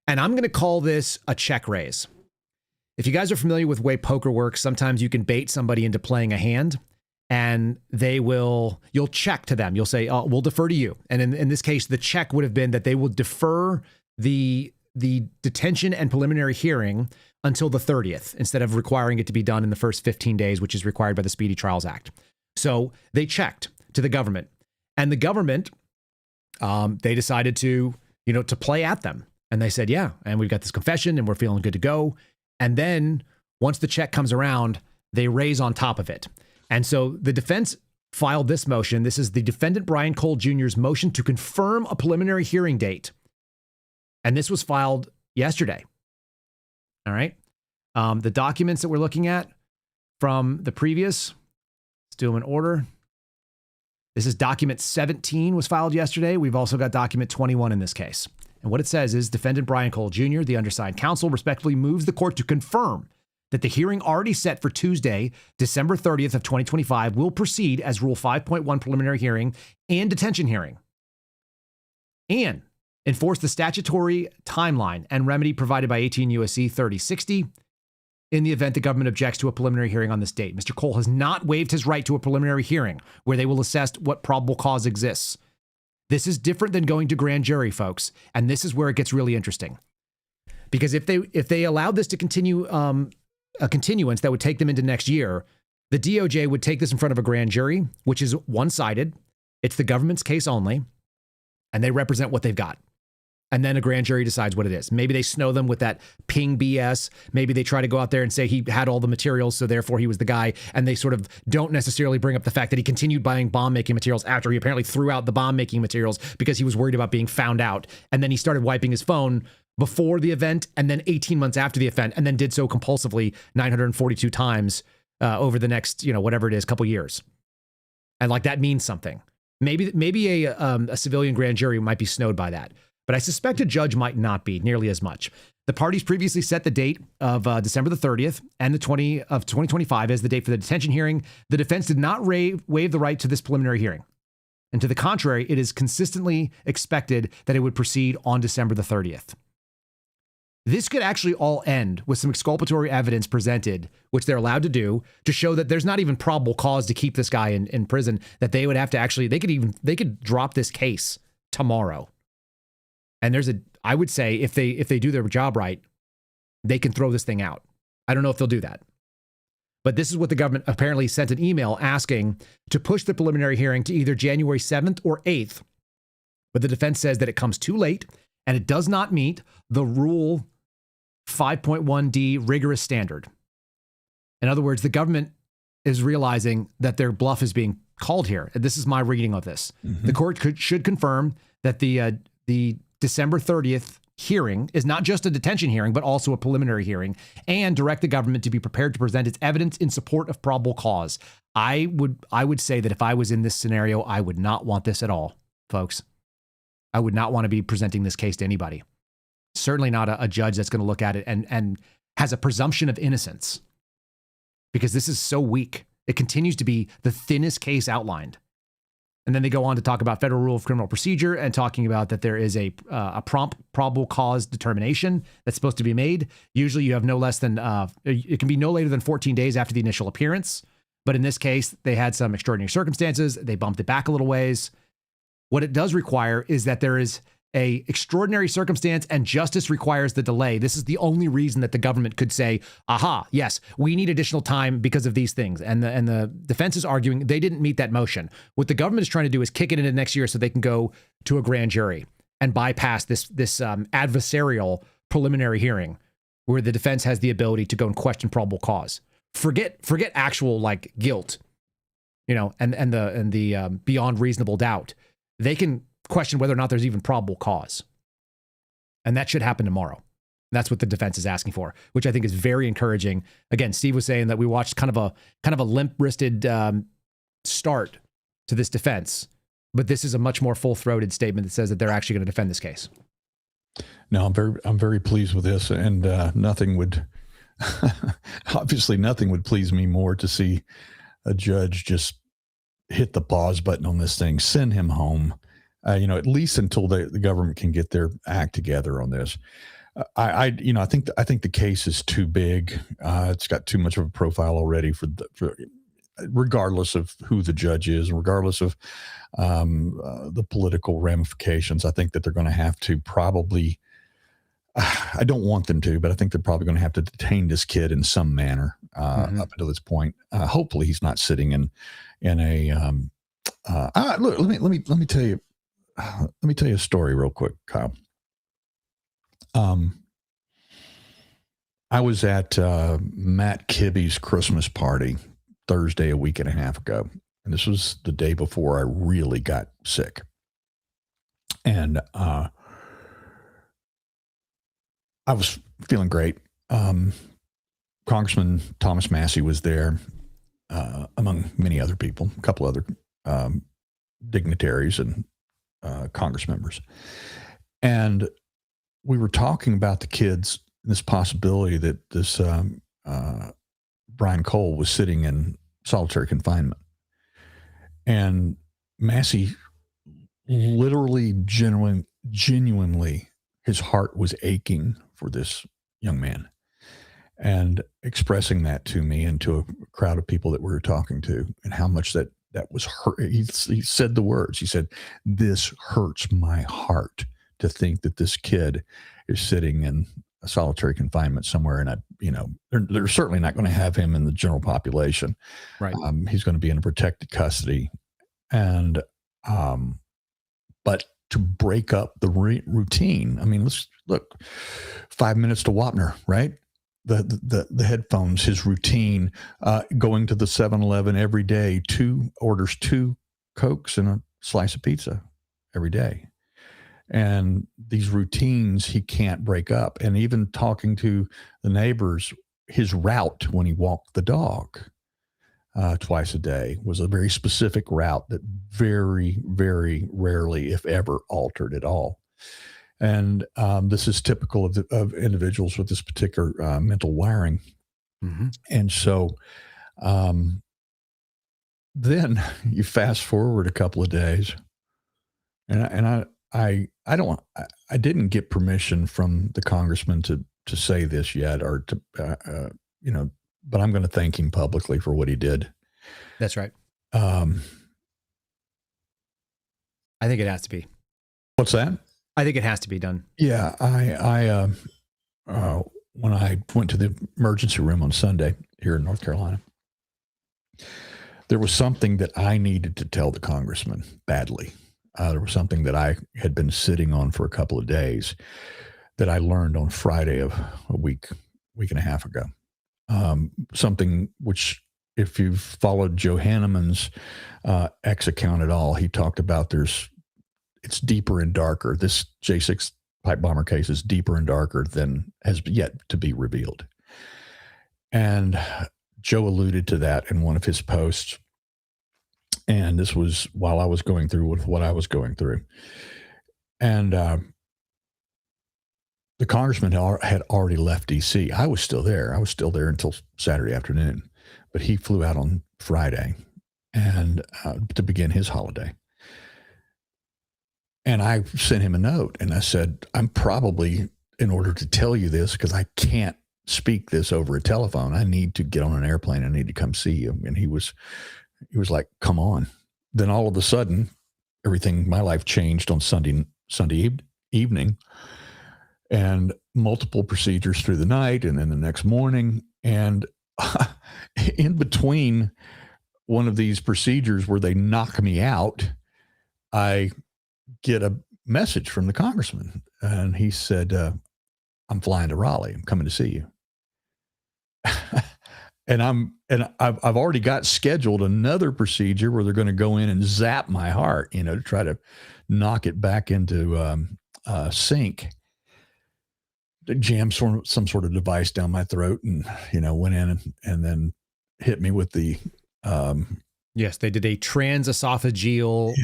And I'm going to call this a check raise. If you guys are familiar with the way poker works, sometimes you can bait somebody into playing a hand and you'll check to them. You'll say, oh, we'll defer to you. And in this case, the check would have been that they will defer the detention and preliminary hearing until the 30th, instead of requiring it to be done in the first 15 days, which is required by the Speedy Trials Act. So they checked to the government, and the government, they decided to play at them. And they said, yeah, and we've got this confession and we're feeling good to go. And then once the check comes around, they raise on top of it. And so the defense filed this motion. This is the defendant Brian Cole Jr.'s motion to confirm a preliminary hearing date. And this was filed yesterday. All right. The documents that we're looking at from the previous, let's do them in order. This is document 17 was filed yesterday. We've also got document 21 in this case. And what it says is defendant Brian Cole Jr., the undersigned counsel, respectfully moves the court to confirm that the hearing already set for Tuesday, December 30th of 2025 will proceed as Rule 5.1 preliminary hearing and detention hearing. And enforce the statutory timeline and remedy provided by 18 U.S.C. 3060 in the event the government objects to a preliminary hearing on this date. Mr. Cole has not waived his right to a preliminary hearing where they will assess what probable cause exists. This is different than going to grand jury, folks, and this is where it gets really interesting. Because if they allowed this to continue, a continuance that would take them into next year, the DOJ would take this in front of a grand jury, which is one-sided. It's the government's case only, and they represent what they've got. And then a grand jury decides what it is. Maybe they snow them with that ping BS. Maybe they try to go out there and say he had all the materials, so therefore he was the guy. And they sort of don't necessarily bring up the fact that he continued buying bomb-making materials after he apparently threw out the bomb-making materials because he was worried about being found out. And then he started wiping his phone before the event and then 18 months after the event, and then did so compulsively 942 times over the next, whatever it is, couple years. And like that means something. Maybe a civilian grand jury might be snowed by that. But I suspect a judge might not be nearly as much. The parties previously set the date of December the 30th and the 2025 as the date for the detention hearing. The defense did not waive the right to this preliminary hearing. And to the contrary, it is consistently expected that it would proceed on December the 30th. This could actually all end with some exculpatory evidence presented, which they're allowed to do, to show that there's not even probable cause to keep this guy in prison, that they would have to actually, they could drop this case tomorrow. And I would say if they do their job right, they can throw this thing out. I don't know if they'll do that. But this is what the government apparently sent an email asking to push the preliminary hearing to either January 7th or 8th. But the defense says that it comes too late and it does not meet the Rule 5.1D rigorous standard. In other words, the government is realizing that their bluff is being called here. This is my reading of this. Mm-hmm. The court should confirm that the December 30th hearing is not just a detention hearing, but also a preliminary hearing, and direct the government to be prepared to present its evidence in support of probable cause. I would say that if I was in this scenario, I would not want this at all, folks. I would not want to be presenting this case to anybody. Certainly not a judge that's going to look at it and has a presumption of innocence, because this is so weak. It continues to be the thinnest case outlined. And then they go on to talk about Federal Rule of Criminal Procedure and talking about that there is a prompt probable cause determination that's supposed to be made. Usually you have no less than, it can be no later than 14 days after the initial appearance. But in this case, they had some extraordinary circumstances. They bumped it back a little ways. What it does require is that there is a extraordinary circumstance and justice requires the delay. This is the only reason that the government could say, aha, yes, we need additional time because of these things. And the defense is arguing they didn't meet that motion. What the government is trying to do is kick it into next year so they can go to a grand jury and bypass this adversarial preliminary hearing where the defense has the ability to go and question probable cause. Forget actual like guilt, and the beyond reasonable doubt. They can question whether or not there's even probable cause. And that should happen tomorrow. That's what the defense is asking for, which I think is very encouraging. Again, Steve was saying that we watched kind of a limp-wristed start to this defense, but this is a much more full-throated statement that says that they're actually going to defend this case. No, I'm very pleased with this, and nothing would obviously nothing would please me more to see a judge just hit the pause button on this thing, send him home. At least until the government can get their act together on this. I think the case is too big. It's got too much of a profile already for regardless of who the judge is, regardless of the political ramifications. I think that they're going to have to probably. I don't want them to, but I think they're probably going to have to detain this kid in some manner up until this point. Hopefully, he's not sitting in a. Look, let me tell you. Let me tell you a story real quick, Kyle. I was at Matt Kibbe's Christmas party Thursday, a week and a half ago. And this was the day before I really got sick. And I was feeling great. Congressman Thomas Massey was there, among many other people, a couple other dignitaries and Congress members. And we were talking about the kids, this possibility that this Brian Cole was sitting in solitary confinement. And Massey literally, genuinely, his heart was aching for this young man and expressing that to me and to a crowd of people that we were talking to, and how much that was hurt. He said the words. He said, "This hurts my heart to think that this kid is sitting in a solitary confinement somewhere." And they're certainly not going to have him in the general population. Right. He's going to be in a protected custody. And, but to break up the routine. I mean, let's look, 5 minutes to Wapner, right? The headphones, his routine, going to the 7-Eleven every day, orders 2 Cokes and a slice of pizza every day. And these routines he can't break up. And even talking to the neighbors, his route when he walked the dog twice a day was a very specific route that very, very rarely, if ever, altered at all. And this is typical of individuals with this particular mental wiring. Mm-hmm. And so then you fast forward a couple of days, and I didn't get permission from the congressman to say this yet, or to but I'm going to thank him publicly for what he did. That's right. I think it has to be. What's that? I think it has to be done. Yeah, I when I went to the emergency room on Sunday here in North Carolina, there was something that I needed to tell the congressman badly. There was something that I had been sitting on for a couple of days that I learned on Friday of a week and a half ago. Something which, if you've followed Joe Hanneman's X account at all, he talked about it's deeper and darker. This J6 pipe bomber case is deeper and darker than has yet to be revealed. And Joe alluded to that in one of his posts. And this was while I was going through with what I was going through. And the congressman had already left D.C. I was still there. I was still there until Saturday afternoon. But he flew out on Friday and to begin his holiday. And I sent him a note and I said, I'm probably, in order to tell you this, because I can't speak this over a telephone, I need to get on an airplane. I need to come see you. And he was like, come on. Then all of a sudden, my life changed on Sunday evening, and multiple procedures through the night and then the next morning. And in between one of these procedures where they knock me out, I get a message from the congressman, and he said, I'm flying to Raleigh. I'm coming to see you. And I've already got scheduled another procedure where they're going to go in and zap my heart, to try to knock it back into sync. They jammed some sort of device down my throat, and went in and then hit me with the. Yes, they did a transesophageal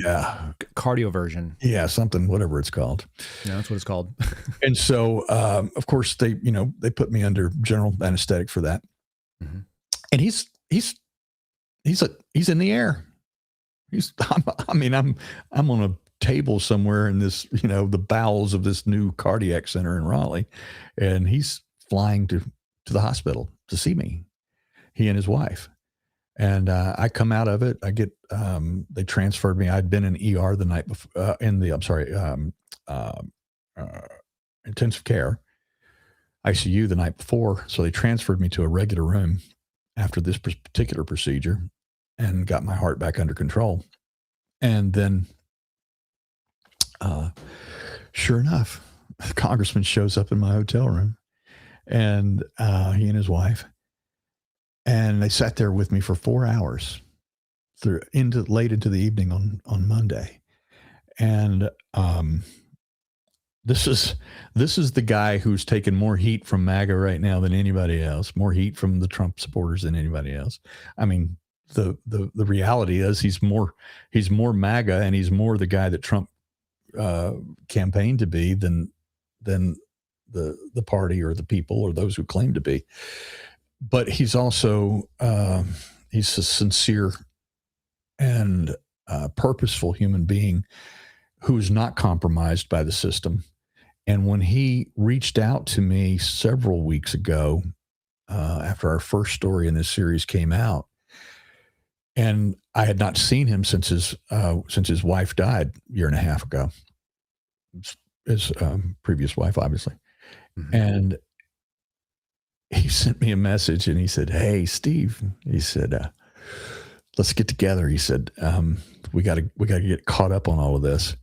cardioversion. Yeah, something, whatever it's called. Yeah, that's what it's called. And so, of course, they put me under general anesthetic for that. Mm-hmm. And he's in the air. I'm on a table somewhere in this, the bowels of this new cardiac center in Raleigh, and he's flying to the hospital to see me, he and his wife. And I come out of it. I get they transferred me. I'd been in ER the night before, intensive care, ICU the night before. So they transferred me to a regular room after this particular procedure and got my heart back under control. And then, sure enough, the congressman shows up in my hotel room, and he and his wife. And they sat there with me for 4 hours late into the evening on Monday. And this is the guy who's taken more heat from MAGA right now than anybody else, more heat from the Trump supporters than anybody else. I mean, the reality is he's more MAGA, and he's more the guy that Trump campaigned to be than the party or the people or those who claim to be. But he's also he's a sincere and purposeful human being who is not compromised by the system. And when he reached out to me several weeks ago, after our first story in this series came out, and I had not seen him since his wife died a year and a half ago, his previous wife, obviously, mm-hmm. And he sent me a message and he said, "Hey, Steve," he said, "let's get together." He said, we got to get caught up on all of this.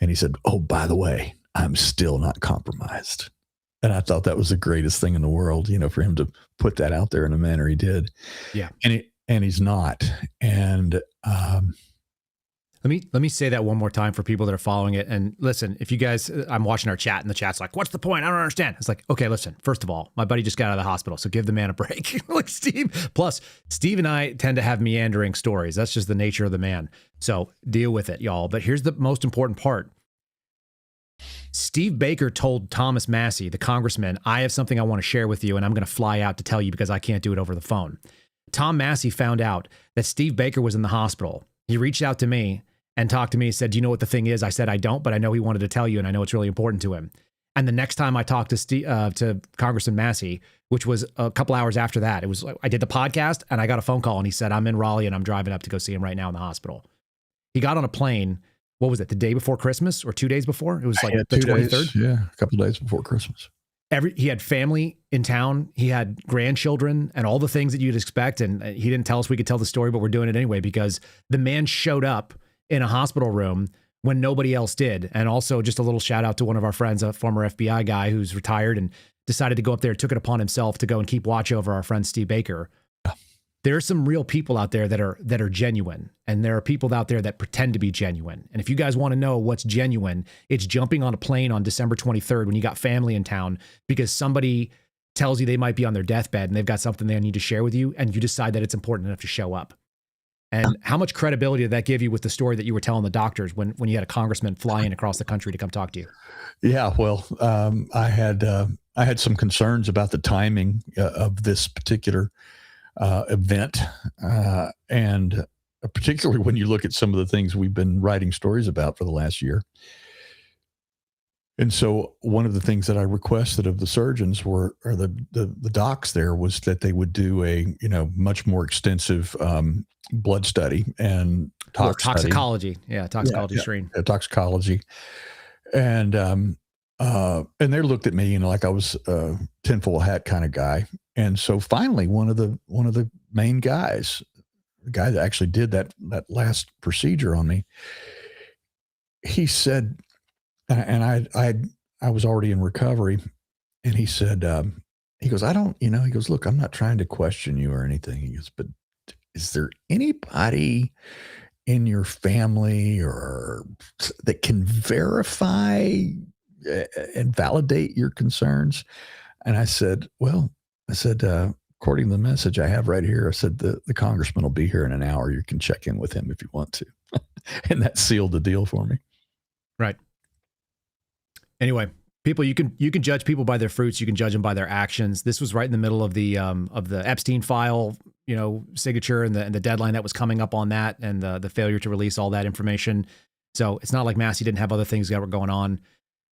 And he said, "Oh, by the way, I'm still not compromised." And I thought that was the greatest thing in the world, for him to put that out there in the manner he did. Yeah. And he's not. And let me say that one more time for people that are following it. And listen, if you guys, I'm watching our chat and the chat's like, what's the point? I don't understand. It's like, okay, listen, first of all, my buddy just got out of the hospital, so give the man a break. Like Steve. Plus, Steve and I tend to have meandering stories. That's just the nature of the man. So deal with it, y'all. But here's the most important part. Steve Baker told Thomas Massie, the congressman, I have something I want to share with you, and I'm going to fly out to tell you because I can't do it over the phone. Tom Massie found out that Steve Baker was in the hospital. He reached out to me and talked to me, said, do you know what the thing is? I said, I don't, but I know he wanted to tell you, and I know it's really important to him. And the next time I talked to Congressman Massie, which was a couple hours after that, it was like I did the podcast and I got a phone call and he said, I'm in Raleigh and I'm driving up to go see him right now in the hospital. He got on a plane. What was it? The day before Christmas or 2 days before? It was like the 23rd. Yeah, a couple of days before Christmas. He had family in town. He had grandchildren and all the things that you'd expect. And he didn't tell us we could tell the story, but we're doing it anyway because the man showed up in a hospital room when nobody else did. And also just a little shout out to one of our friends, a former FBI guy who's retired and decided to go up there, took it upon himself to go and keep watch over our friend Steve Baker. There are some real people out there that are genuine, and there are people out there that pretend to be genuine. And if you guys want to know what's genuine, it's jumping on a plane on December 23rd when you got family in town because somebody tells you they might be on their deathbed and they've got something they need to share with you, and you decide that it's important enough to show up. And how much credibility did that give you with the story that you were telling the doctors when you had a congressman fly in across the country to come talk to you? Yeah, well, I had some concerns about the timing of this particular event, and particularly when you look at some of the things we've been writing stories about for the last year. And so one of the things that I requested of the surgeons or the docs there was that they would do a, much more extensive blood study and toxicology. Toxicology screen. Toxicology. And they looked at me, like I was a tinfoil hat kind of guy. And so finally, one of the main guys, the guy that actually did that last procedure on me, he said, and I was already in recovery, and he said, he goes, he goes, look, I'm not trying to question you or anything. He goes, but is there anybody in your family or that can verify and validate your concerns? And I said, according to the message I have right here, I said, the congressman will be here in an hour. You can check in with him if you want to. And that sealed the deal for me. Right. Anyway, people, you can judge people by their fruits. You can judge them by their actions. This was right in the middle of the Epstein file, signature and the deadline that was coming up on that, and the failure to release all that information. So it's not like Massie didn't have other things that were going on,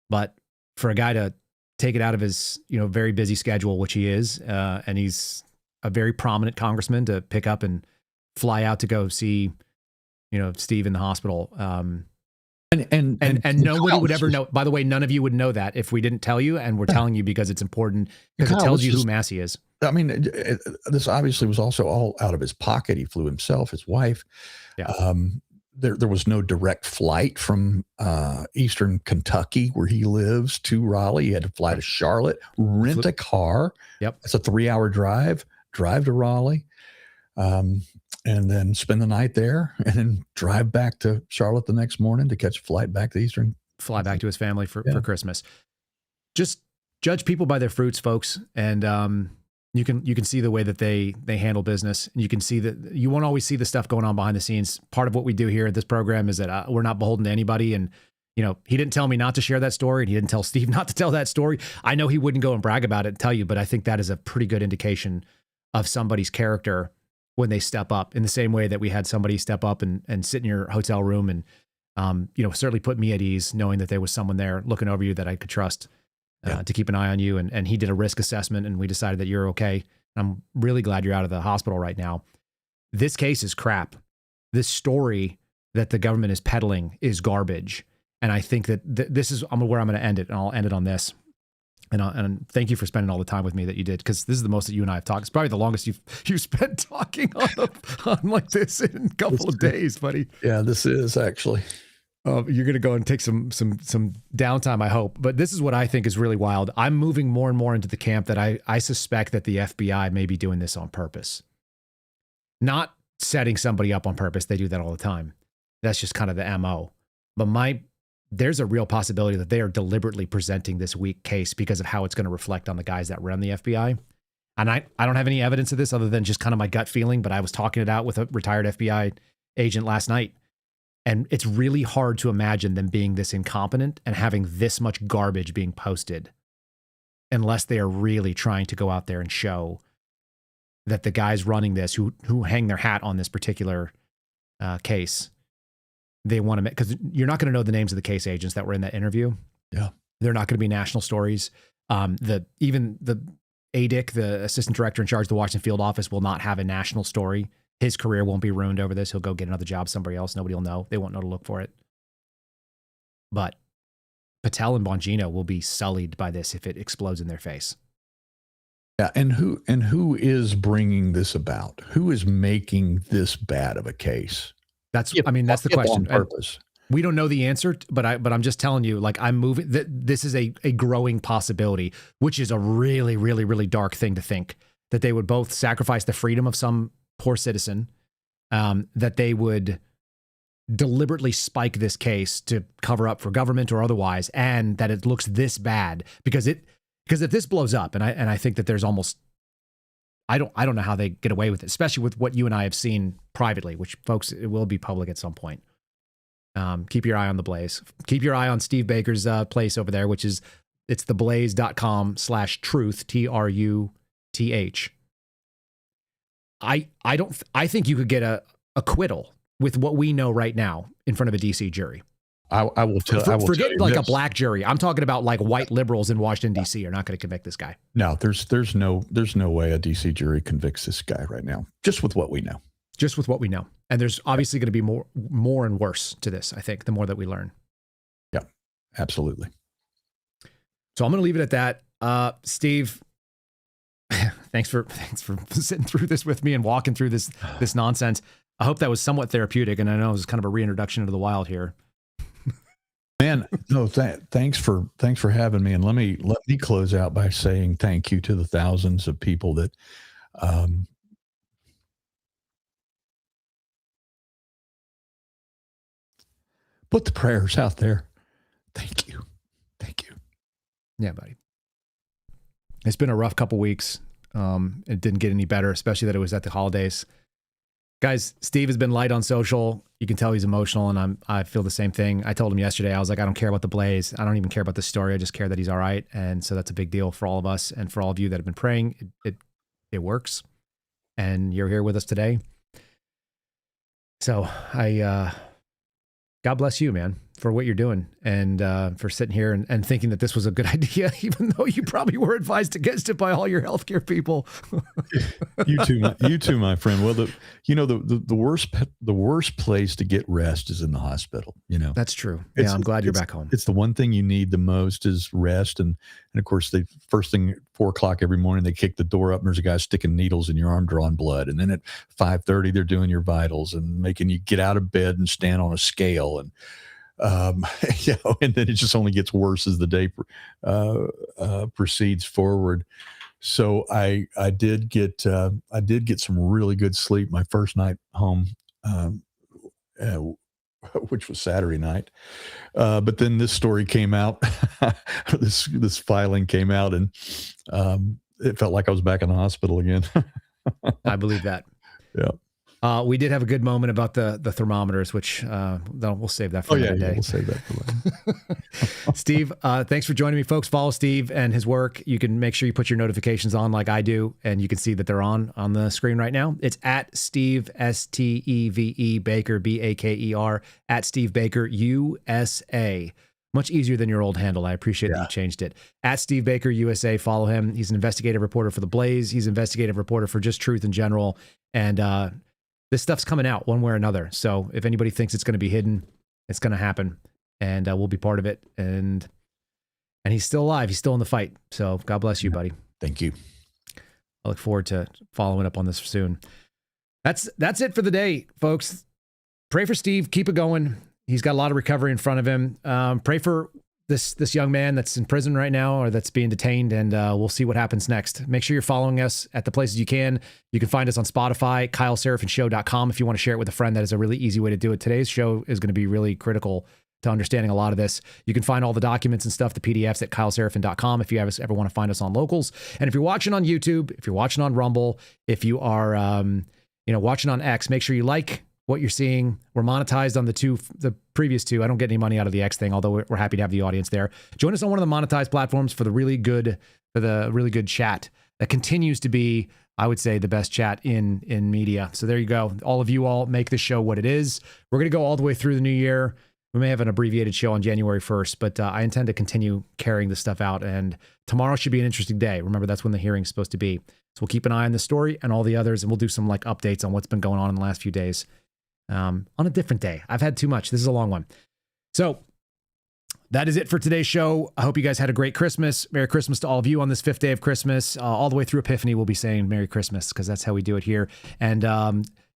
but for a guy to take it out of his, very busy schedule, which he is, and he's a very prominent congressman, to pick up and fly out to go see, Steve in the hospital. And nobody would ever know. By the way, none of you would know that if we didn't tell you, and we're telling you because it's important, because it tells you who Massie is. I mean, this obviously was also all out of his pocket. He flew himself, his wife. Yeah. There was no direct flight from Eastern Kentucky, where he lives, to Raleigh. He had to fly to Charlotte, rent a car. Yep. It's a 3-hour drive to Raleigh, and then spend the night there, and then drive back to Charlotte the next morning to catch a flight back to Eastern. Fly back to his family for Christmas. Just judge people by their fruits, folks. And you can see the way that they handle business, and you can see that you won't always see the stuff going on behind the scenes. Part of what we do here at this program is that we're not beholden to anybody. And, he didn't tell me not to share that story, and he didn't tell Steve not to tell that story. I know he wouldn't go and brag about it and tell you, but I think that is a pretty good indication of somebody's character when they step up, in the same way that we had somebody step up and sit in your hotel room and, certainly put me at ease knowing that there was someone there looking over you that I could trust to keep an eye on you. And he did a risk assessment, and we decided that you're okay. I'm really glad you're out of the hospital right now. This case is crap. This story that the government is peddling is garbage. And I think that this is where I'm going to end it, and I'll end it on this. And thank you for spending all the time with me that you did, because this is the most that you and I have talked. It's probably the longest you've spent talking on like this in a couple of days, buddy. Yeah, this is actually. You're going to go and take some downtime, I hope. But this is what I think is really wild. I'm moving more and more into the camp that I suspect that the FBI may be doing this on purpose. Not setting somebody up on purpose. They do that all the time. That's just kind of the MO. But there's a real possibility that they are deliberately presenting this weak case because of how it's going to reflect on the guys that run the FBI. And I don't have any evidence of this other than just kind of my gut feeling, but I was talking it out with a retired FBI agent last night. And it's really hard to imagine them being this incompetent and having this much garbage being posted unless they are really trying to go out there and show that the guys running this, who hang their hat on this particular case, they want to make, because you're not going to know the names of the case agents that were in that interview. Yeah. They're not going to be national stories. Even the ADIC, the assistant director in charge of the Washington field office, will not have a national story. His career won't be ruined over this. He'll go get another job somewhere else. Nobody will know. They won't know to look for it. But Patel and Bongino will be sullied by this if it explodes in their face. Yeah, and who is bringing this about? Who is making this bad of a case? That's the question. On purpose. We don't know the answer, but I'm just telling you, like, I'm moving. This is a growing possibility, which is a really, really, really dark thing to think, that they would both sacrifice the freedom of some poor citizen, that they would deliberately spike this case to cover up for government or otherwise, and that it looks this bad because if this blows up, and I think that there's almost, I don't know how they get away with it, especially with what you and I have seen privately, which, folks, it will be public at some point. Keep your eye on the Blaze. Keep your eye on Steve Baker's place over there, it's theblaze.com/truth, TRUTH. I think you could get a acquittal with what we know right now in front of a DC jury. I will tell forget you like this. A black jury. I'm talking about like white liberals in Washington DC are not going to convict this guy. No, there's no way a DC jury convicts this guy right now. Just with what we know. And there's obviously going to be more and worse to this, I think, the more that we learn. Yeah, absolutely. So I'm going to leave it at that. Steve, thanks for sitting through this with me and walking through this nonsense. I hope that was somewhat therapeutic, and I know it was kind of a reintroduction into the wild here. Man, no, thanks for having me. And let me close out by saying thank you to the thousands of people that put the prayers out there. Thank you. Yeah, buddy. It's been a rough couple weeks. It didn't get any better, especially that it was at the holidays. Guys, Steve has been light on social. You can tell he's emotional, and I feel the same thing. I told him yesterday, I was like, I don't care about the Blaze. I don't even care about the story. I just care that he's all right. And so that's a big deal for all of us and for all of you that have been praying. It works. And you're here with us today. So God bless you, man, for what you're doing and for sitting here and thinking that this was a good idea, even though you probably were advised against it by all your healthcare people. You too, my friend. Well, the worst place to get rest is in the hospital. You know, that's true. Yeah, I'm glad you're back home. It's the one thing you need the most is rest, and of course, the first thing at 4:00 every morning they kick the door up and there's a guy sticking needles in your arm, drawing blood, and then at 5:30 they're doing your vitals and making you get out of bed and stand on a scale and. And then it just only gets worse as the day proceeds forward. So I did get some really good sleep my first night home, which was Saturday night. But then this story came out, this filing came out, and it felt like I was back in the hospital again. I believe that. Yeah. We did have a good moment about the thermometers, which we'll save that for another day. We'll save that for later. Steve, thanks for joining me, folks. Follow Steve and his work. You can make sure you put your notifications on like I do, and you can see that they're on the screen right now. It's at Steve, Steve Baker, Baker, at Steve Baker, USA. Much easier than your old handle. I appreciate that you changed it. At Steve Baker, USA. Follow him. He's an investigative reporter for The Blaze. He's an investigative reporter for just Truth in general. And this stuff's coming out one way or another. So if anybody thinks it's going to be hidden, it's going to happen, and we'll be part of it. And he's still alive. He's still in the fight. So God bless you, buddy. Thank you. I look forward to following up on this soon. That's it for the day, folks. Pray for Steve. Keep it going. He's got a lot of recovery in front of him. Pray for this young man that's in prison right now or that's being detained, and we'll see what happens next. Make sure you're following us at the places you can. You can find us on Spotify, KyleSeraphinShow.com if you want to share it with a friend. That is a really easy way to do it. Today's show is going to be really critical to understanding a lot of this. You can find all the documents and stuff, the PDFs at KyleSeraphin.com if you ever want to find us on Locals. And if you're watching on YouTube, if you're watching on Rumble, if you are watching on X, make sure you like what you're seeing. We're monetized on the previous two. I don't get any money out of the X thing, although we're happy to have the audience there. Join us on one of the monetized platforms for the really good chat that continues to be, I would say, the best chat in media. So there you go. All of you all make this show what it is. We're going to go all the way through the new year. We may have an abbreviated show on January 1st, but I intend to continue carrying this stuff out. And tomorrow should be an interesting day. Remember, that's when the hearing's supposed to be. So we'll keep an eye on this story and all the others, and we'll do some updates on what's been going on in the last few days. On a different day. I've had too much. This is a long one. So that is it for today's show. I hope you guys had a great Christmas. Merry Christmas to all of you on this 5th day of Christmas. All the way through Epiphany, we'll be saying Merry Christmas because that's how we do it here. And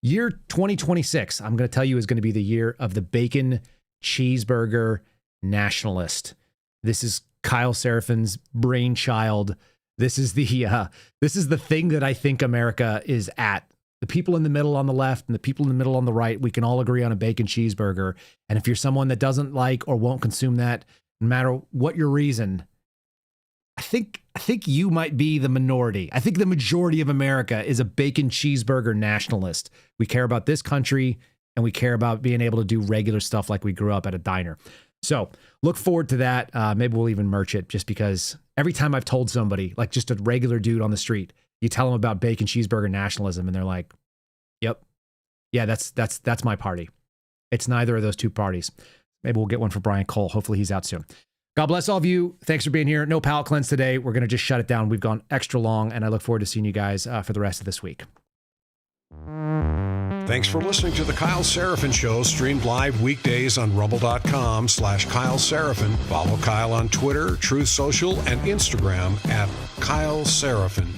year 2026, I'm going to tell you, is going to be the year of the bacon cheeseburger nationalist. This is Kyle Seraphin's brainchild. This is the thing that I think America is at. The people in the middle on the left and the people in the middle on the right, we can all agree on a bacon cheeseburger. And if you're someone that doesn't like or won't consume that, no matter what your reason, I think you might be the minority. I think the majority of America is a bacon cheeseburger nationalist. We care about this country and we care about being able to do regular stuff like we grew up at a diner. So look forward to that. Maybe we'll even merch it, just because every time I've told somebody, like just a regular dude on the street, you tell them about bacon cheeseburger nationalism and they're like, yep. Yeah, that's my party. It's neither of those two parties. Maybe we'll get one for Brian Cole. Hopefully he's out soon. God bless all of you. Thanks for being here. No palate cleanse today. We're going to just shut it down. We've gone extra long, and I look forward to seeing you guys for the rest of this week. Thanks for listening to The Kyle Seraphin Show, streamed live weekdays on rumble.com/Kyle Seraphin. Follow Kyle on Twitter, Truth Social, and Instagram at Kyle Seraphin.